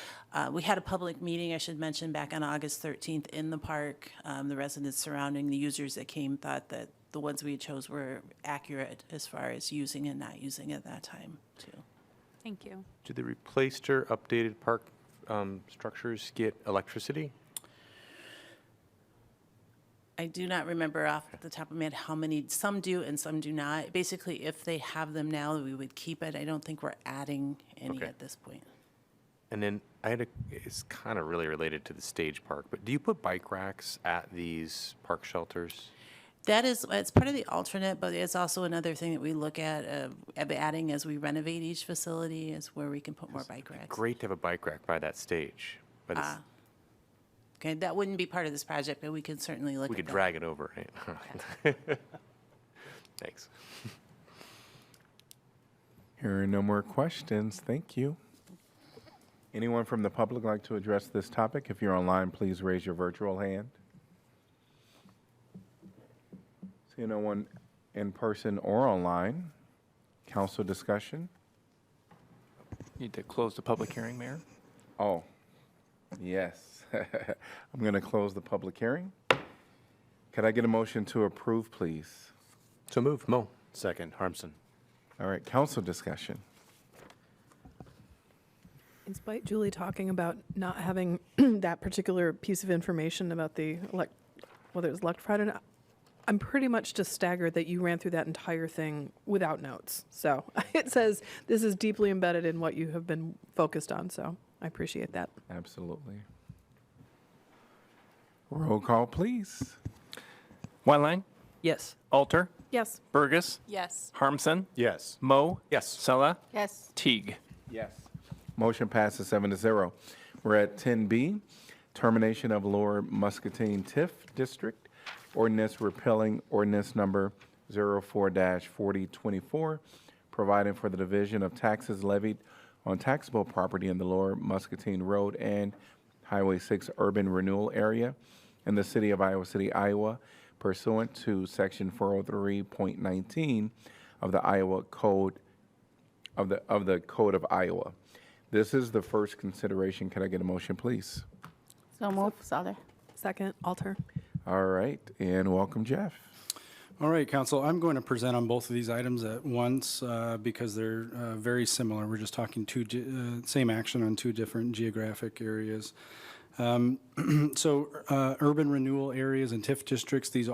We had a public meeting, I should mention, back on August 13th in the park. The residents surrounding the users that came thought that the ones we chose were accurate as far as using and not using at that time, too. Thank you. Do the replaced or updated park structures get electricity? I do not remember off the top of my head how many, some do and some do not. Basically, if they have them now, we would keep it. I don't think we're adding any Okay. at this point. And then it's kind of really related to the stage park, but do you put bike racks at these park shelters? It's part of the alternate, but it's also another thing that we look at of adding as we renovate each facility is where we can put more bike racks. Great to have a bike rack by that stage, but Okay, that wouldn't be part of this project, but we can certainly look we at could that. drag it over, right? Thanks. Here are no more questions. Thank you. Anyone from the public like to address this topic? If you're online, please raise your virtual hand. See no one in person or online. Council discussion? Need to close the public hearing, Mayor. Oh, yes. I'm going to close the public hearing. Could I get a motion to approve, please? So move, Mo. Second, Harmson. All right, council discussion. In spite Julie talking about not having that particular piece of information about whether it was electrified or not, I'm pretty much just staggered that you ran through that entire thing without notes. So it says this is deeply embedded in what you have been focused on, so I appreciate that. Absolutely. Roll call, please. Wineline? Yes. Alter? Yes. Burgess? Yes. Harmson? Yes. Mo? Yes. Sella? Yes. Teague? Yes. Motion passes 7-0. We're at 10B, termination of Lower Muscatine TIF District. Ordinance repealing ordinance number 04-4024, providing for the division of taxes levied on taxable property in the Lower Muscatine Road and Highway 6 urban renewal area in the city of Iowa City, Iowa, pursuant to Section 403.19 of the Iowa Code of the Code of Iowa. This is the first consideration. Can I get a motion, please? So move, Saleh. Second, Alter. All right, and welcome, Jeff. All right, Council, I'm going to present on both of these items at once because they're very similar. We're just talking same action on two different geographic areas. So urban renewal areas and TIF districts, these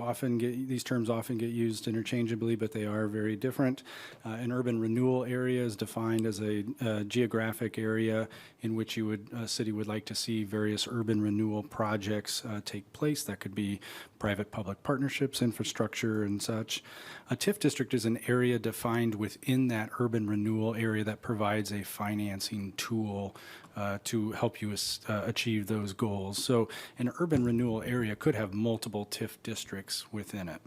terms often get used interchangeably, but they are very different. An urban renewal area is defined as a geographic area in which a city would like to see various urban renewal projects take place. That could be private-public partnerships, infrastructure, and such. A TIF district is an area defined within that urban renewal area that provides a financing tool to help you achieve those goals. So an urban renewal area could have multiple TIF districts within it.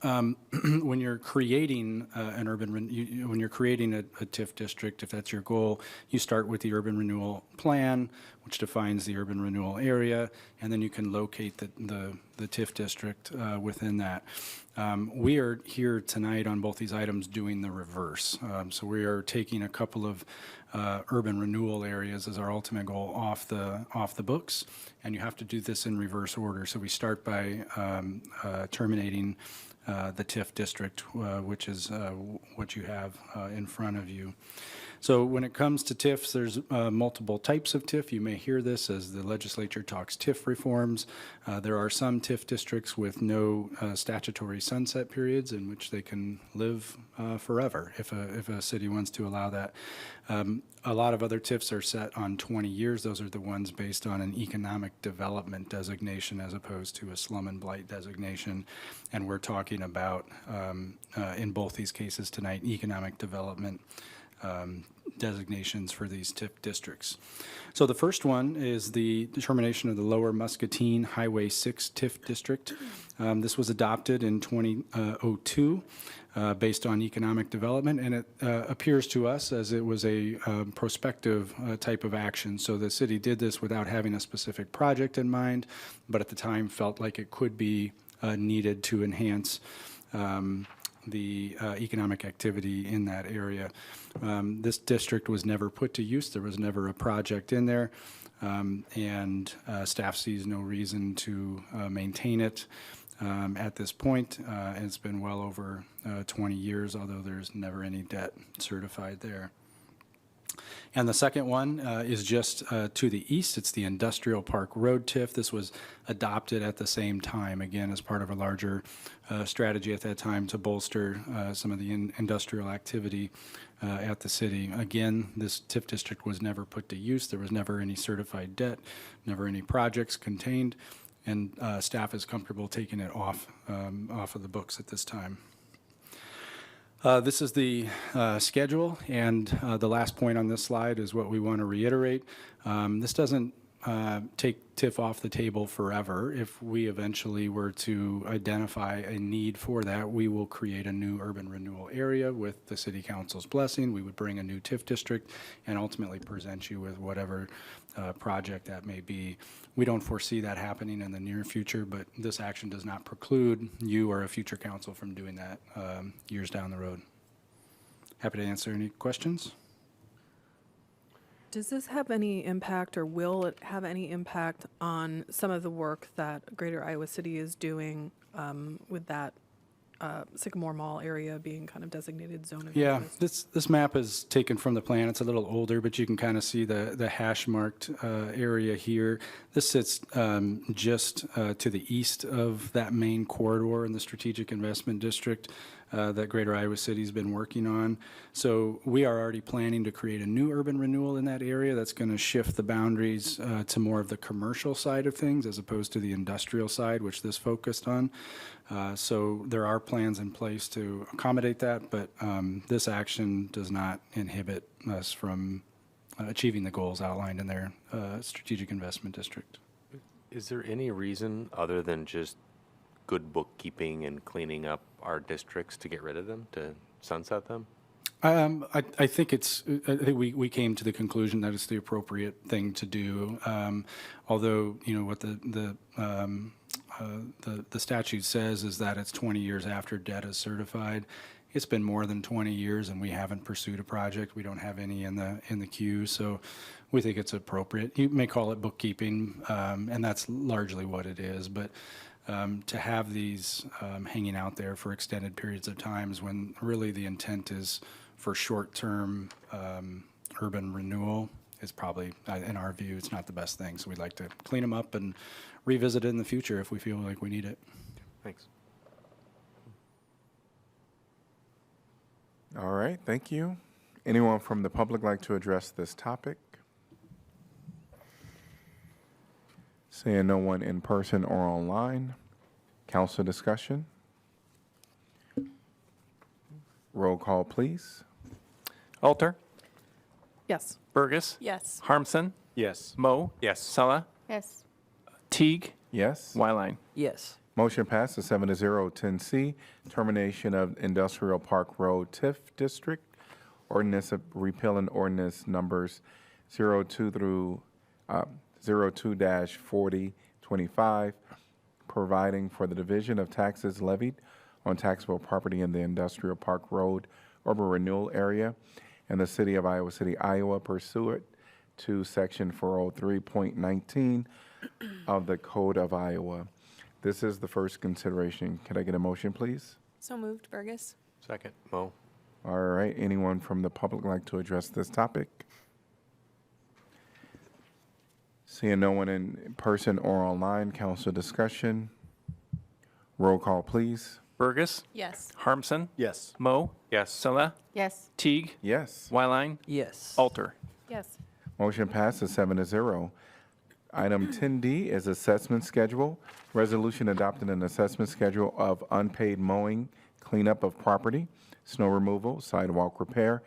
When you're creating when you're creating a TIF district, if that's your goal, you start with the urban renewal plan, which defines the urban renewal area, and then you can locate the TIF district within that. We are here tonight on both these items doing the reverse. So we are taking a couple of urban renewal areas as our ultimate goal off the books, and you have to do this in reverse order. So we start by terminating the TIF district, which is what you have in front of you. So when it comes to TIFs, there's multiple types of TIF. You may hear this as the legislature talks TIF reforms. There are some TIF districts with no statutory sunset periods in which they can live forever if a city wants to allow that. A lot of other TIFs are set on 20 years. Those are the ones based on an economic development designation as opposed to a slum and blight designation. And we're talking about, in both these cases tonight, economic development designations for these TIF districts. So the first one is the determination of the Lower Muscatine Highway 6 TIF district. This was adopted in 2002 based on economic development, and it appears to us as it was a prospective type of action. So the city did this without having a specific project in mind, but at the time felt like it could be needed to enhance the economic activity in that area. This district was never put to use. There was never a project in there, and staff sees no reason to maintain it at this point. And it's been well over 20 years, although there's never any debt certified there. And the second one is just to the east. It's the Industrial Park Road TIF. This was adopted at the same time, again, as part of a larger strategy at that time to bolster some of the industrial activity at the city. Again, this TIF district was never put to use. There was never any certified debt, never any projects contained, and staff is comfortable taking it off of the books at this time. This is the schedule, and the last point on this slide is what we want to reiterate. This doesn't take TIF off the table forever. If we eventually were to identify a need for that, we will create a new urban renewal area with the City Council's blessing. We would bring a new TIF district and ultimately present you with whatever project that may be. We don't foresee that happening in the near future, but this action does not preclude you or a future council from doing that years down the road. Happy to answer any questions. Does this have any impact, or will it have any impact on some of the work that Greater Iowa City is doing with that Sycamore Mall area being kind of designated zone of Yeah, interest? this map is taken from the plan. It's a little older, but you can kind of see the hash marked area here. This sits just to the east of that main corridor in the Strategic Investment District that Greater Iowa City's been working on. So we are already planning to create a new urban renewal in that area that's going to shift the boundaries to more of the commercial side of things as opposed to the industrial side, which this focused on. So there are plans in place to accommodate that, but this action does not inhibit us from achieving the goals outlined in their strategic investment district. Is there any reason other than just good bookkeeping and cleaning up our districts to get rid of them, to sunset them? I think I think we came to the conclusion that it's the appropriate thing to do. Although, what the statute says is that it's 20 years after debt is certified. It's been more than 20 years and we haven't pursued a project. We don't have any in the queue, so we think it's appropriate. You may call it bookkeeping, and that's largely what it is, but to have these hanging out there for extended periods of times when really the intent is for short-term urban renewal is probably, in our view, it's not the best thing. So we'd like to clean them up and revisit it in the future if we feel like we need it. Thanks. All right, thank you. Anyone from the public like to address this topic? Seeing no one in person or online, council discussion. Roll call, please. Alter, Yes. Burgess, Yes. Harmson, Yes. Mo, Yes. Sella, Yes. Teague, Yes. Wyline. Yes. Motion passes 7-0. 10C, termination of Industrial Park Road TIF District. Ordinance of repealing ordinance numbers 02-4025, providing for the division of taxes levied on taxable property in the Industrial Park Road urban renewal area in the city of Iowa City, Iowa, pursuant to section 403.19 of the Code of Iowa. This is the first consideration. Could I get a motion, please? So moved, Burgess. Second, Mo. All right, anyone from the public like to address this topic? Seeing no one in person or online, council discussion. Roll call, please. Burgess, Yes. Harmson, Yes. Mo, Yes. Sella, Yes. Teague, Yes. Wyline, Yes. Alter. Yes. Motion passes 7-0. Item 10D is assessment schedule. Resolution adopting an assessment schedule of unpaid mowing, cleanup of property, snow removal, sidewalk repair,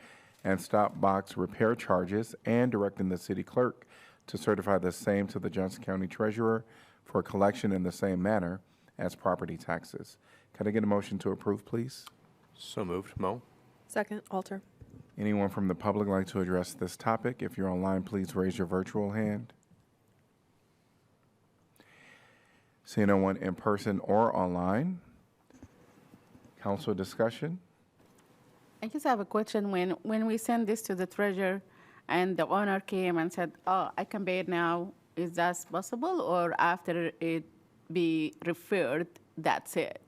and stop box repair charges, and directing the city clerk to certify the same to the Johnson County Treasurer for collection in the same manner as property taxes. Can I get a motion to approve, please? So moved, Mo. Second, Alter. Anyone from the public like to address this topic? If you're online, please raise your virtual hand. Seeing no one in person or online, council discussion. I just have a question. When we send this to the treasurer and the owner came and said, oh, I can pay it now, is that possible? Or after it be referred, that's it?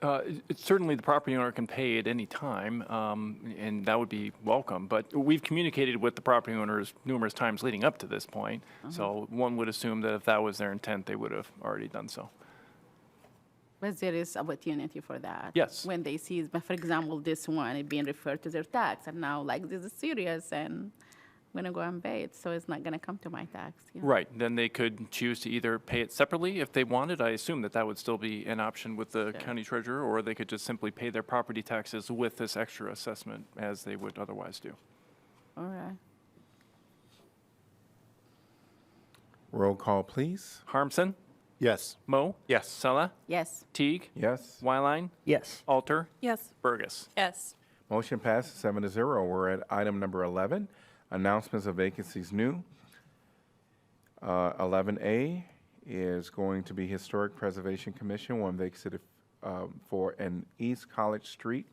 It's certainly the property owner can pay at any time, and that would be welcome. But we've communicated with the property owners numerous times leading up to this point. So one would assume that if that was their intent, they would have already done so. But there is opportunity for that. Yes. When they see, for example, this one it being referred to their tax, and now like this is serious, and I'm gonna go and pay it, so it's not gonna come to my tax. You know? Right. Then they could choose to either pay it separately if they wanted. I assume that that would still be an option with the county treasurer, or they could just simply pay their property taxes with this extra assessment as they would otherwise do. All right. Roll call, please. Harmson, Yes. Mo, Yes. Sella, Yes. Teague, Yes. Wyline, Yes. Alter, Yes. Burgess. Yes. Motion passes 7-0. We're at item number 11, announcements of vacancies new. 11A is going to be Historic Preservation Commission, one vacancy for an East College Street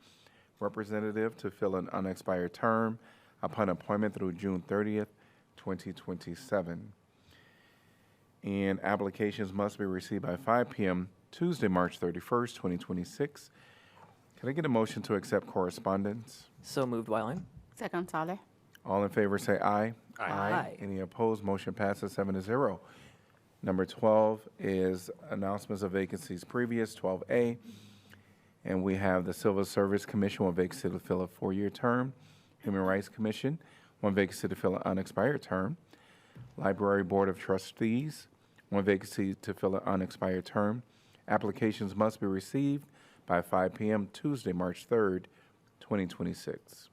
representative to fill an unexpired term upon appointment through June 30th, 2027. And applications must be received by 5 p.m. Tuesday, March 31st, 2026. Can I get a motion to accept correspondence? So moved, Wyline. Second, Saleh. All in favor say aye. Aye. Any opposed? Motion passes 7-0. Number 12 is announcements of vacancies previous, 12A. And we have the Civil Service Commission, one vacancy to fill a 4-year term. Human Rights Commission, one vacancy to fill an unexpired term. Library Board of Trustees, one vacancy to fill an unexpired term. Applications must be received by 5 p.m. Tuesday, March 3rd, 2026.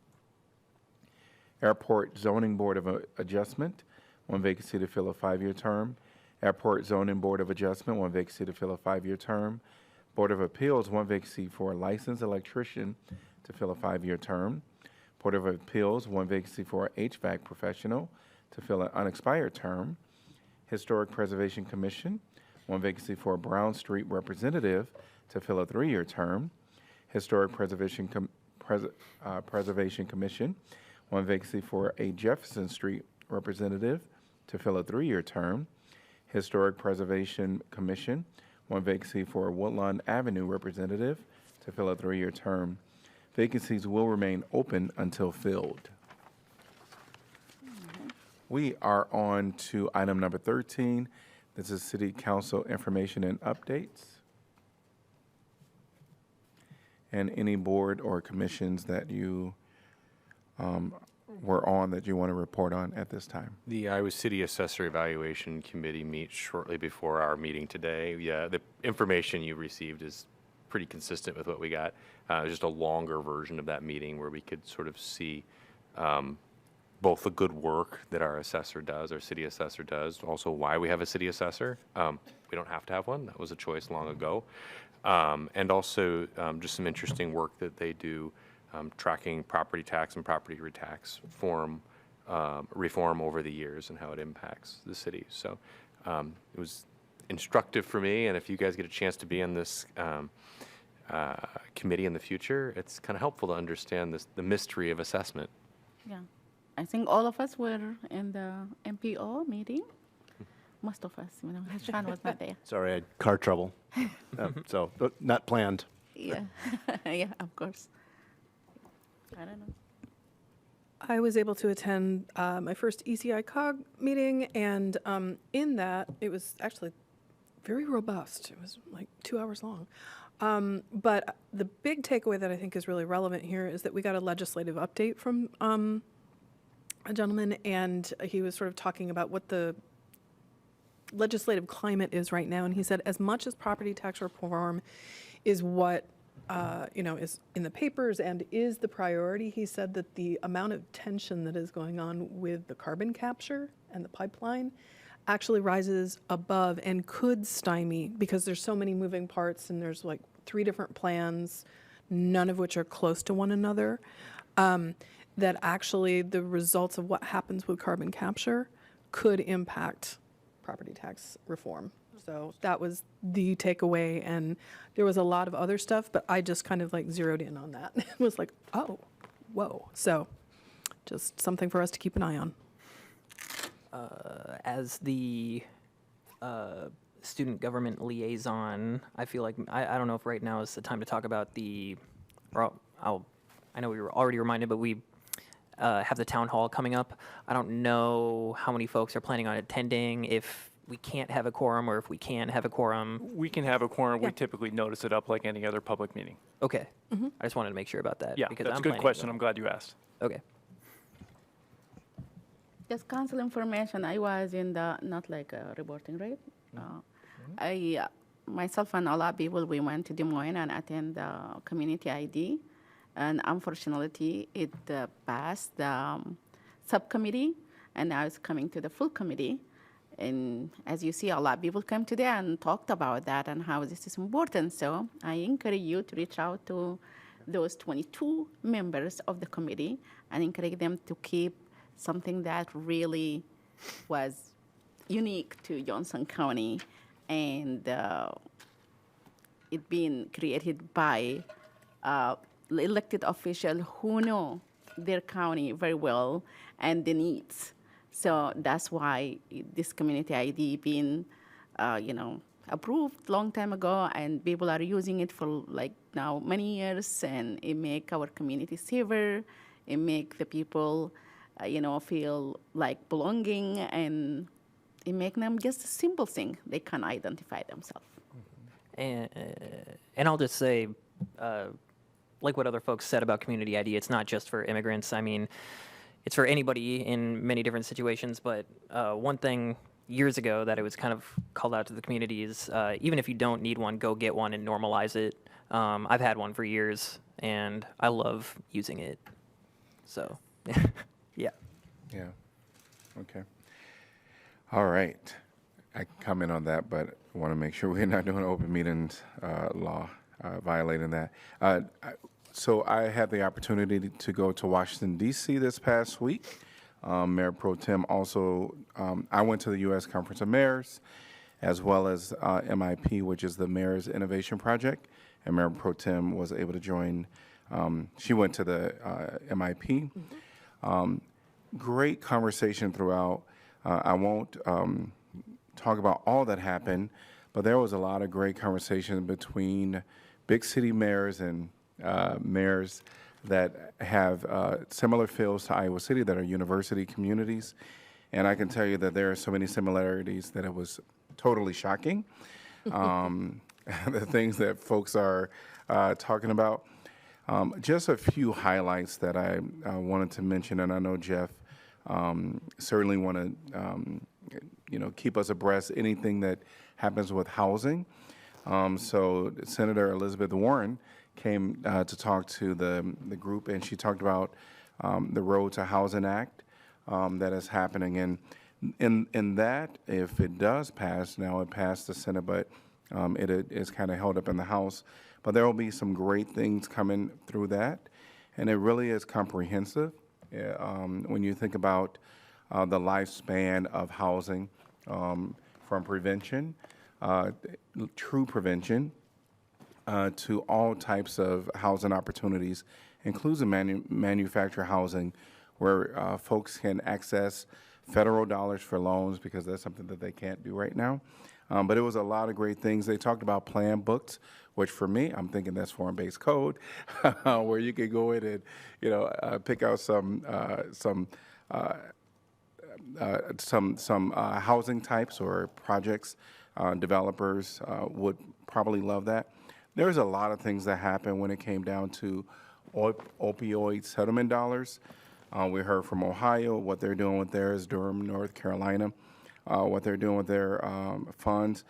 Airport Zoning Board of Adjustment, one vacancy to fill a 5-year term. Airport Zoning Board of Adjustment, one vacancy to fill a 5-year term. Board of Appeals, one vacancy for a licensed electrician to fill a 5-year term. Board of Appeals, 1 vacancy for HVAC professional to fill an unexpired term. Historic Preservation Commission, 1 vacancy for a Brown Street representative to fill a 3-year term. Historic Preservation Commission, 1 vacancy for a Jefferson Street representative to fill a 3-year term. Historic Preservation Commission, 1 vacancy for a Woodlawn Avenue representative to fill a 3-year term. Vacancies will remain open until filled. We are on to item number 13. This is City Council information and updates. And any board or commissions that you were on that you want to report on at this time. The Iowa City Assessor Evaluation Committee meets shortly before our meeting today. Yeah, the information you received is pretty consistent with what we got. Just a longer version of that meeting where we could sort of see both the good work that our assessor does, our city assessor does, also why we have a city assessor. We don't have to have one. That was a choice long ago. And also just some interesting work that they do tracking property tax and property tax reform over the years and how it impacts the city. So it was instructive for me, and if you guys get a chance to be on this committee in the future, it's kind of helpful to understand the mystery of assessment. Yeah. I think all of us were in the MPO meeting. Most of us, you know, Sean was not there. Sorry, I had car trouble. So, not planned. Yeah, yeah, of course. I don't know. I was able to attend my first ECI COG meeting, and in that, it was actually very robust. It was like 2 hours long. But the big takeaway that I think is really relevant here is that we got a legislative update from a gentleman, and he was sort of talking about what the legislative climate is right now. And he said, as much as property tax reform is what is in the papers and is the priority, he said that the amount of tension that is going on with the carbon capture and the pipeline actually rises above and could stymie, because there's so many moving parts and there's like 3 different plans, none of which are close to one another, that actually the results of what happens with carbon capture could impact property tax reform. So that was the takeaway, and there was a lot of other stuff, but I just kind of like zeroed in on that. It was like, oh, whoa. So just something for us to keep an eye on. As the student government liaison, I feel like, I don't know if right now is the time to talk about I know we were already reminded, but we have the town hall coming up. I don't know how many folks are planning on attending, if we can't have a quorum or if we can have a quorum. We can have a quorum. We typically notice it up like any other public meeting. Okay. I just wanted to make sure about that. Yeah, because that's I'm a good planning question. to I'm glad you asked. Okay. Just council information. I was in the, not like reporting, right? I, myself and a lot of people, we went to Des Moines and attend the community ID. And unfortunately, it passed the subcommittee, and now it's coming to the full committee. And as you see, a lot of people come today and talked about that and how this is important. So I encourage you to reach out to those 22 members of the committee and encourage them to keep something that really was unique to Johnson County, and it being created by elected officials who know their county very well and the needs. So that's why this community ID being, approved long time ago, and people are using it for like now many years, and it make our community safer. It make the people, feel like belonging, and it make them just a simple thing. They can identify themselves. And I'll just say, like what other folks said about community ID, it's not just for immigrants. I mean, it's for anybody in many different situations. But one thing years ago that it was kind of called out to the community is even if you don't need one, go get one and normalize it. I've had one for years, and I love using it. So, yeah. Yeah. Okay. All right. I can comment on that, but I want to make sure we're not doing open meetings law, violating that. So I had the opportunity to go to Washington, D.C. this past week. Mayor Pro Tem also, I went to the U.S. Conference of Mayors, as well as MIP, which is the Mayor's Innovation Project, and Mayor Pro Tem was able to join. She went to the MIP. Great conversation throughout. I won't talk about all that happened, but there was a lot of great conversation between big city mayors and mayors that have similar feels to Iowa City that are university communities. And I can tell you that there are so many similarities that it was totally shocking. The things that folks are talking about. Just a few highlights that I wanted to mention, and I know Jeff certainly want to, keep us abreast anything that happens with housing. So Senator Elizabeth Warren came to talk to the group, and she talked about the Road to Housing Act that is happening. And in that, if it does pass, now it passed the Senate, but it is kind of held up in the House. But there will be some great things coming through that, and it really is comprehensive. When you think about the lifespan of housing, from prevention, true prevention, to all types of housing opportunities, including manufactured housing, where folks can access federal dollars for loans, because that's something that they can't do right now. But it was a lot of great things. They talked about plan books, which for me, I'm thinking that's form-based code, where you could go in and, pick out some housing types or projects. Developers would probably love that. There's a lot of things that happened when it came down to opioid settlement dollars. We heard from Ohio what they're doing with theirs, Durham, North Carolina, what they're doing with their funds.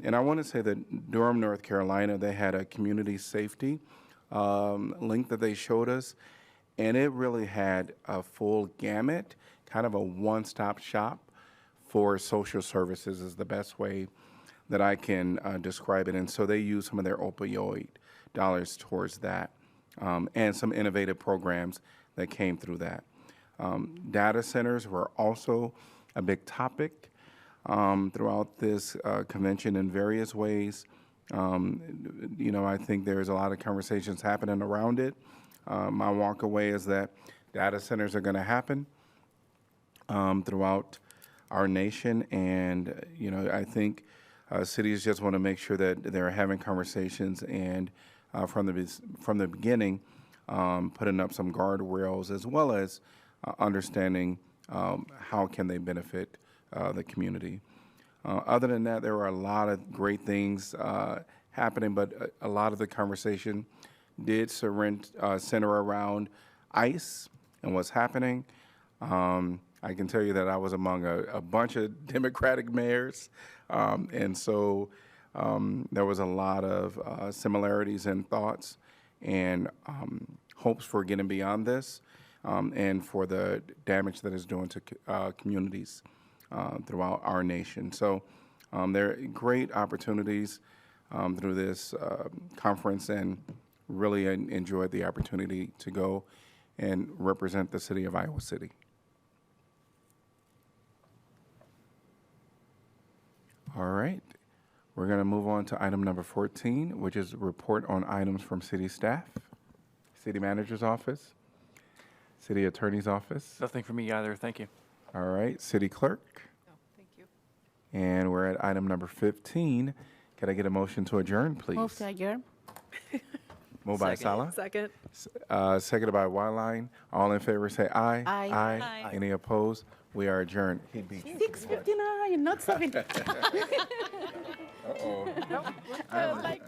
And I want to say that Durham, North Carolina, they had a community safety link that they showed us, and it really had a full gamut, kind of a one-stop shop for social services is the best way that I can describe it. And so they use some of their opioid dollars towards that, and some innovative programs that came through that. Data centers were also a big topic throughout this convention in various ways. I think there's a lot of conversations happening around it. My walk away is that data centers are going to happen throughout our nation, and I think cities just want to make sure that they're having conversations and from the beginning putting up some guardrails, as well as understanding how can they benefit the community. Other than that, there were a lot of great things happening, but a lot of the conversation did center around ICE and what's happening. I can tell you that I was among a bunch of Democratic mayors, and so there was a lot of similarities in thoughts and hopes for getting beyond this, and for the damage that it's doing to communities throughout our nation. So there are great opportunities through this conference, and really enjoyed the opportunity to go and represent the city of Iowa City. All right, we're going to move on to item number 14, which is report on items from city staff, city manager's office, city attorney's office. Nothing for me either, thank you. All right, city clerk. No, thank you. And we're at item number 15. Can I get a motion to adjourn, please? Move to adjourn. Moved by Sala. Second. Seconded by Wyline. All in favor say aye. Aye. Aye. Any opposed? We are adjourned. He beat you. 6:59, not 7. Uh-oh. Like